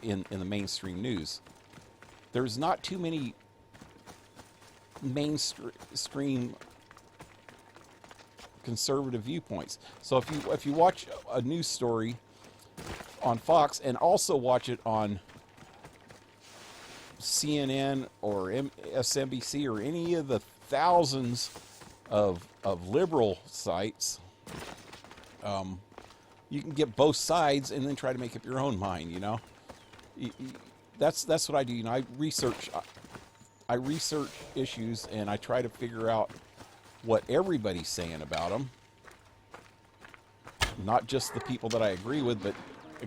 Speaker 1: in the mainstream news. There's not too many mainstream conservative viewpoints. So if you watch a news story on Fox and also watch it on CNN or MSNBC or any of the thousands of liberal sites, you can get both sides and then try to make up your own mind. You know, that's what I do. You know, I research issues and I try to figure out what everybody's saying about them. Not just the people that I agree with, but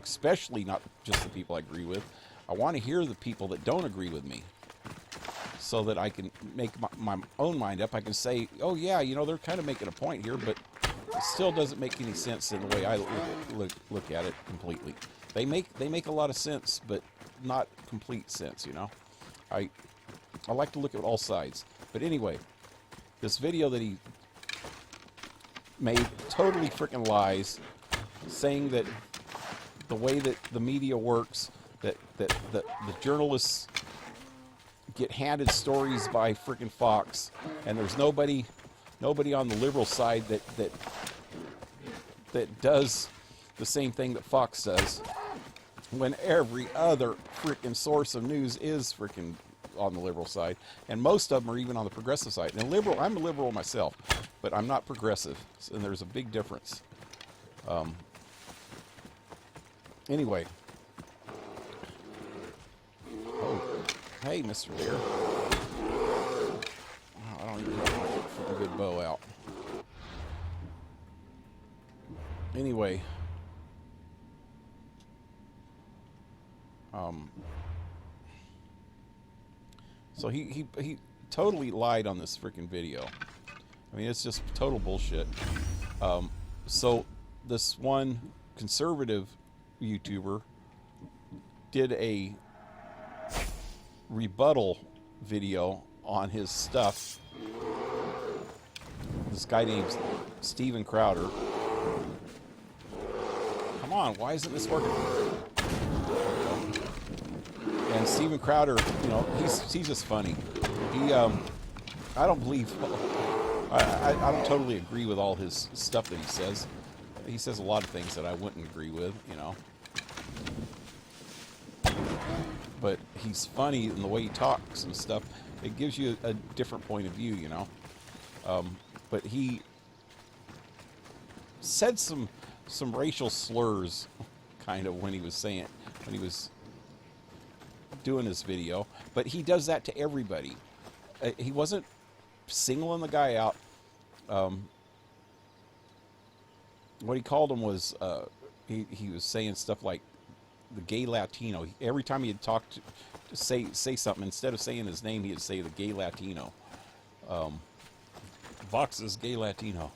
Speaker 1: especially not just the people I agree with. I want to hear the people that don't agree with me, so that I can make my own mind up. I can say, oh yeah, you know, they're kind of making a point here, but it still doesn't make any sense in the way I look at it completely. They make a lot of sense, but not complete sense, you know. I like to look at all sides. But anyway, this video that he made totally freaking lies, saying that the way that the media works, that the journalists get handed stories by freaking Fox, and there's nobody on the liberal side that does the same thing that Fox does, when every other freaking source of news is freaking on the liberal side, and most of them are even on the progressive side. And I'm a liberal myself, but I'm not progressive, and there's a big difference. Anyway. Oh, hey, Mr. Deer. Oh, I don't even have my freaking good bow out. Anyway. So he totally lied on this freaking video. I mean, it's just total bullshit. So this one conservative YouTuber did a rebuttal video on his stuff. This guy named Steven Crowder. Come on, why isn't this working? And Steven Crowder, you know, he's just funny. I don't believe, I don't totally agree with all his stuff that he says. He says a lot of things that I wouldn't agree with, you know. But he's funny in the way he talks and stuff. It gives you a different point of view, you know. But he said some racial slurs, kind of, when he was doing this video, but he does that to everybody. He wasn't singling the guy out. What he called him was he was saying stuff like the gay Latino. Every time he'd talk to say something, instead of saying his name, he'd say the gay Latino. Vox's gay Latino,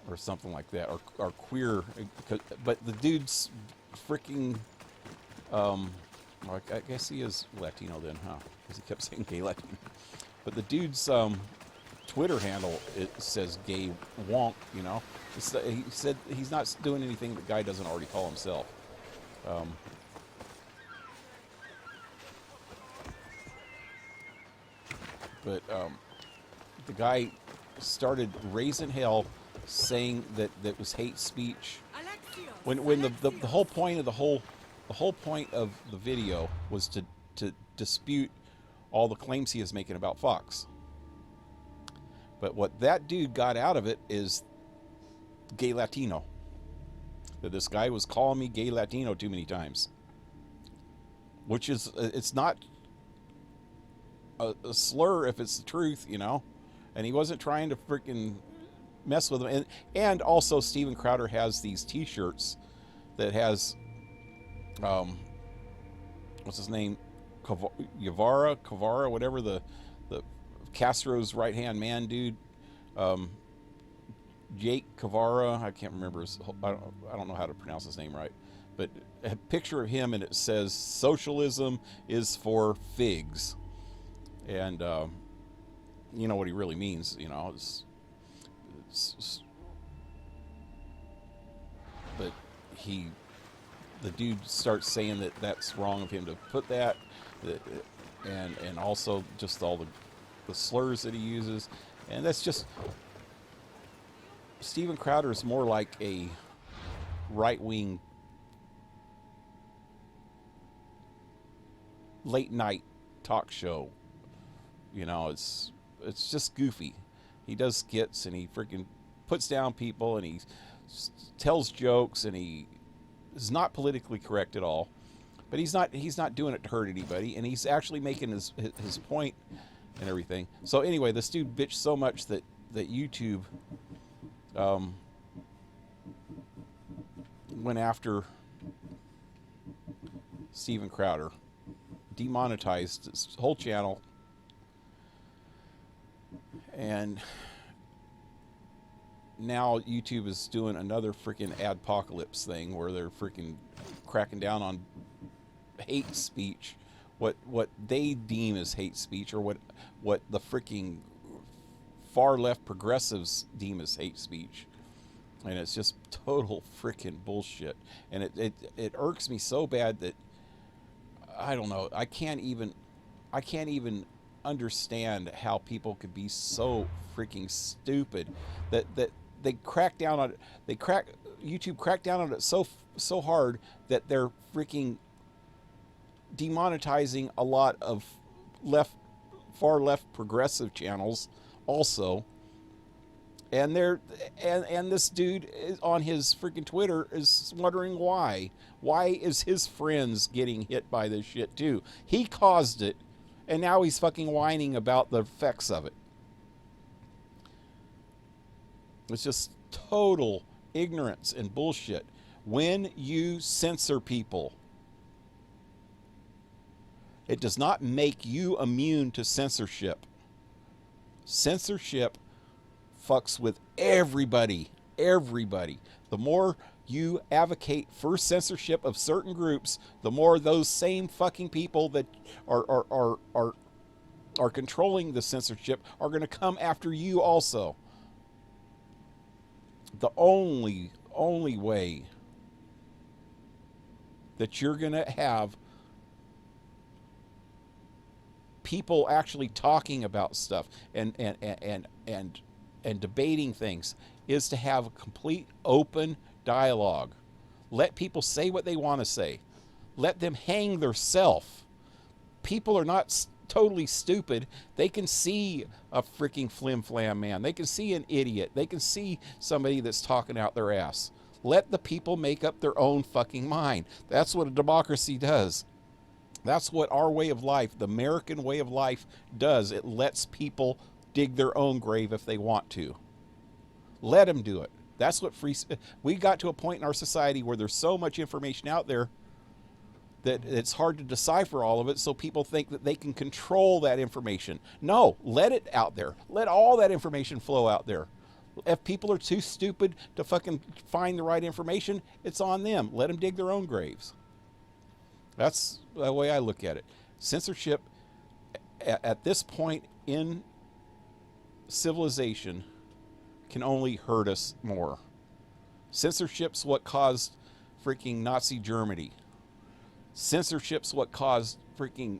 Speaker 1: or something like that, or queer. But the dude's freaking. I guess he is Latino then, huh? Because he kept saying gay Latino. But the dude's Twitter handle, it says gay wonk, you know. He said he's not doing anything the guy doesn't already call himself. But the guy started raising hell, saying that was hate speech. When the whole point of the whole point of the video was to dispute all the claims he is making about Fox. But what that dude got out of it is gay Latino. That this guy was calling me gay Latino too many times. Which is, it's not a slur if it's the truth, you know. And he wasn't trying to freaking mess with him. And also Steven Crowder has these t-shirts that has, what's his name? Kavara, whatever, the Castro's right-hand man dude. Jake Kavara, I can't remember his, I don't know how to pronounce his name right, but a picture of him, and it says socialism is for figs, and you know what he really means, you know. But the dude starts saying that that's wrong of him to put that, and also just all the slurs that he uses, and that's just. Steven Crowder is more like a right-wing late-night talk show. You know, it's just goofy. He does skits, and he freaking puts down people, and he tells jokes, and he is not politically correct at all. But he's not doing it to hurt anybody, and he's actually making his point and everything. So anyway, this dude bitched so much that YouTube went after Steven Crowder, demonetized his whole channel, and now YouTube is doing another freaking adpocalypse thing where they're freaking cracking down on hate speech, what they deem as hate speech, or what the freaking far left progressives deem as hate speech. And it's just total freaking bullshit. And it irks me so bad that I don't know, I can't even understand how people could be so freaking stupid that they crack down on it. YouTube cracked down on it so hard that they're freaking demonetizing a lot of far left progressive channels also. And this dude is on his freaking Twitter is wondering why. Why is his friends getting hit by this shit too? He caused it, and now he's fucking whining about the effects of it. It's just total ignorance and bullshit. When you censor people, it does not make you immune to censorship. Censorship fucks with everybody. Everybody. The more you advocate for censorship of certain groups, the more those same fucking people that are controlling the censorship are going to come after you also. The only way that you're going to have people actually talking about stuff and debating things is to have a complete open dialogue. Let people say what they want to say. Let them hang their self. People are not totally stupid. They can see a freaking flim-flam man. They can see an idiot. They can see somebody that's talking out their ass. Let the people make up their own fucking mind. That's what a democracy does. That's what our way of life, the American way of life, does. It lets people dig their own grave if they want to. Let them do it. That's what we got to a point in our society where there's so much information out there that it's hard to decipher all of it, so people think that they can control that information. No, let it out there. Let all that information flow out there. If people are too stupid to fucking find the right information, it's on them. Let them dig their own graves. That's the way I look at it. Censorship, at this point in civilization, can only hurt us more. Censorship's what caused freaking Nazi Germany. Censorship's what caused freaking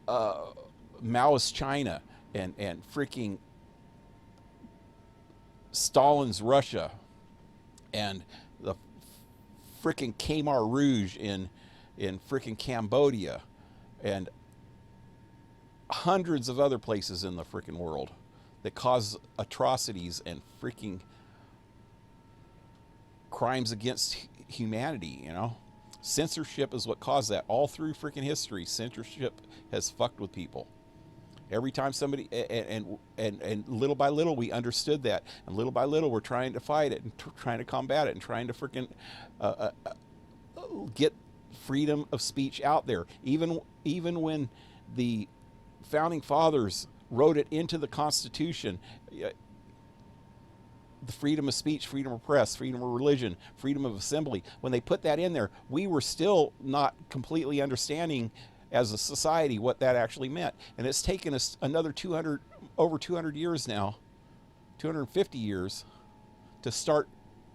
Speaker 1: Maoist China and freaking Stalin's Russia and the freaking Khmer Rouge in freaking Cambodia and hundreds of other places in the freaking world that cause atrocities and freaking crimes against humanity, you know? Censorship is what caused that. All through freaking history, censorship has fucked with people. Every time somebody, and little by little we understood that, and little by little we're trying to fight it and trying to combat it and trying to freaking get freedom of speech out there. Even when the founding fathers wrote it into the Constitution, the freedom of speech, freedom of press, freedom of religion, freedom of assembly, when they put that in there, we were still not completely understanding as a society what that actually meant. And it's taken us another over 200 years now, 250 years, to start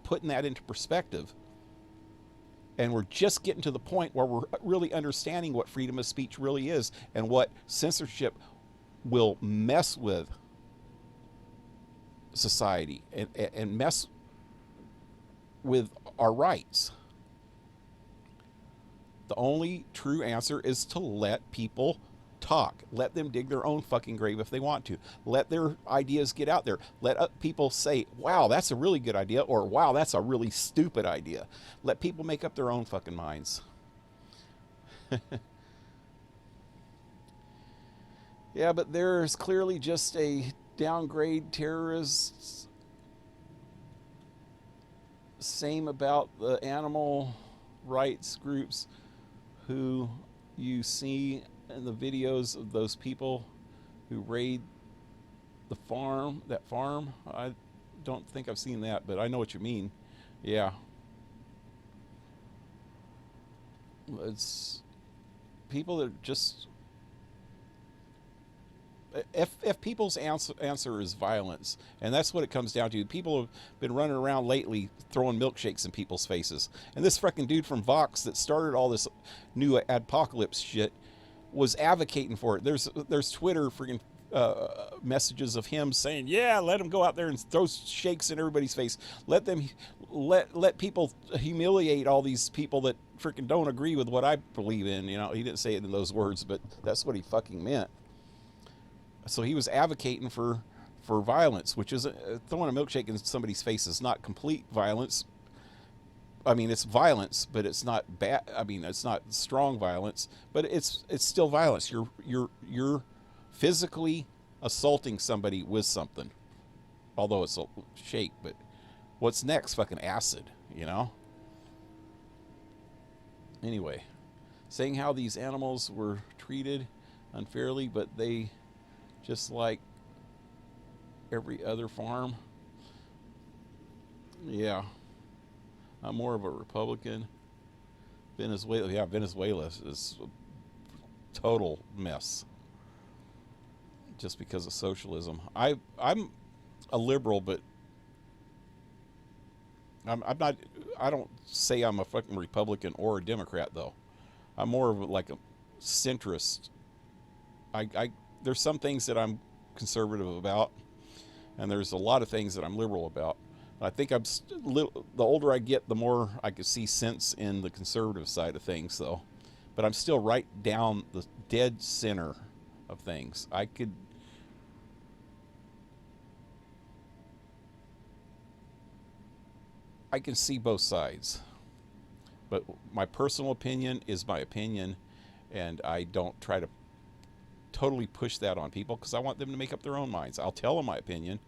Speaker 1: putting that into perspective. And we're just getting to the point where we're really understanding what freedom of speech really is and what censorship will mess with society and mess with our rights. The only true answer is to let people talk. Let them dig their own fucking grave if they want to. Let their ideas get out there. Let people say, wow, that's a really good idea, or wow, that's a really stupid idea. Let people make up their own fucking minds. Yeah, but there's clearly just a downgrade terrorists. Same about the animal rights groups who you see in the videos of those people who raid the farm, that farm. I don't think I've seen that, but I know what you mean. Yeah. It's people that just... If people's answer is violence, and that's what it comes down to. People have been running around lately throwing milkshakes in people's faces. And this freaking dude from Vox that started all this new apocalypse shit was advocating for it. There's Twitter freaking messages of him saying, yeah, let him go out there and throw shakes in everybody's face. Let them let people humiliate all these people that freaking don't agree with what I believe in. You know, he didn't say it in those words, but that's what he fucking meant. So he was advocating for violence, which is throwing a milkshake in somebody's face is not complete violence. I mean, it's violence, but it's not bad. I mean, it's not strong violence, but it's still violence. You're physically assaulting somebody with something, although it's a shake. But what's next? Fucking acid, you know. Anyway, saying how these animals were treated unfairly, but they, just like every other farm. Yeah. I'm more of a Republican. Venezuela, yeah, Venezuela is a total mess. Just because of socialism. I'm a liberal, but I'm not, I don't say I'm a fucking Republican or a Democrat, though. I'm more of like a centrist. There's some things that I'm conservative about, and there's a lot of things that I'm liberal about. I think the older I get, the more I can see sense in the conservative side of things, though. But I'm still right down the dead center of things. I can see both sides. But my personal opinion is my opinion, And I don't try to totally push that on people because I want them to make up their own minds. I'll tell them my opinion,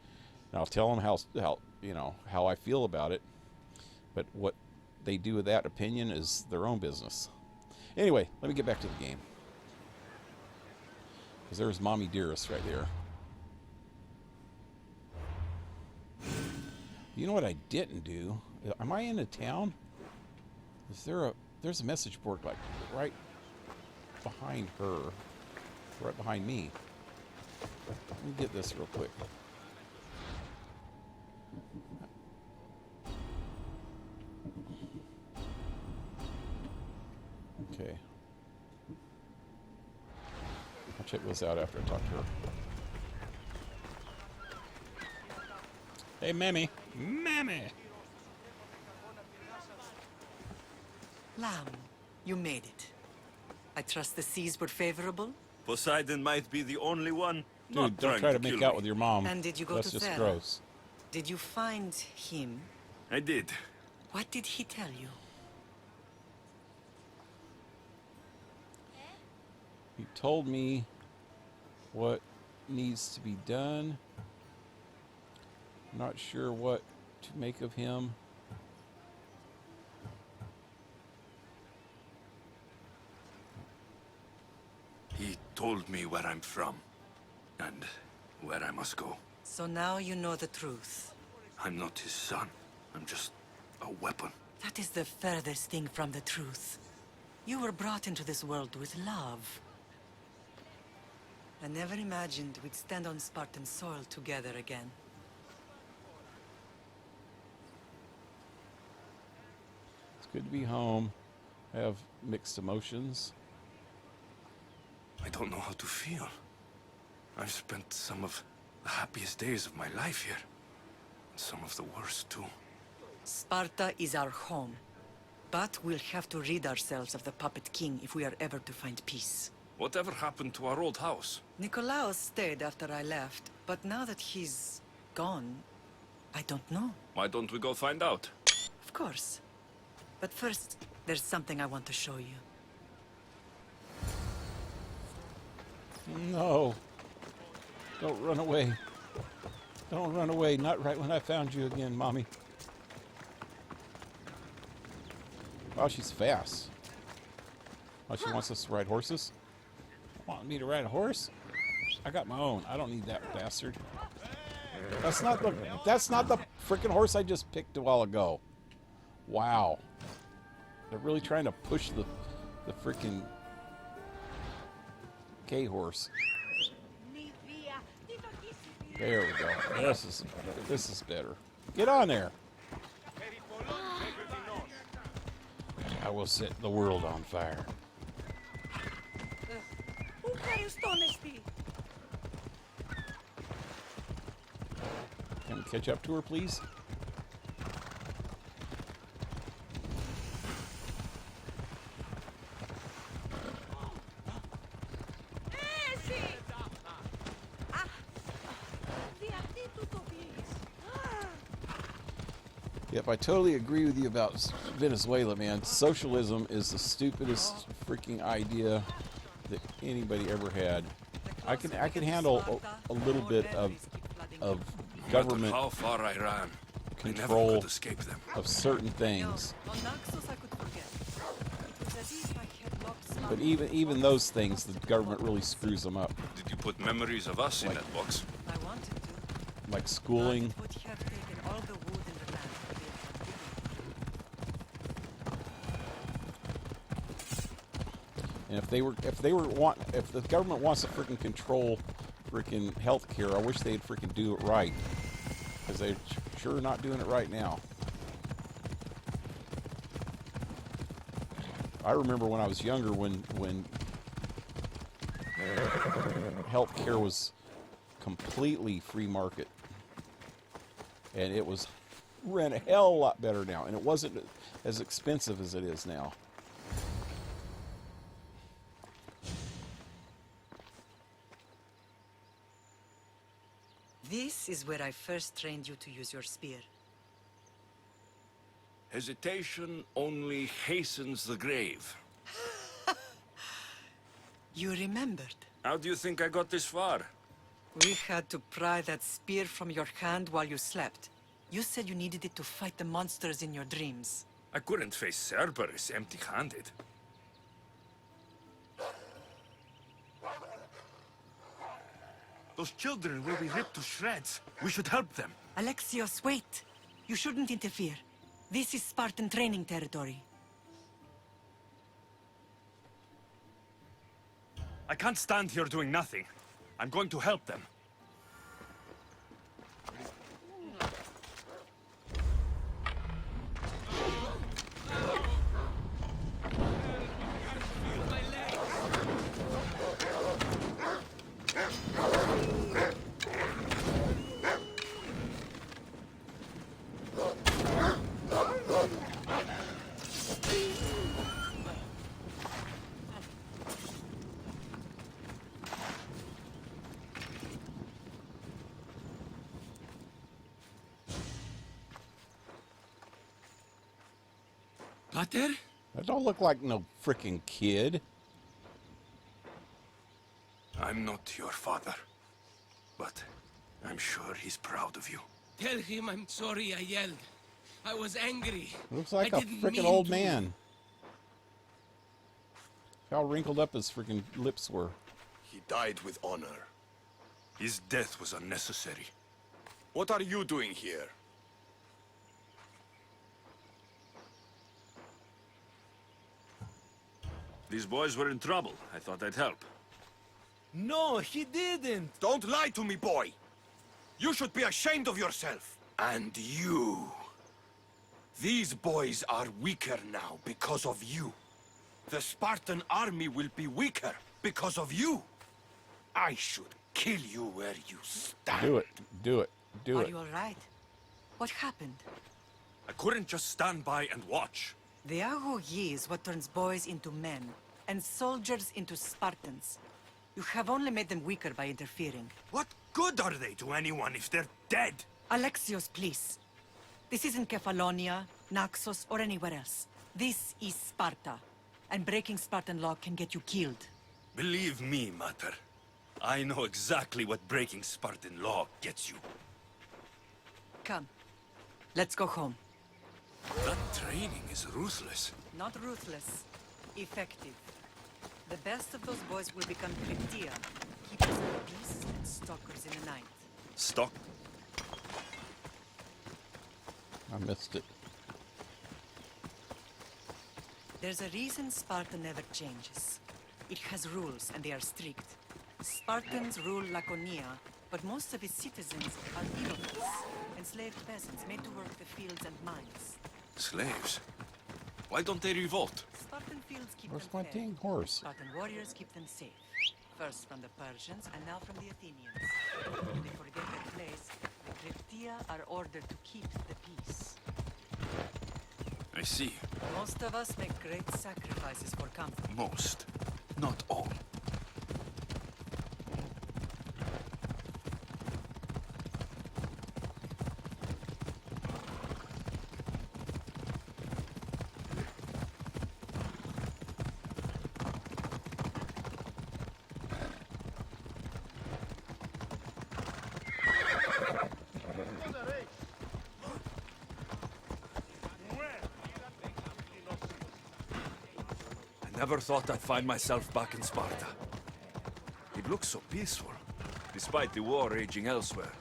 Speaker 1: and I'll tell them how you know, how I feel about it. But what they do with that opinion is their own business. Anyway, let me get back to the game. Because there's Mommy Dearest right there. You know what I didn't do? Am I in a town? Is there a... There's a message board like right behind her. Right behind me. Let me get this real quick. Okay. I'll check this out after I talk to her. Hey, Mammy. Mammy!
Speaker 13: Lamb, you made it. I trust the seas were favorable?
Speaker 4: Poseidon might be the only one.
Speaker 1: Dude, don't try to make out with your mom.
Speaker 13: And did you go
Speaker 1: That's
Speaker 13: to
Speaker 1: just
Speaker 13: Thur?
Speaker 1: gross.
Speaker 13: Did you find him?
Speaker 4: I did.
Speaker 13: What did he tell you?
Speaker 1: He told me what needs to be done. I'm not sure what to make of him.
Speaker 4: He told me where I'm from and where I must go.
Speaker 13: So now you know the truth.
Speaker 4: I'm not his son. I'm just a weapon.
Speaker 13: That is the furthest thing from the truth. You were brought into this world with love. I never imagined we'd stand on Spartan soil together again.
Speaker 1: It's good to be home. I have mixed emotions.
Speaker 4: I don't know how to feel. I've spent some of the happiest days of my life here. And some of the worst, too.
Speaker 13: Sparta is our home. But we'll have to rid ourselves of the Puppet King if we are ever to find peace.
Speaker 4: Whatever happened to our old house?
Speaker 13: Nikolaos stayed after I left, but now that he's gone, I don't know.
Speaker 4: Why don't we go find out?
Speaker 13: Of course. But first, there's something I want to show you.
Speaker 1: No. Don't run away. Don't run away. Not right when I found you again, Mommy. Oh, she's fast. Oh, she wants us to ride horses? Want me to ride a horse? I got my own. I don't need that bastard. That's not the freaking horse I just picked a while ago. Wow. They're really trying to push the freaking K horse. There we go. This is better. Get on there. I will set the world on fire. Can we catch up to her, please? Yep, I totally agree with you about Venezuela, man. Socialism is the stupidest freaking idea that anybody ever had. I can handle a little bit of government
Speaker 4: how far I ran,
Speaker 1: control
Speaker 4: I never could escape them.
Speaker 1: of certain things. But even those things, the government really screws them up.
Speaker 4: Did you put memories of us in that box?
Speaker 13: I wanted to.
Speaker 1: Like schooling.
Speaker 13: Would have taken all the wood in the land
Speaker 1: And if the government wants to freaking control freaking healthcare, I wish they'd freaking do it right, because they're sure not doing it right now. I remember when I was younger, when healthcare was completely free market, and it was ran a hell of a lot better now, and it wasn't as expensive as it is now.
Speaker 13: This is where I first trained you to use your spear.
Speaker 4: Hesitation only hastens the grave.
Speaker 13: You remembered.
Speaker 4: How do you think I got this far?
Speaker 13: We had to pry that spear from your hand while you slept. You said you needed it to fight the monsters in your dreams.
Speaker 4: I couldn't face Cerberus empty-handed. Those children will be ripped to shreds. We should help them.
Speaker 13: Alexios, wait! You shouldn't interfere. This is Spartan training territory.
Speaker 4: I can't stand here doing nothing. I'm going to help them.
Speaker 10: Pater?
Speaker 1: That don't look like no freaking kid.
Speaker 4: I'm not your father, but I'm sure he's proud of you.
Speaker 10: Tell him I'm sorry I yelled. I was angry.
Speaker 1: Looks like
Speaker 10: I
Speaker 1: a
Speaker 10: didn't
Speaker 1: freaking
Speaker 10: mean
Speaker 1: old
Speaker 10: to.
Speaker 1: man. How wrinkled up his freaking lips were.
Speaker 4: He died with honor. His death was unnecessary. What are you doing here? These boys were in trouble. I thought I'd help.
Speaker 10: No, he didn't.
Speaker 4: Don't lie to me, boy! You should be ashamed of yourself. And you. These boys are weaker now because of you. The Spartan army will be weaker because of you. I should kill you where you stand.
Speaker 1: Do it. Do it. Do
Speaker 13: Are
Speaker 1: it.
Speaker 13: you all right? What happened?
Speaker 4: I couldn't just stand by and watch.
Speaker 13: The GOTY is what turns boys into men, and soldiers into Spartans. You have only made them weaker by interfering.
Speaker 4: What good are they to anyone if they're dead?
Speaker 13: Alexios, please. This isn't Kefalonia, Naxos, or anywhere else. This is Sparta, and breaking Spartan law can get you killed.
Speaker 4: Believe me, Mater. I know exactly what breaking Spartan law gets you.
Speaker 13: Come, let's go home.
Speaker 4: That training is ruthless.
Speaker 13: Not ruthless, effective. The best of those boys will become Kryptia, keepers of peace and stalkers in the night.
Speaker 4: Stock?
Speaker 1: I missed it.
Speaker 13: There's a reason Sparta never changes. It has rules, and they are strict. Spartans rule Laconia, but most of its citizens are Ilotes, enslaved peasants made to work the fields and mines.
Speaker 4: Slaves? Why don't they revolt?
Speaker 13: Spartan fields keep
Speaker 1: Where's
Speaker 13: them
Speaker 1: my
Speaker 13: fed.
Speaker 1: dang horse?
Speaker 13: Spartan warriors keep them safe. First from the Persians, and now from the Athenians. When they forget their place, the Kryptia are ordered to keep the peace.
Speaker 4: I see.
Speaker 13: Most of us make great sacrifices for comfort.
Speaker 4: Most. Not all. Never thought I'd find myself back in Sparta. It looks so peaceful, despite the war raging elsewhere.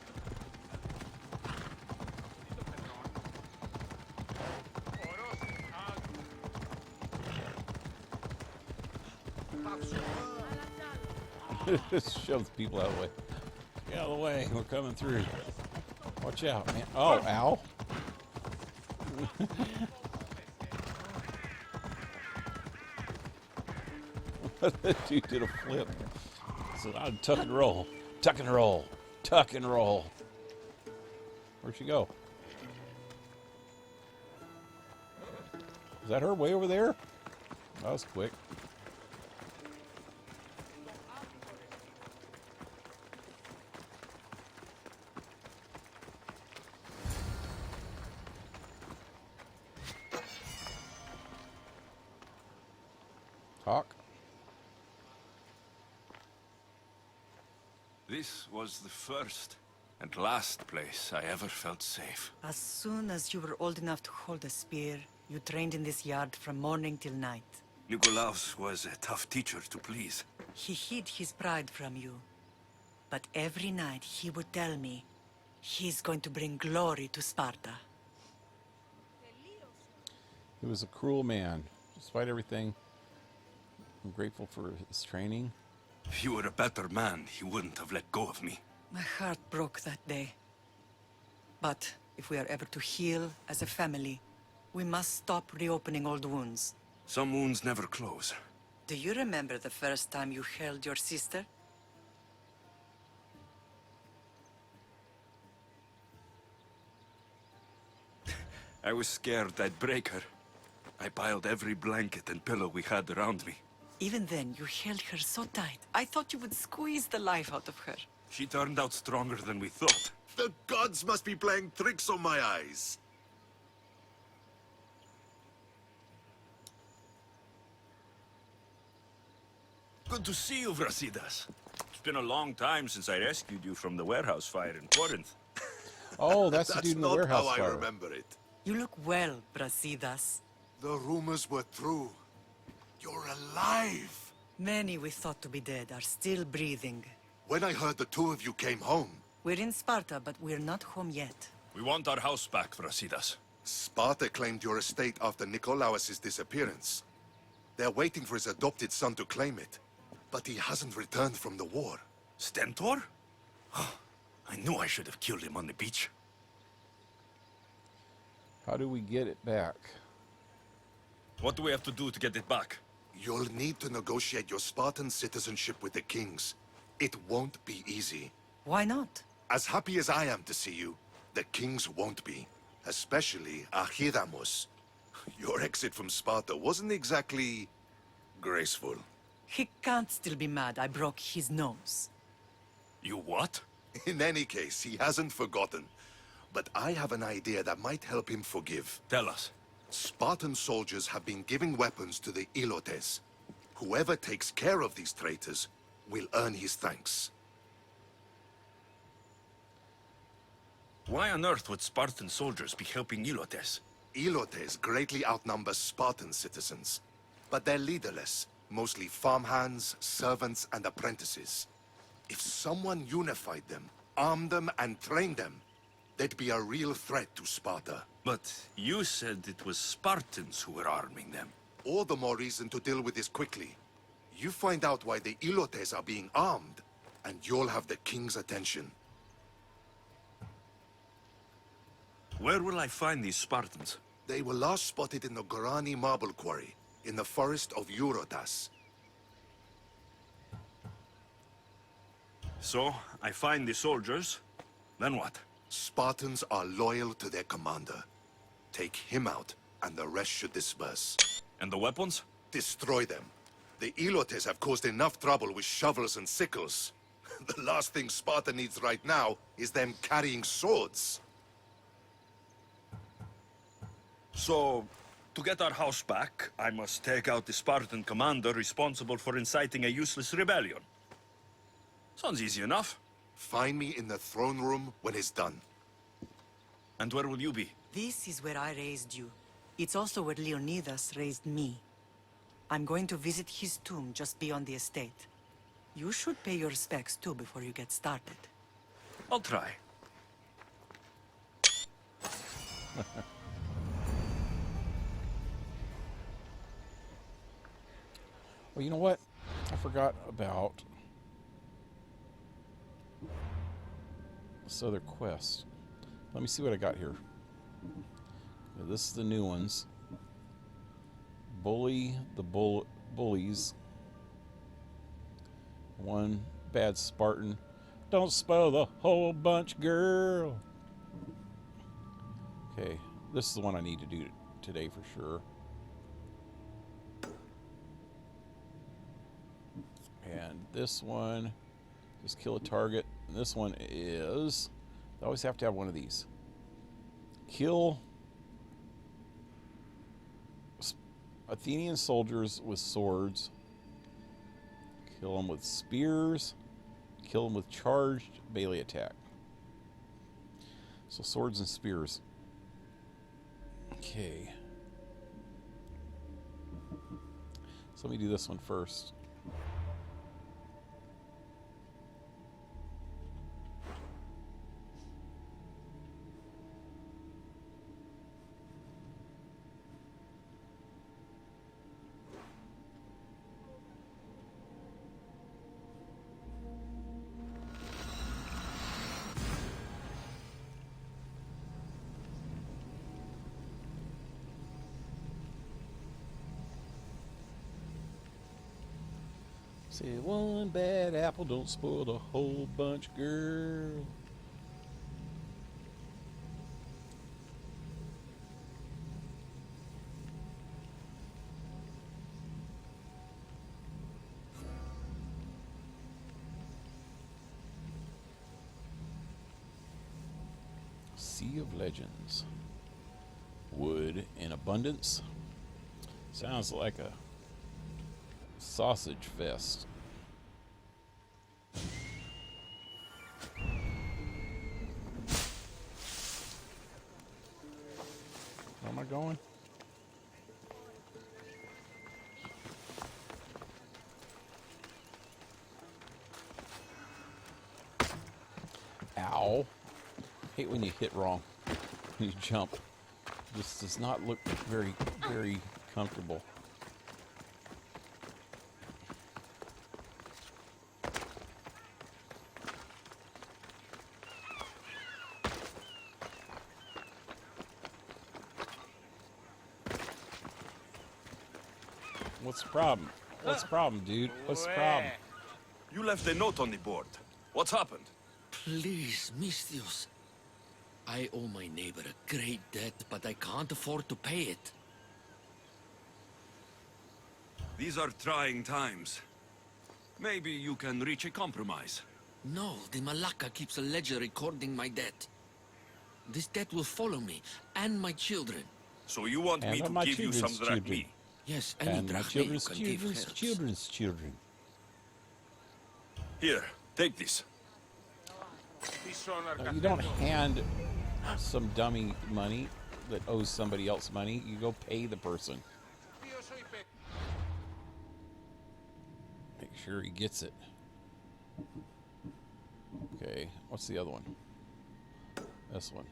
Speaker 1: Just shoves people out of the way. Get out of the way. We're coming through. Watch out, man. Oh, ow. That dude did a flip. So I'd tuck and roll. Tuck and roll. Tuck and roll. Where'd she go? Is that her way over there? That was quick. Talk.
Speaker 4: This was the first and last place I ever felt safe.
Speaker 13: As soon as you were old enough to hold a spear, you trained in this yard from morning till night.
Speaker 4: Nikolaus was a tough teacher to please.
Speaker 13: He hid his pride from you. But every night he would tell me, he's going to bring glory to Sparta.
Speaker 1: He was a cruel man. Despite everything, I'm grateful for his training.
Speaker 4: If you were a better man, he wouldn't have let go of me.
Speaker 13: My heart broke that day. But if we are ever to heal as a family, we must stop reopening old wounds.
Speaker 4: Some wounds never close.
Speaker 13: Do you remember the first time you held your sister?
Speaker 4: I was scared I'd break her. I piled every blanket and pillow we had around me.
Speaker 13: Even then, you held her so tight. I thought you would squeeze the life out of her.
Speaker 4: She turned out stronger than we thought.
Speaker 14: The gods must be playing tricks on my eyes.
Speaker 4: Good to see you, Brasidas. It's been a long time since I rescued you from the warehouse fire in Corinth.
Speaker 1: Oh, that's the dude in the warehouse
Speaker 14: how
Speaker 1: fire.
Speaker 14: I remember it.
Speaker 13: You look well, Brasidas.
Speaker 14: The rumors were true. You're alive.
Speaker 13: Many we thought to be dead are still breathing.
Speaker 14: When I heard the two of you came home...
Speaker 13: We're in Sparta, but we're not home yet.
Speaker 4: We want our house back, Brasidas.
Speaker 14: Sparta claimed your estate after Nikolaus' disappearance. They're waiting for his adopted son to claim it. But he hasn't returned from the war.
Speaker 4: Stentor? I knew I should have killed him on the beach.
Speaker 1: How do we get it back?
Speaker 4: What do we have to do to get it back?
Speaker 14: You'll need to negotiate your Spartan citizenship with the kings. It won't be easy.
Speaker 13: Why not?
Speaker 14: As happy as I am to see you, the kings won't be. Especially Archidamos. Your exit from Sparta wasn't exactly... graceful.
Speaker 13: He can't still be mad I broke his nose.
Speaker 4: You what?
Speaker 14: In any case, he hasn't forgotten. But I have an idea that might help him forgive.
Speaker 4: Tell us.
Speaker 14: Spartan soldiers have been giving weapons to the Ilotes. Whoever takes care of these traitors will earn his thanks.
Speaker 4: Why on earth would Spartan soldiers be helping Ilotes?
Speaker 14: Ilotes greatly outnumber Spartan citizens. But they're leaderless, mostly farmhands, servants, and apprentices. If someone unified them, armed them, and trained them, they'd be a real threat to Sparta.
Speaker 4: But you said it was Spartans who were arming them.
Speaker 14: All the more reason to deal with this quickly. You find out why the Ilotes are being armed, and you'll have the king's attention.
Speaker 4: Where will I find these Spartans?
Speaker 14: They were last spotted in the Gorani marble quarry, in the forest of Eurotas.
Speaker 4: So, I find the soldiers, then what?
Speaker 14: Spartans are loyal to their commander. Take him out, and the rest should disperse.
Speaker 4: And the weapons?
Speaker 14: Destroy them. The Ilotes have caused enough trouble with shovels and sickles. The last thing Sparta needs right now is them carrying swords.
Speaker 4: So, to get our house back, I must take out the Spartan commander responsible for inciting a useless rebellion. Sounds easy enough.
Speaker 14: Find me in the throne room when it's done.
Speaker 4: And where will you be?
Speaker 13: This is where I raised you. It's also where Leonidas raised me. I'm going to visit his tomb just beyond the estate. You should pay your respects too before you get started.
Speaker 4: I'll try.
Speaker 1: Well, you know what? I forgot about this other quest. Let me see what I got here. Yeah, this is the new ones. Bully the bullies. One bad Spartan. Don't spoil the whole bunch, girl. Okay, this is the one I need to do today for sure. And this one, just kill a target. And this one is, I always have to have one of these. Kill Athenian soldiers with swords. Kill them with spears. kill him with charged melee attack. So swords and spears. Okay. So let me do this one first. Say one bad apple don't spoil the whole bunch, girl. Sea of Legends. Wood in abundance. Sounds like a sausage fest. Where am I going? Ow. Hate when you hit wrong. When you jump. This does not look very, very comfortable. What's the problem? What's the problem, dude? What's the problem?
Speaker 4: You left a note on the board. What's happened?
Speaker 3: Please, Mistios. I owe my neighbor a great debt, but I can't afford to pay it.
Speaker 4: These are trying times. Maybe you can reach a compromise.
Speaker 3: No, the Malaka keeps a ledger recording my debt. This debt will follow me, and my children.
Speaker 4: So you want me to give you some drachmi?
Speaker 3: Yes,
Speaker 1: And my
Speaker 3: drachmi you
Speaker 1: children's
Speaker 3: can give
Speaker 1: children's
Speaker 3: helps.
Speaker 1: children's children.
Speaker 4: Here, take this.
Speaker 1: You don't hand some dummy money that owes somebody else money. You go pay the person. Make sure he gets it. Okay, what's the other one? This one.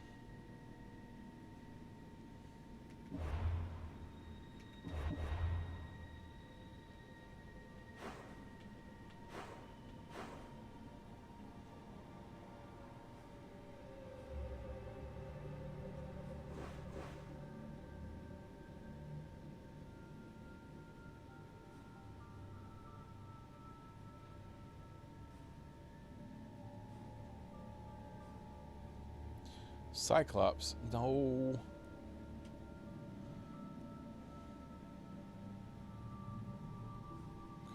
Speaker 1: Cyclops, no.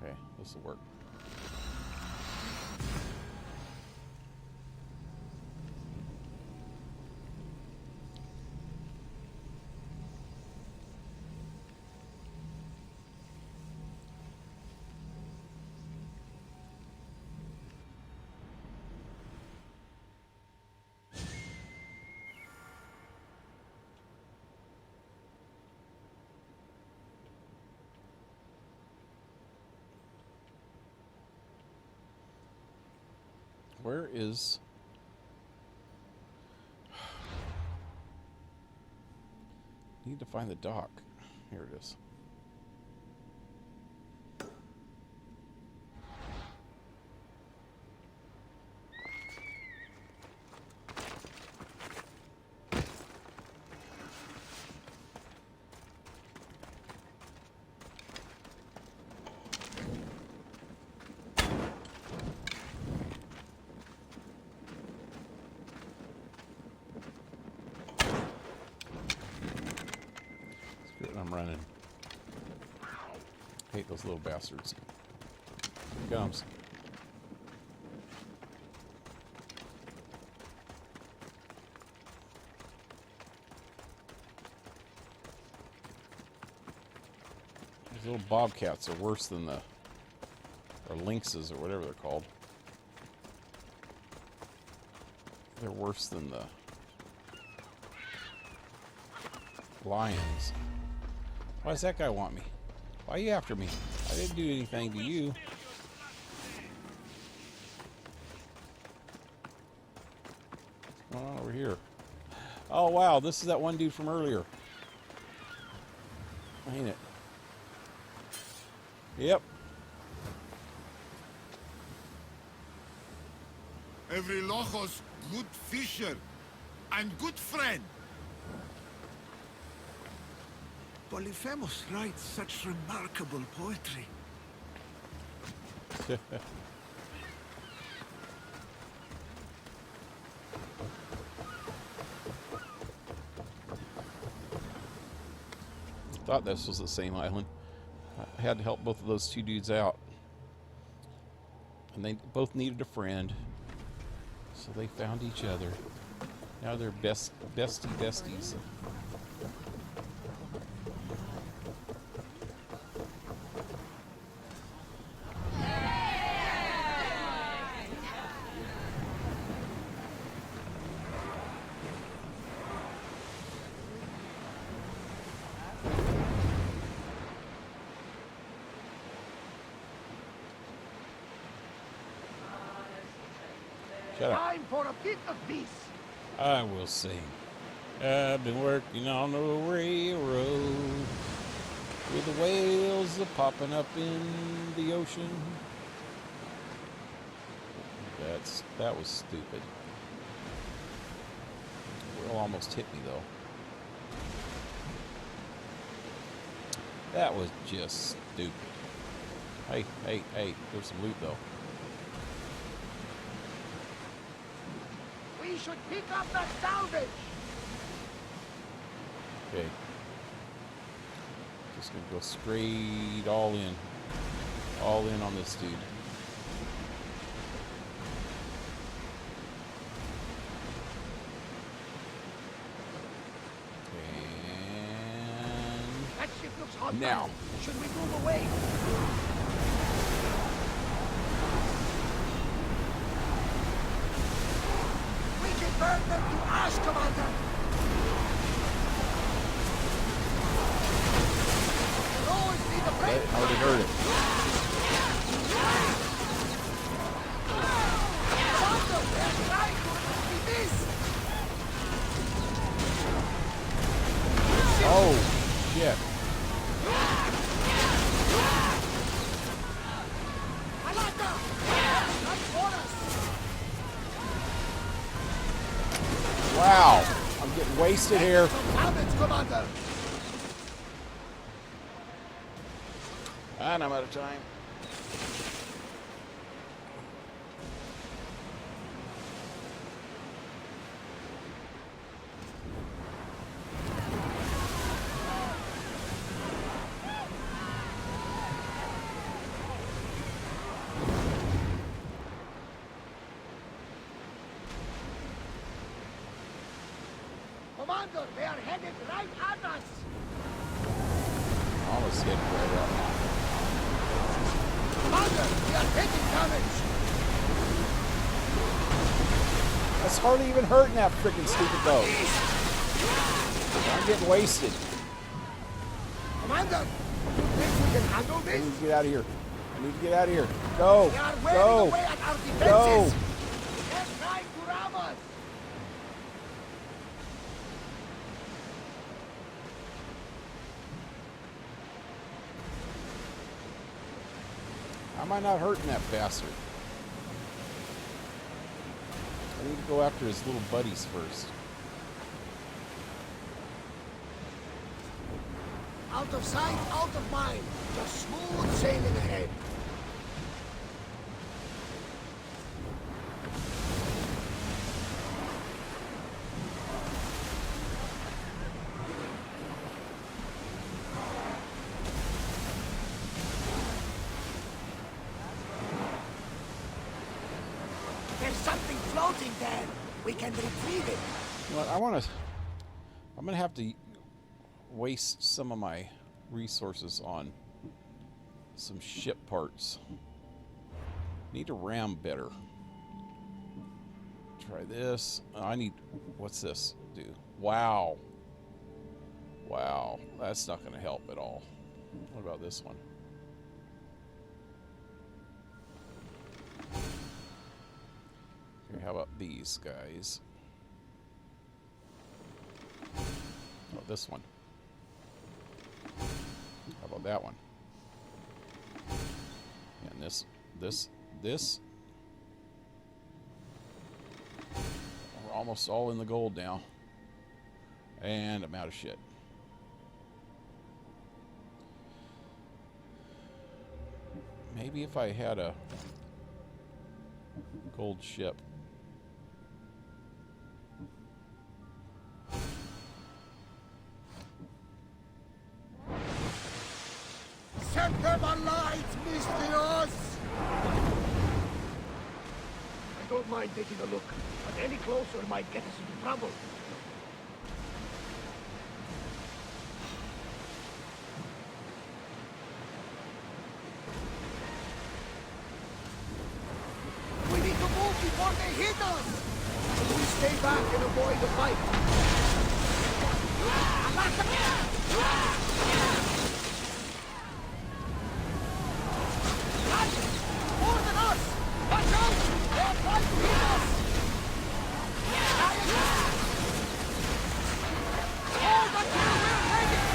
Speaker 1: Okay, this will work. Where is... Need to find the dock. Here it is. I'm running. Hate those little bastards. Here he comes. These little bobcats are worse than the... or lynxes or whatever they're called. They're worse than the lions. Why does that guy want me? Why are you after me? I didn't do anything to you. What's going on over here? Oh wow, this is that one dude from earlier. Ain't it? Yep.
Speaker 12: Every Lojos good fisher and good friend. Polyphemus writes such remarkable poetry.
Speaker 1: Thought this was the same island. I had to help both of those two dudes out. And they both needed a friend. So they found each other. Now they're besties. Shut up.
Speaker 12: Time for a bit of peace.
Speaker 1: I will sing. I've been working on the railroad with the whales popping up in the ocean. That was stupid. Will almost hit me though. That was just stupid. Hey, there's some loot though.
Speaker 12: We should pick up that salvage.
Speaker 1: Okay. Just gonna go straight all in on this dude.
Speaker 12: That ship looks hot.
Speaker 1: Now.
Speaker 12: Should we move away? We can burn them to ash, Commander. Always need a break.
Speaker 1: I already heard it.
Speaker 12: Commander, they're trying to be this.
Speaker 1: Oh, shit. Wow, I'm getting wasted here. And I'm out of time.
Speaker 12: Commander, they are headed right at us.
Speaker 1: Almost hit right up.
Speaker 12: Commander, we are taking damage.
Speaker 1: That's hardly even hurting that freaking stupid boat. I'm getting wasted.
Speaker 12: Commander, you think we can handle
Speaker 1: I
Speaker 12: this?
Speaker 1: need to get out of here. I need to get out of here. Go.
Speaker 12: They are wearing
Speaker 1: Go.
Speaker 12: away at our defenses.
Speaker 1: Go.
Speaker 12: They're trying to ram us.
Speaker 1: How am I not hurting that bastard? I need to go after his little buddies first.
Speaker 12: Out of sight, out of mind. Just smooth sailing ahead. There's something floating there. We can retrieve it.
Speaker 1: Well, I'm gonna have to waste some of my resources on some ship parts. Need to ram better. Try this. I need... What's this do? Wow. Wow. That's not going to help at all. What about this one? Here, how about these guys? How about this one? How about that one? And this. We're almost all in the gold now. And I'm out of shit. Maybe if I had a gold ship.
Speaker 15: Set them alight, Mistios!
Speaker 16: I don't mind taking a look, but any closer might get us into trouble.
Speaker 15: We need to move before they hit us! We stay back and avoid the fight. More than us! Watch out! They are trying to hit us! Hold until we're ready!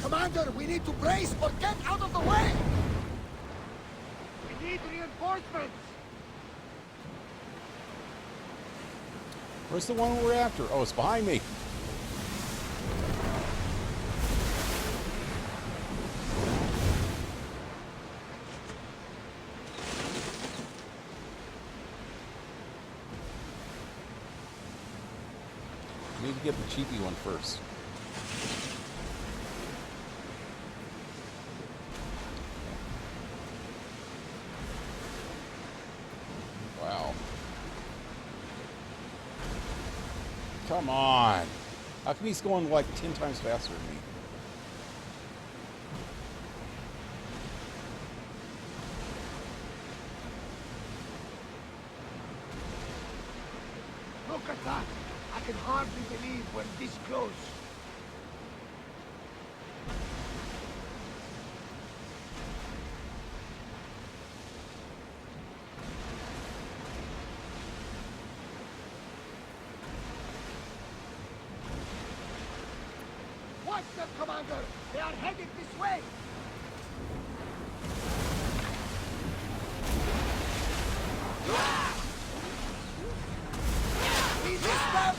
Speaker 15: Commander, we need to brace or get out of the way!
Speaker 16: We need reinforcements!
Speaker 1: Where's the one we're after? Oh, it's behind me. I need to get the cheapy one first. Wow. Come on. How come he's going like 10 times faster than me?
Speaker 16: Look at that! I can hardly believe we're this close.
Speaker 15: Watch them, Commander! They are headed this way! Resist them!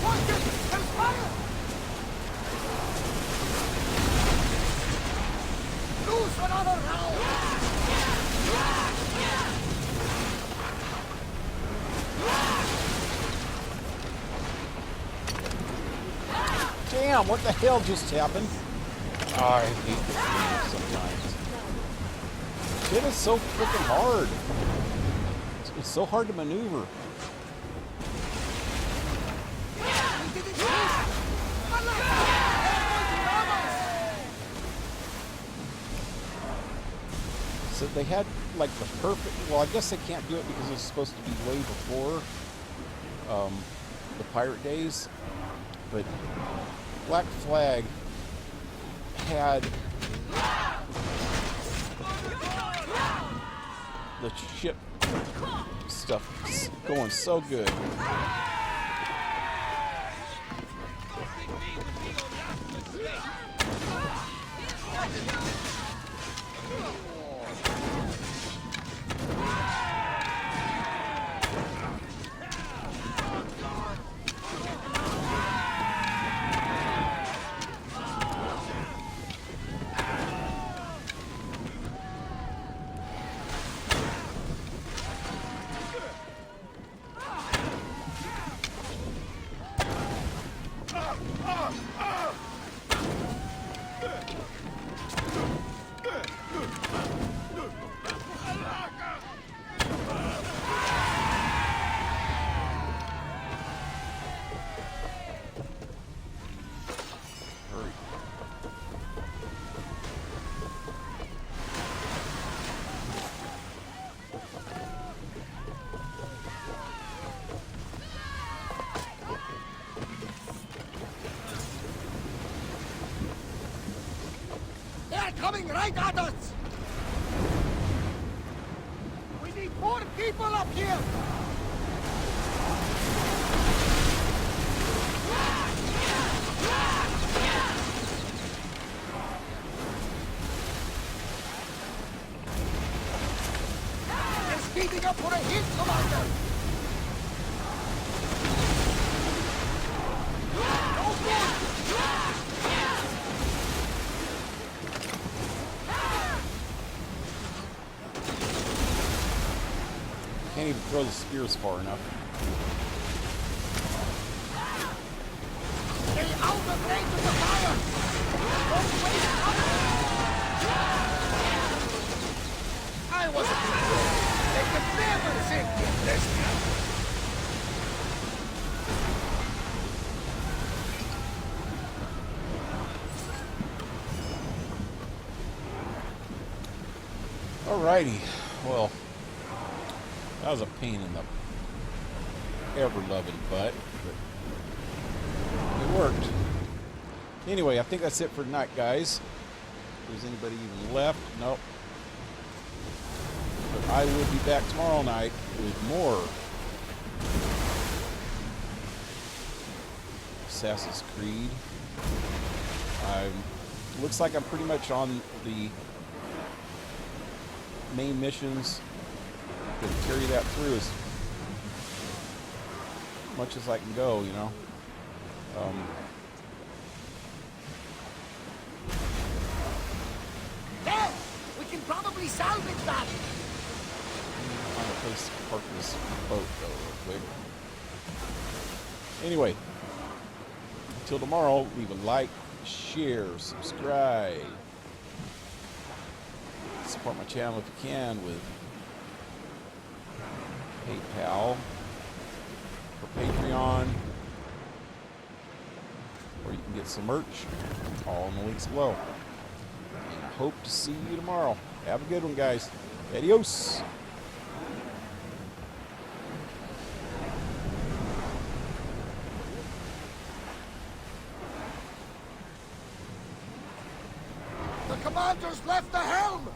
Speaker 15: Watch it! There's fire! Lose another round!
Speaker 1: Damn, what the hell just happened? Oh, I hate this game sometimes. It is so freaking hard. It's so hard to maneuver. So they had like the perfect. Well, I guess they can't do it because it's supposed to be way before the pirate days. But Black Flag had the ship stuff going so good.
Speaker 15: Coming right at us! We need more people up here! They're speeding up for a hit, Commander! No good!
Speaker 1: Can't even throw the spears far enough.
Speaker 15: Stay out of range of the fire! Don't waste time! I wasn't sure. They could never sink in this town.
Speaker 1: Alrighty, well, that was a pain in the ever-loving butt, but it worked. Anyway, I think that's it for tonight, guys. If there's anybody even left, nope. But I will be back tomorrow night with more Assassin's Creed. Looks like I'm pretty much on the main missions. Gonna carry that through as much as I can go, you know.
Speaker 15: There! We can probably salvage that!
Speaker 1: Find a place to park this boat though real quick. Anyway, until tomorrow, leave a like, share, subscribe. Support my channel if you can with PayPal or Patreon, or you can get some merch, all in the links below. And I hope to see you tomorrow. Have a good one, guys. Adios.
Speaker 15: The commander's left the helm!